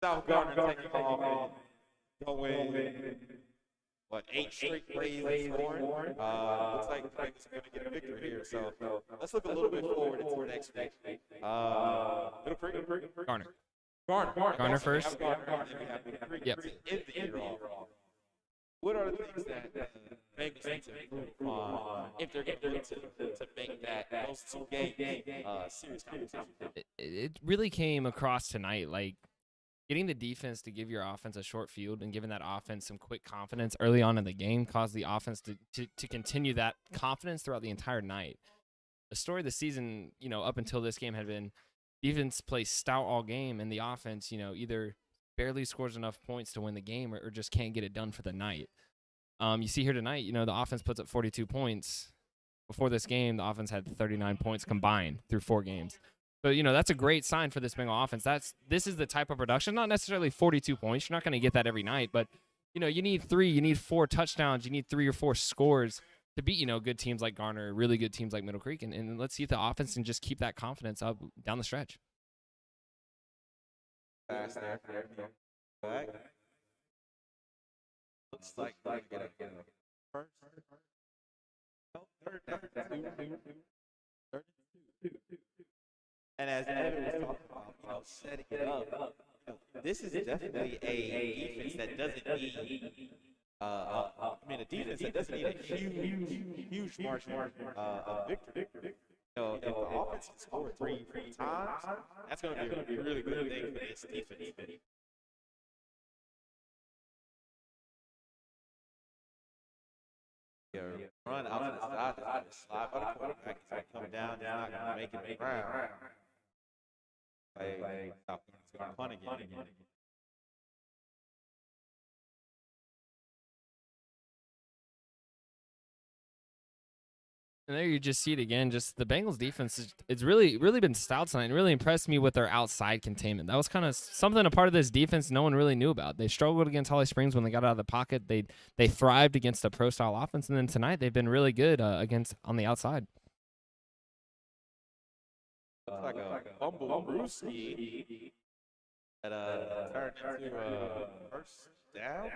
South Garner taking off and going, 8 straight plays and scoring. Looks like the Bengals are going to get a victory here. So, let's look a little bit forward into the next week. Garner first. Yep. What are the things that Bengals need to improve on if they're going to make those 2 games serious competition? It really came across tonight, like getting the defense to give your offense a short field and giving that offense some quick confidence early on in the game caused the offense to continue that confidence throughout the entire night. The story of the season, up until this game had been defense plays stout all game and the offense, either barely scores enough points to win the game or just can't get it done for the night. You see here tonight, the offense puts up 42 points. Before this game, the offense had 39 points combined through 4 games. So, that's a great sign for this Bengal offense. This is the type of production, not necessarily 42 points. You're not going to get that every night, but, you need 3, you need 4 touchdowns, you need 3 or 4 scores to beat, good teams like Garner, really good teams like Middle Creek. And let's see if the offense can just keep that confidence up down the stretch. Fast there. Back. Looks like they're going to get a first. Third down. 32. And as Evan was talking about, setting it up, this is definitely a defense that doesn't need, a defense that doesn't need a huge margin of victory. If the offense can score 3 times, that's going to be a really good thing for this defense. Run out to the side, it's going to slide by the quarterback. He's going to come down, he's not going to make it around. South Garner's going to punt again. And there you just see it again. Just the Bengals defense it's really been stout tonight and really impressed me with their outside containment. That was kind of something, a part of this defense no one really knew about. They struggled against Holly Springs when they got out of the pocket. They thrived against a pro-style offense, and then tonight they've been really good against on the outside. Looks like a fumble Brewski that turned into a first down.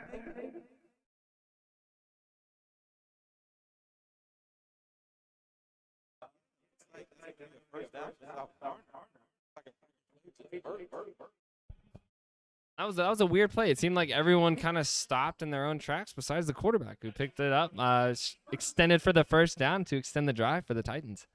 That was a weird play. It seemed like everyone kind of stopped in their own tracks besides the quarterback who picked it up, extended for the first down to extend the drive for the Titans.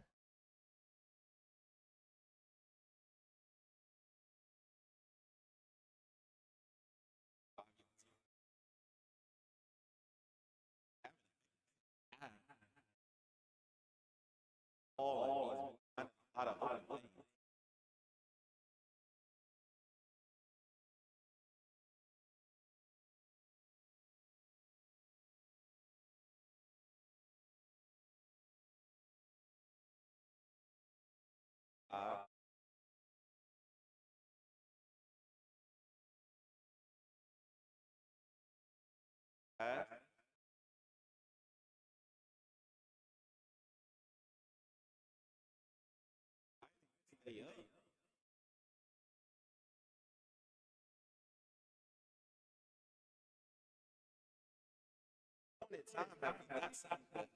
ball and he's a lot of open lanes. Pass. Yeah. Time, that's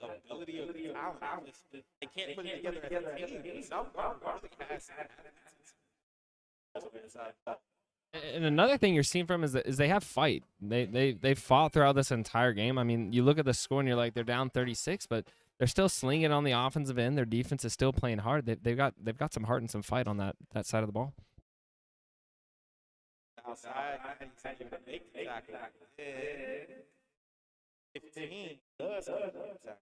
the ability of the talent. They can't put it together as a team. South Garner really has And another thing you're seeing from is they have fight. They fought throughout this entire game. I mean, you look at the score and you're like, they're down 36, but they're still slinging on the offensive end. Their defense is still playing hard. They've got some heart and some fight on that side of the ball. outside. He's able to make the tackle. 15 does have the tackle.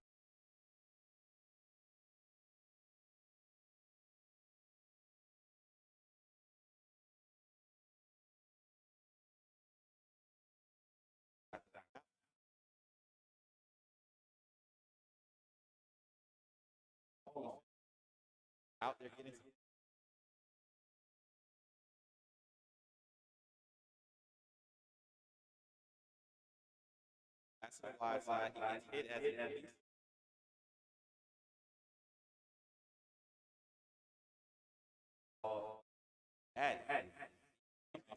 Out there getting some. That's the wide side. He gets hit as it is. Off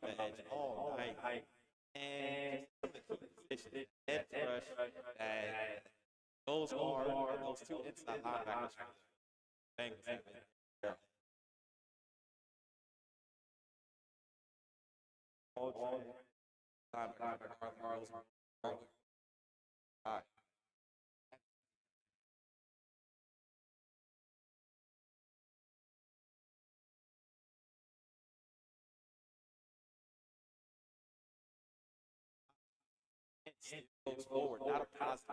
the edge all night. And just some of the key positions. Edge rush that those are those two inside linebackers. Bengals have been. Goes forward, not a positive.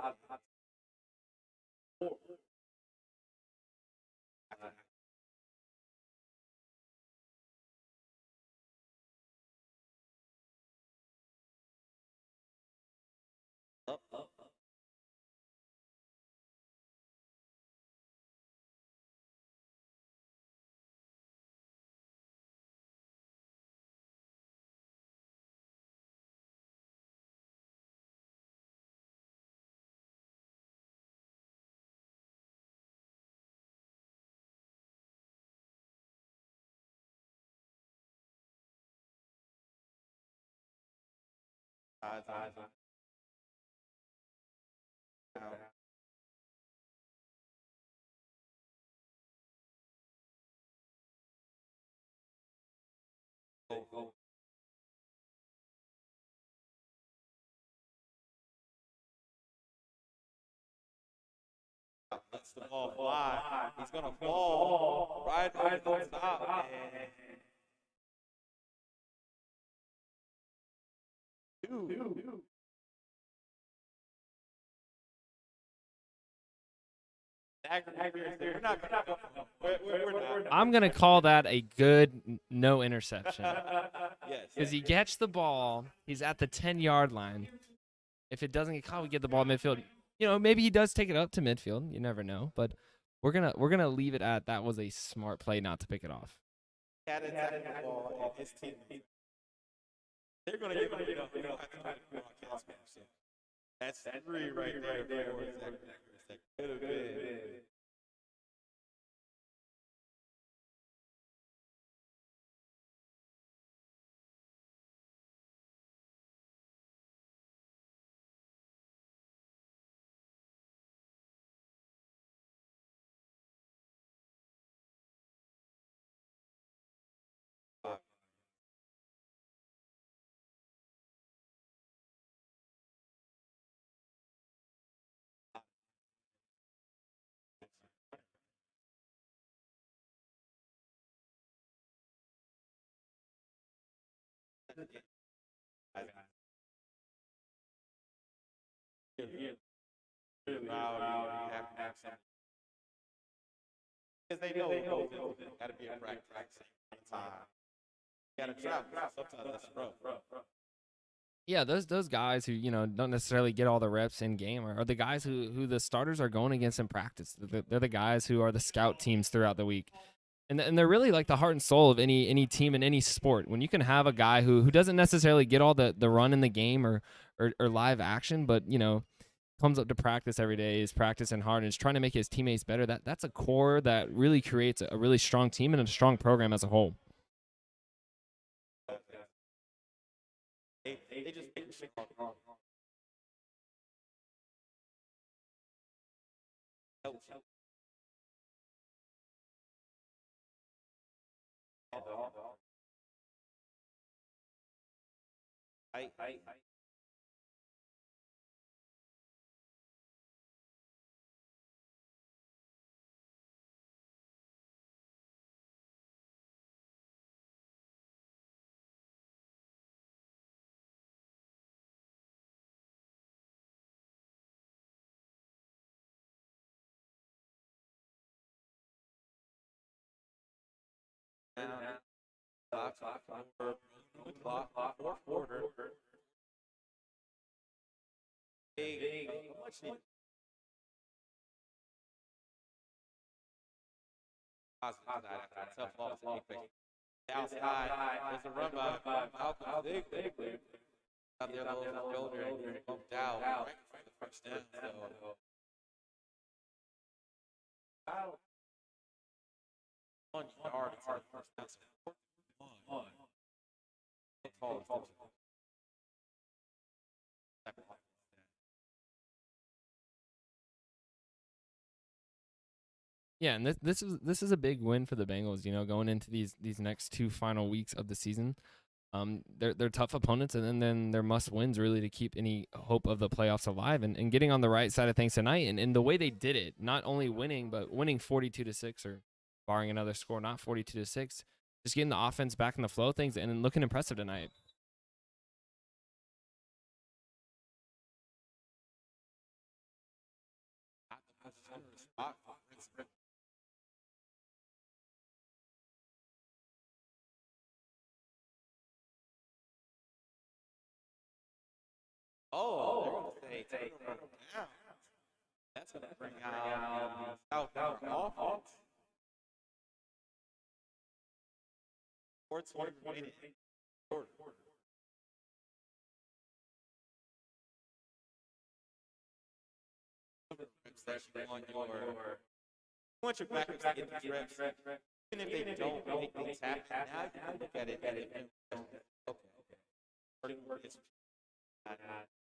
Up. Go. Lets the ball fly. He's gonna fall right over the top. And two. We're not. I'm gonna call that a good no interception. Yes. Because he gets the ball, he's at the 10-yard line. If it doesn't get caught, we get the ball midfield. You know, maybe he does take it up to midfield. You never know. But we're gonna leave it at that was a smart play not to pick it off. Had attacked the ball and his team. They're gonna give him have to do the broadcast. That's 3 right there for Zach. That could have been. Because they know it got to be a practice time. You got to travel. Sometimes that's rough. Yeah, those guys who don't necessarily get all the reps in game are the guys who the starters are going against in practice. They're the guys who are the scout teams throughout the week, and they're really like the heart and soul of any team in any sport. When you can have a guy who doesn't necessarily get all the run in the game or live action, but comes up to practice every day, is practicing hard, and is trying to make his teammates better. That's a core that really creates a really strong team and a strong program as a whole. They just make shit wrong. Clock, fourth quarter. Big, much needed. Positive tonight after a tough loss to Apex. Outside, there's a run by Malcolm Ziegler. Out there, low his shoulder and bumped out right before the first down. So, 1 yard for the first down. So, 4-1. That's all. Yeah, and this is a big win for the Bengals. Going into these next two final weeks of the season, they're tough opponents, and then they're must wins really to keep any hope of the playoffs alive. And getting on the right side of things tonight, and the way they did it, not only winning but winning 42-6, or barring another score, not 42-6, just getting the offense back in the flow of things and looking impressive tonight. Oh, they're going to say turnover down. That's going to bring out South offense. 4-20 remaining. You want your backups to get these reps, even if they don't make things happen. Now you can look at it and okay.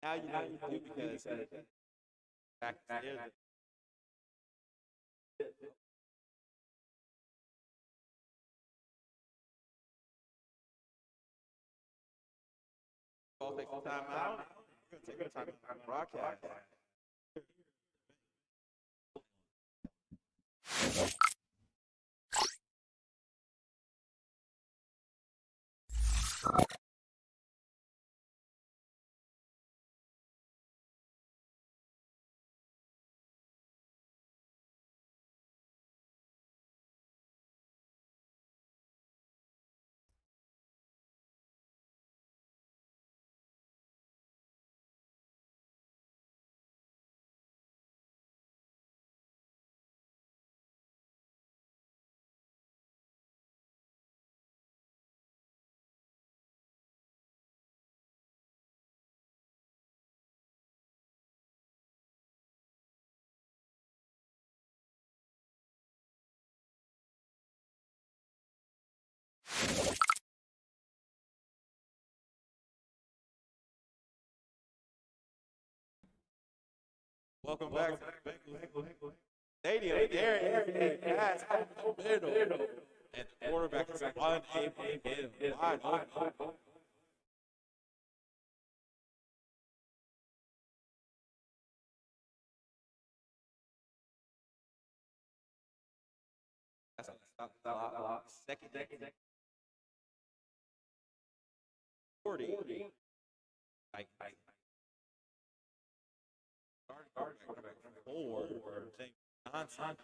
Now you know what you do because back there. I'll take some time out. You're going to take some time out on the broadcast. Welcome back to the Bengals Stadium. There is a pass over the middle, and the quarterback is unable to get him wide open. That's a stop the clock. Second. 40. Guard, 4. James Johnson.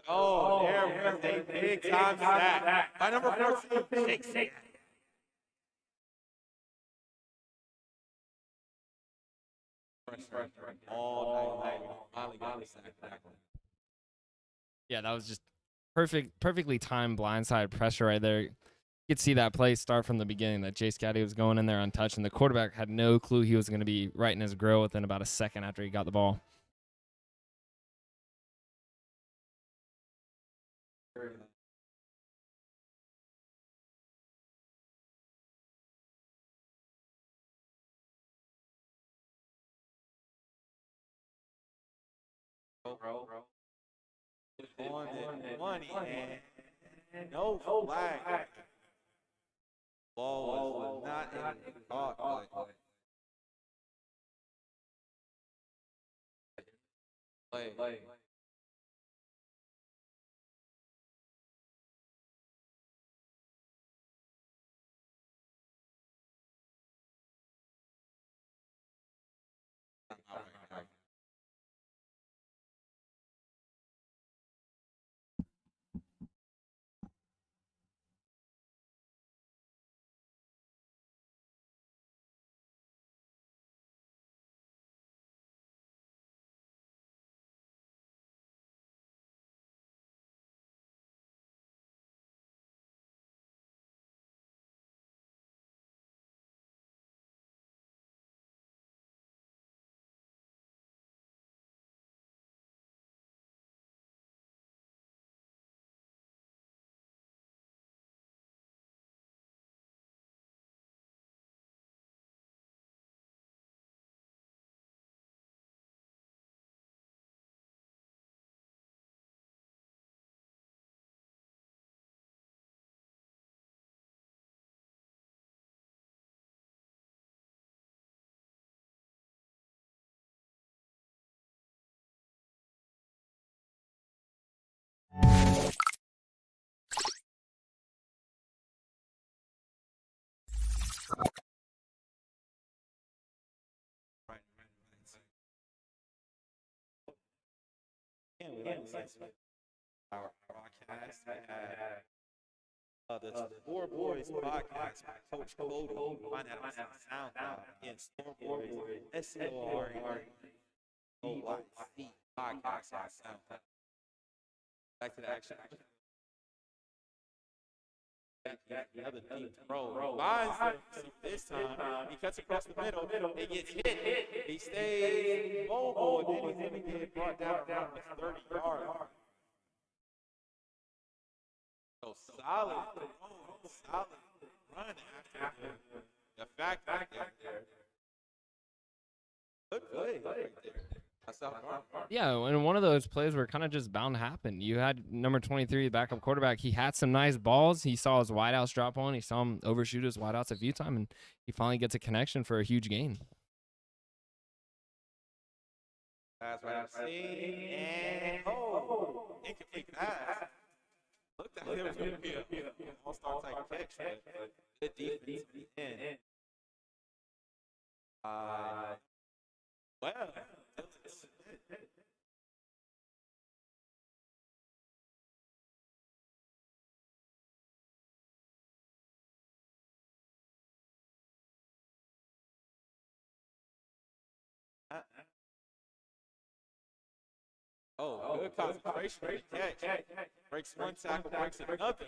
Oh, there was a big time sack by number 14, Jake. All night long. Finally got the sack back. Yeah, that was just perfectly timed blindside pressure right there. You could see that play start from the beginning that Chase Caddy was going in there untouched, and the quarterback had no clue he was going to be right in his grill within about a second after he got the ball. On it, money, and no flag. Ball was not in the caught, but play. Our broadcast, we had the Four Boys podcast by Coach Cody. You can find that on SoundCloud. Again, Four Boys, SCOREYC podcast on SoundCloud. Back to the action. The other team throw. Buys this time. He cuts across the middle. He gets hit. He stays mobile, and then he's going to get brought down around the 30 yards. So solid run after the fact right there. Good play right there. Yeah, and one of those plays were kind of just bound to happen. You had number 23, the backup quarterback. He had some nice balls. He saw his wideouts drop one. He saw him overshoot his wideouts a few times, and he finally gets a connection for a huge gain. Pass right and incomplete pass. Looked like there was going to be an all-star type catch, but good defense at the end. Well, good concentration for the catch. Breaks one tackle, breaks another.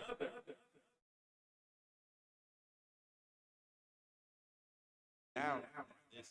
Down. This.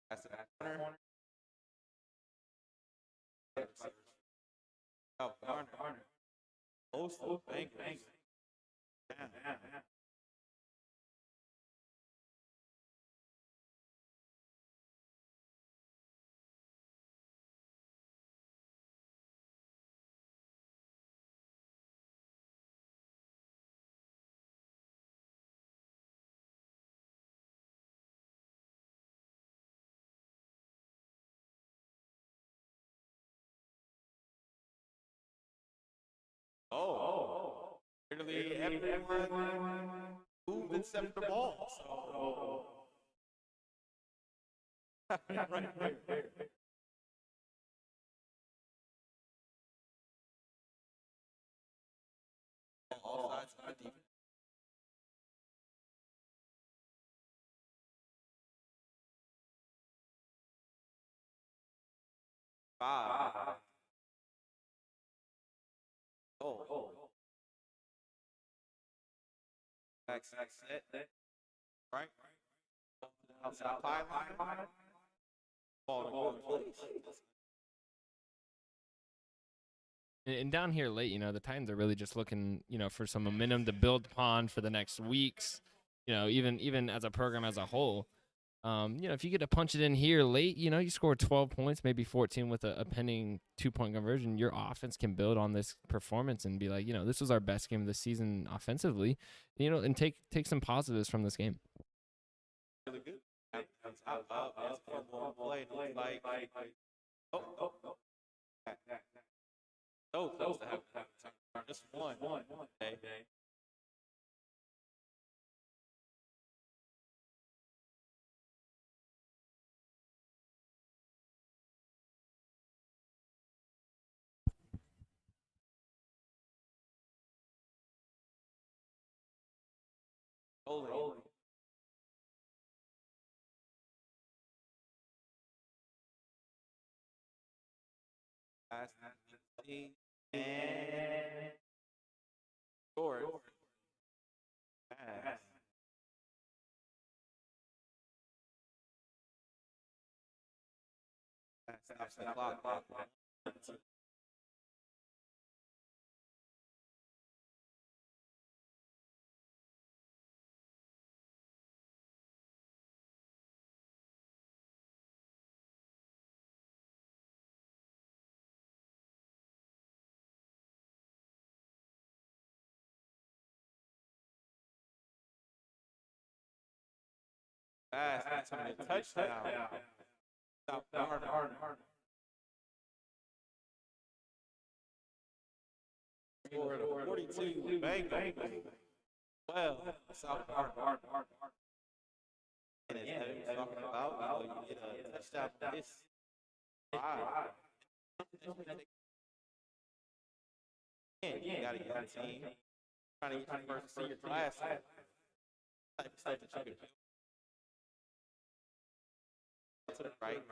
That's a corner. Garner. Most of the Bengals. Oh, literally everyone moved except the ball. So. Right there. All sides of the defense. Five. Oh. Back set. Right. Outside pylon. Ball in good place. And down here late, the Titans are really just looking, for some momentum to build upon for the next weeks. Even as a program as a whole. If you get to punch it in here late, you score 12 points, maybe 14 with a pending 2-point conversion, your offense can build on this performance and be like, this was our best game of the season offensively, and take some positives from this game. Really good. Up. One more play. Like, oh. So close to have just one. Okay. Rolling. Pass. And score. Pass. Stops the clock. Pass. Touchdown. Stop Garner. Scored a 42. Bang. Well, South Garner. And as Evan was talking about, you get a touchdown from this. And you got a young team trying to get your first senior class. Type of stuff that you can do. To the right.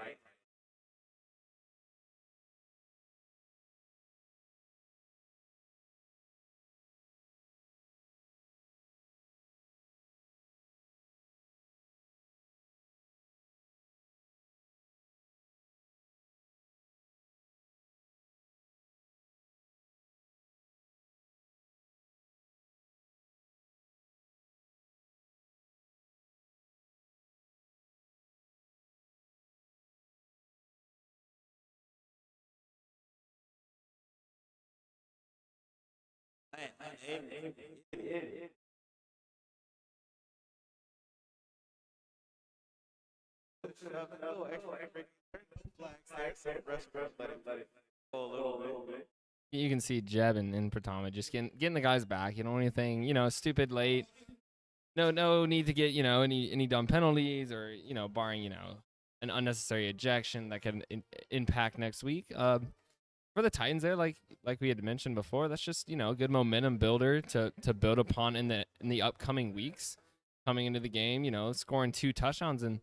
You can see Jeb and Pratama just getting the guys back. You don't anything, stupid late. No need to get, any dumb penalties or, barring, an unnecessary ejection that can impact next week. For the Titans there, like we had mentioned before, that's just, a good momentum builder to build upon in the upcoming weeks coming into the game, scoring 2 touchdowns and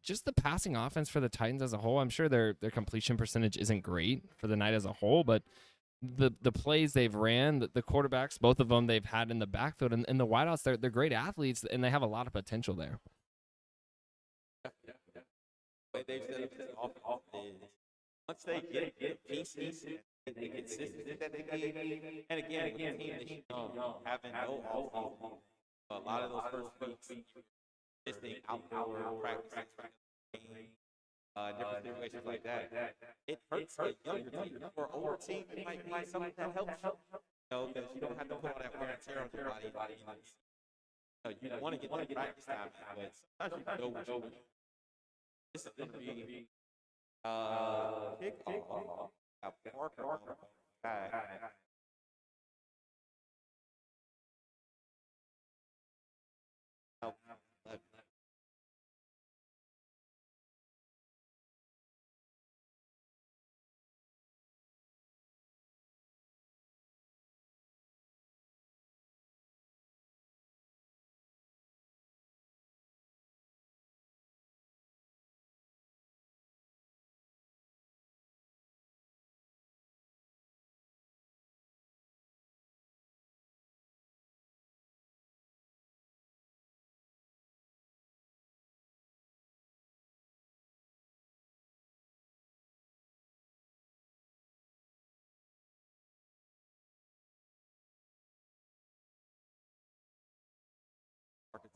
just the passing offense for the Titans as a whole. I'm sure their completion percentage isn't great for the night as a whole, but the plays they've ran, the quarterbacks, both of them they've had in the backfield and the wideouts, they're great athletes and they have a lot of potential there. Yeah. The way they've set up this offense is once they get the pieces and the consistency that they need, and again, with the team that's young, having no offense, a lot of those first weeks, just being outdoor practicing, different situations like that, it hurts a younger team. For an older team, it might be something that helps you, because you don't have to put all that wear and tear on your body. You want to get that practice time, but sometimes you know what you do. This is going to be kickoff. Parker on the back.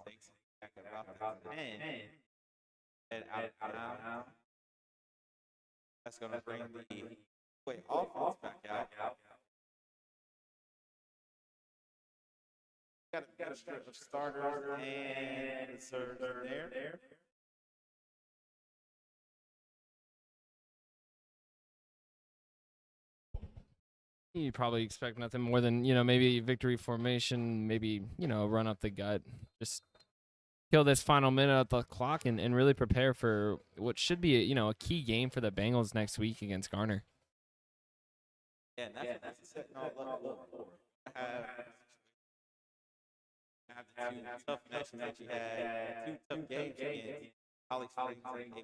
takes back about the 10. Head out of bounds. That's going to bring the offense back out. Got a strip of starters and reserves there. You probably expect nothing more than, maybe victory formation, maybe, run up the gut. Just kill this final minute of the clock and really prepare for what should be, a key game for the Bengals next week against Garner. Yeah, and that's a set look. Have the two tough matches that you had, two tough games against Holly Springs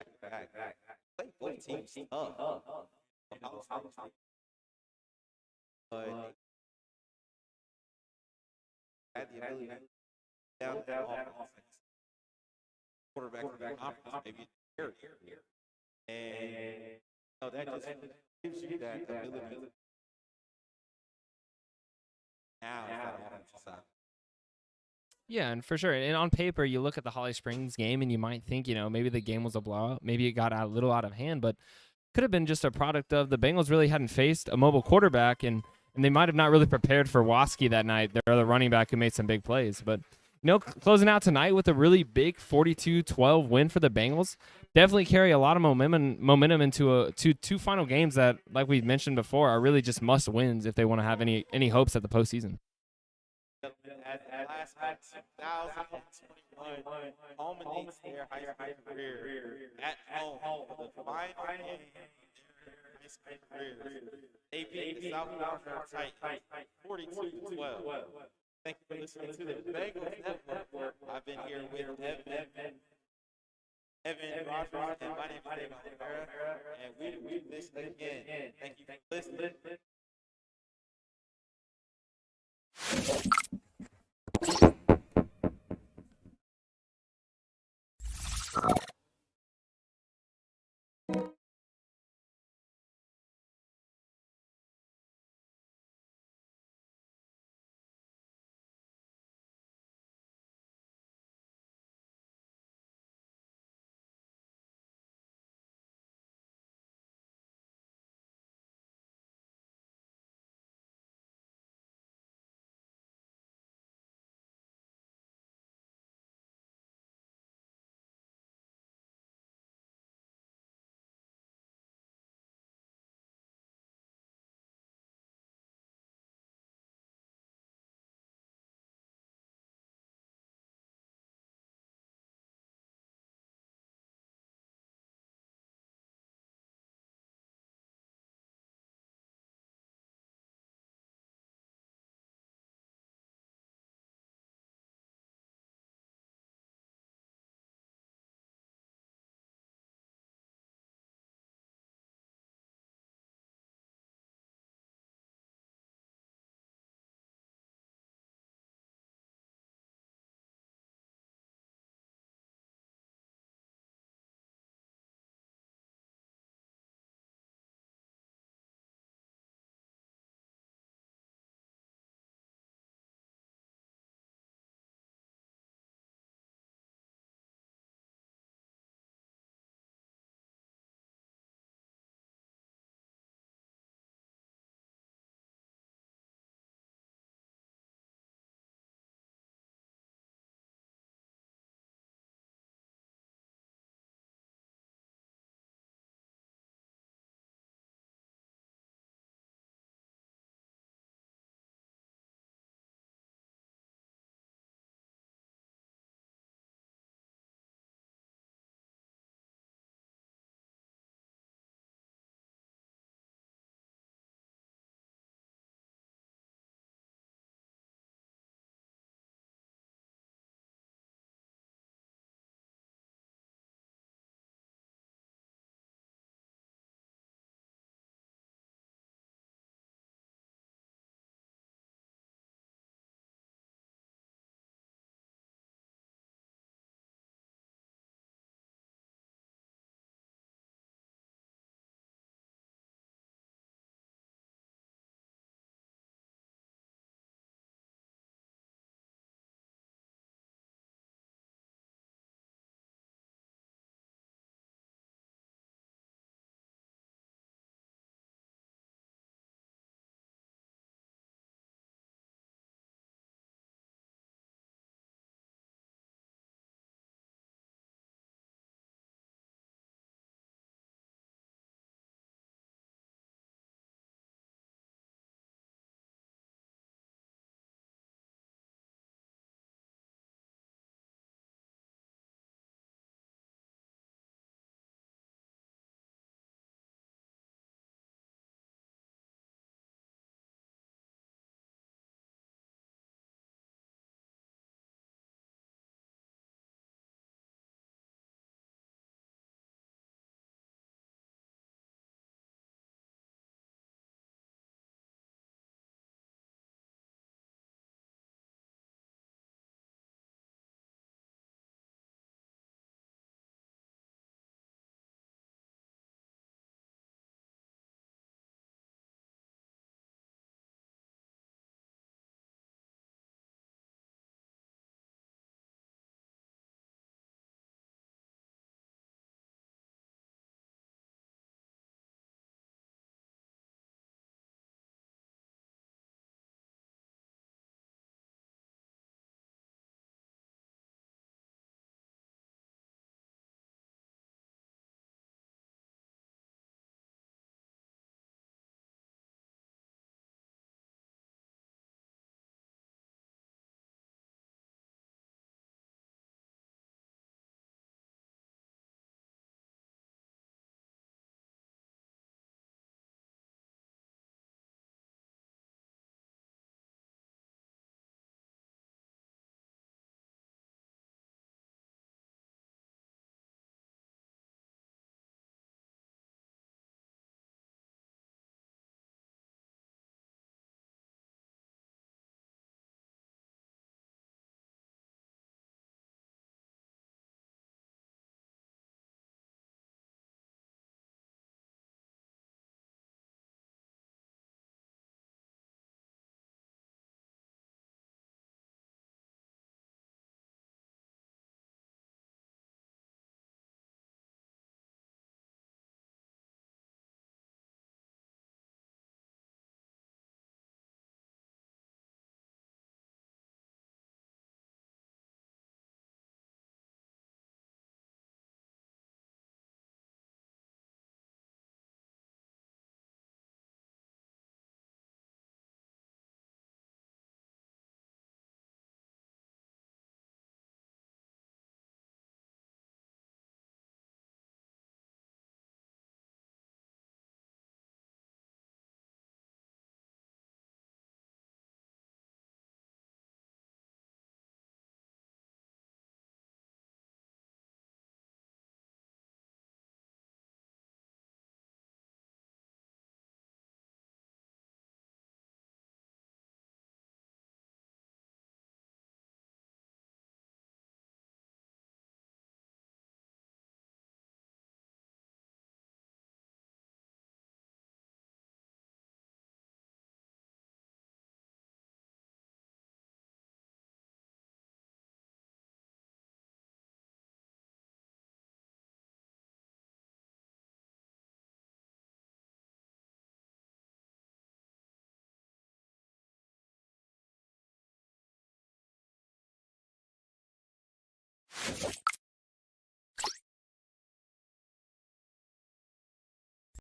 and back. Play both teams tough. Holly Springs, but had the ability to down that offense. Quarterback for the conference, maybe here. And that just gives you that ability. Now it's that offensive side. Yeah, and for sure. And on paper, you look at the Holly Springs game and you might think, maybe the game was a blowout. Maybe it got a little out of hand, but could have been just a product of the Bengals really hadn't faced a mobile quarterback, and they might have not really prepared for Waskey that night, their other running back who made some big plays. But, closing out tonight with a really big 42-12 win for the Bengals, definitely carry a lot of momentum into two final games that, like we mentioned before, are really just must-wins if they want to have any hopes at the postseason. At last 2021 culminates their high school career at home for the final game of their high school careers. They beat the South Florida Titans 42-12. Thank you for listening to the Bengals Network. I've been here with Evan Rogers, and my name is David Oliveira, and we will do this again. Thank you for listening.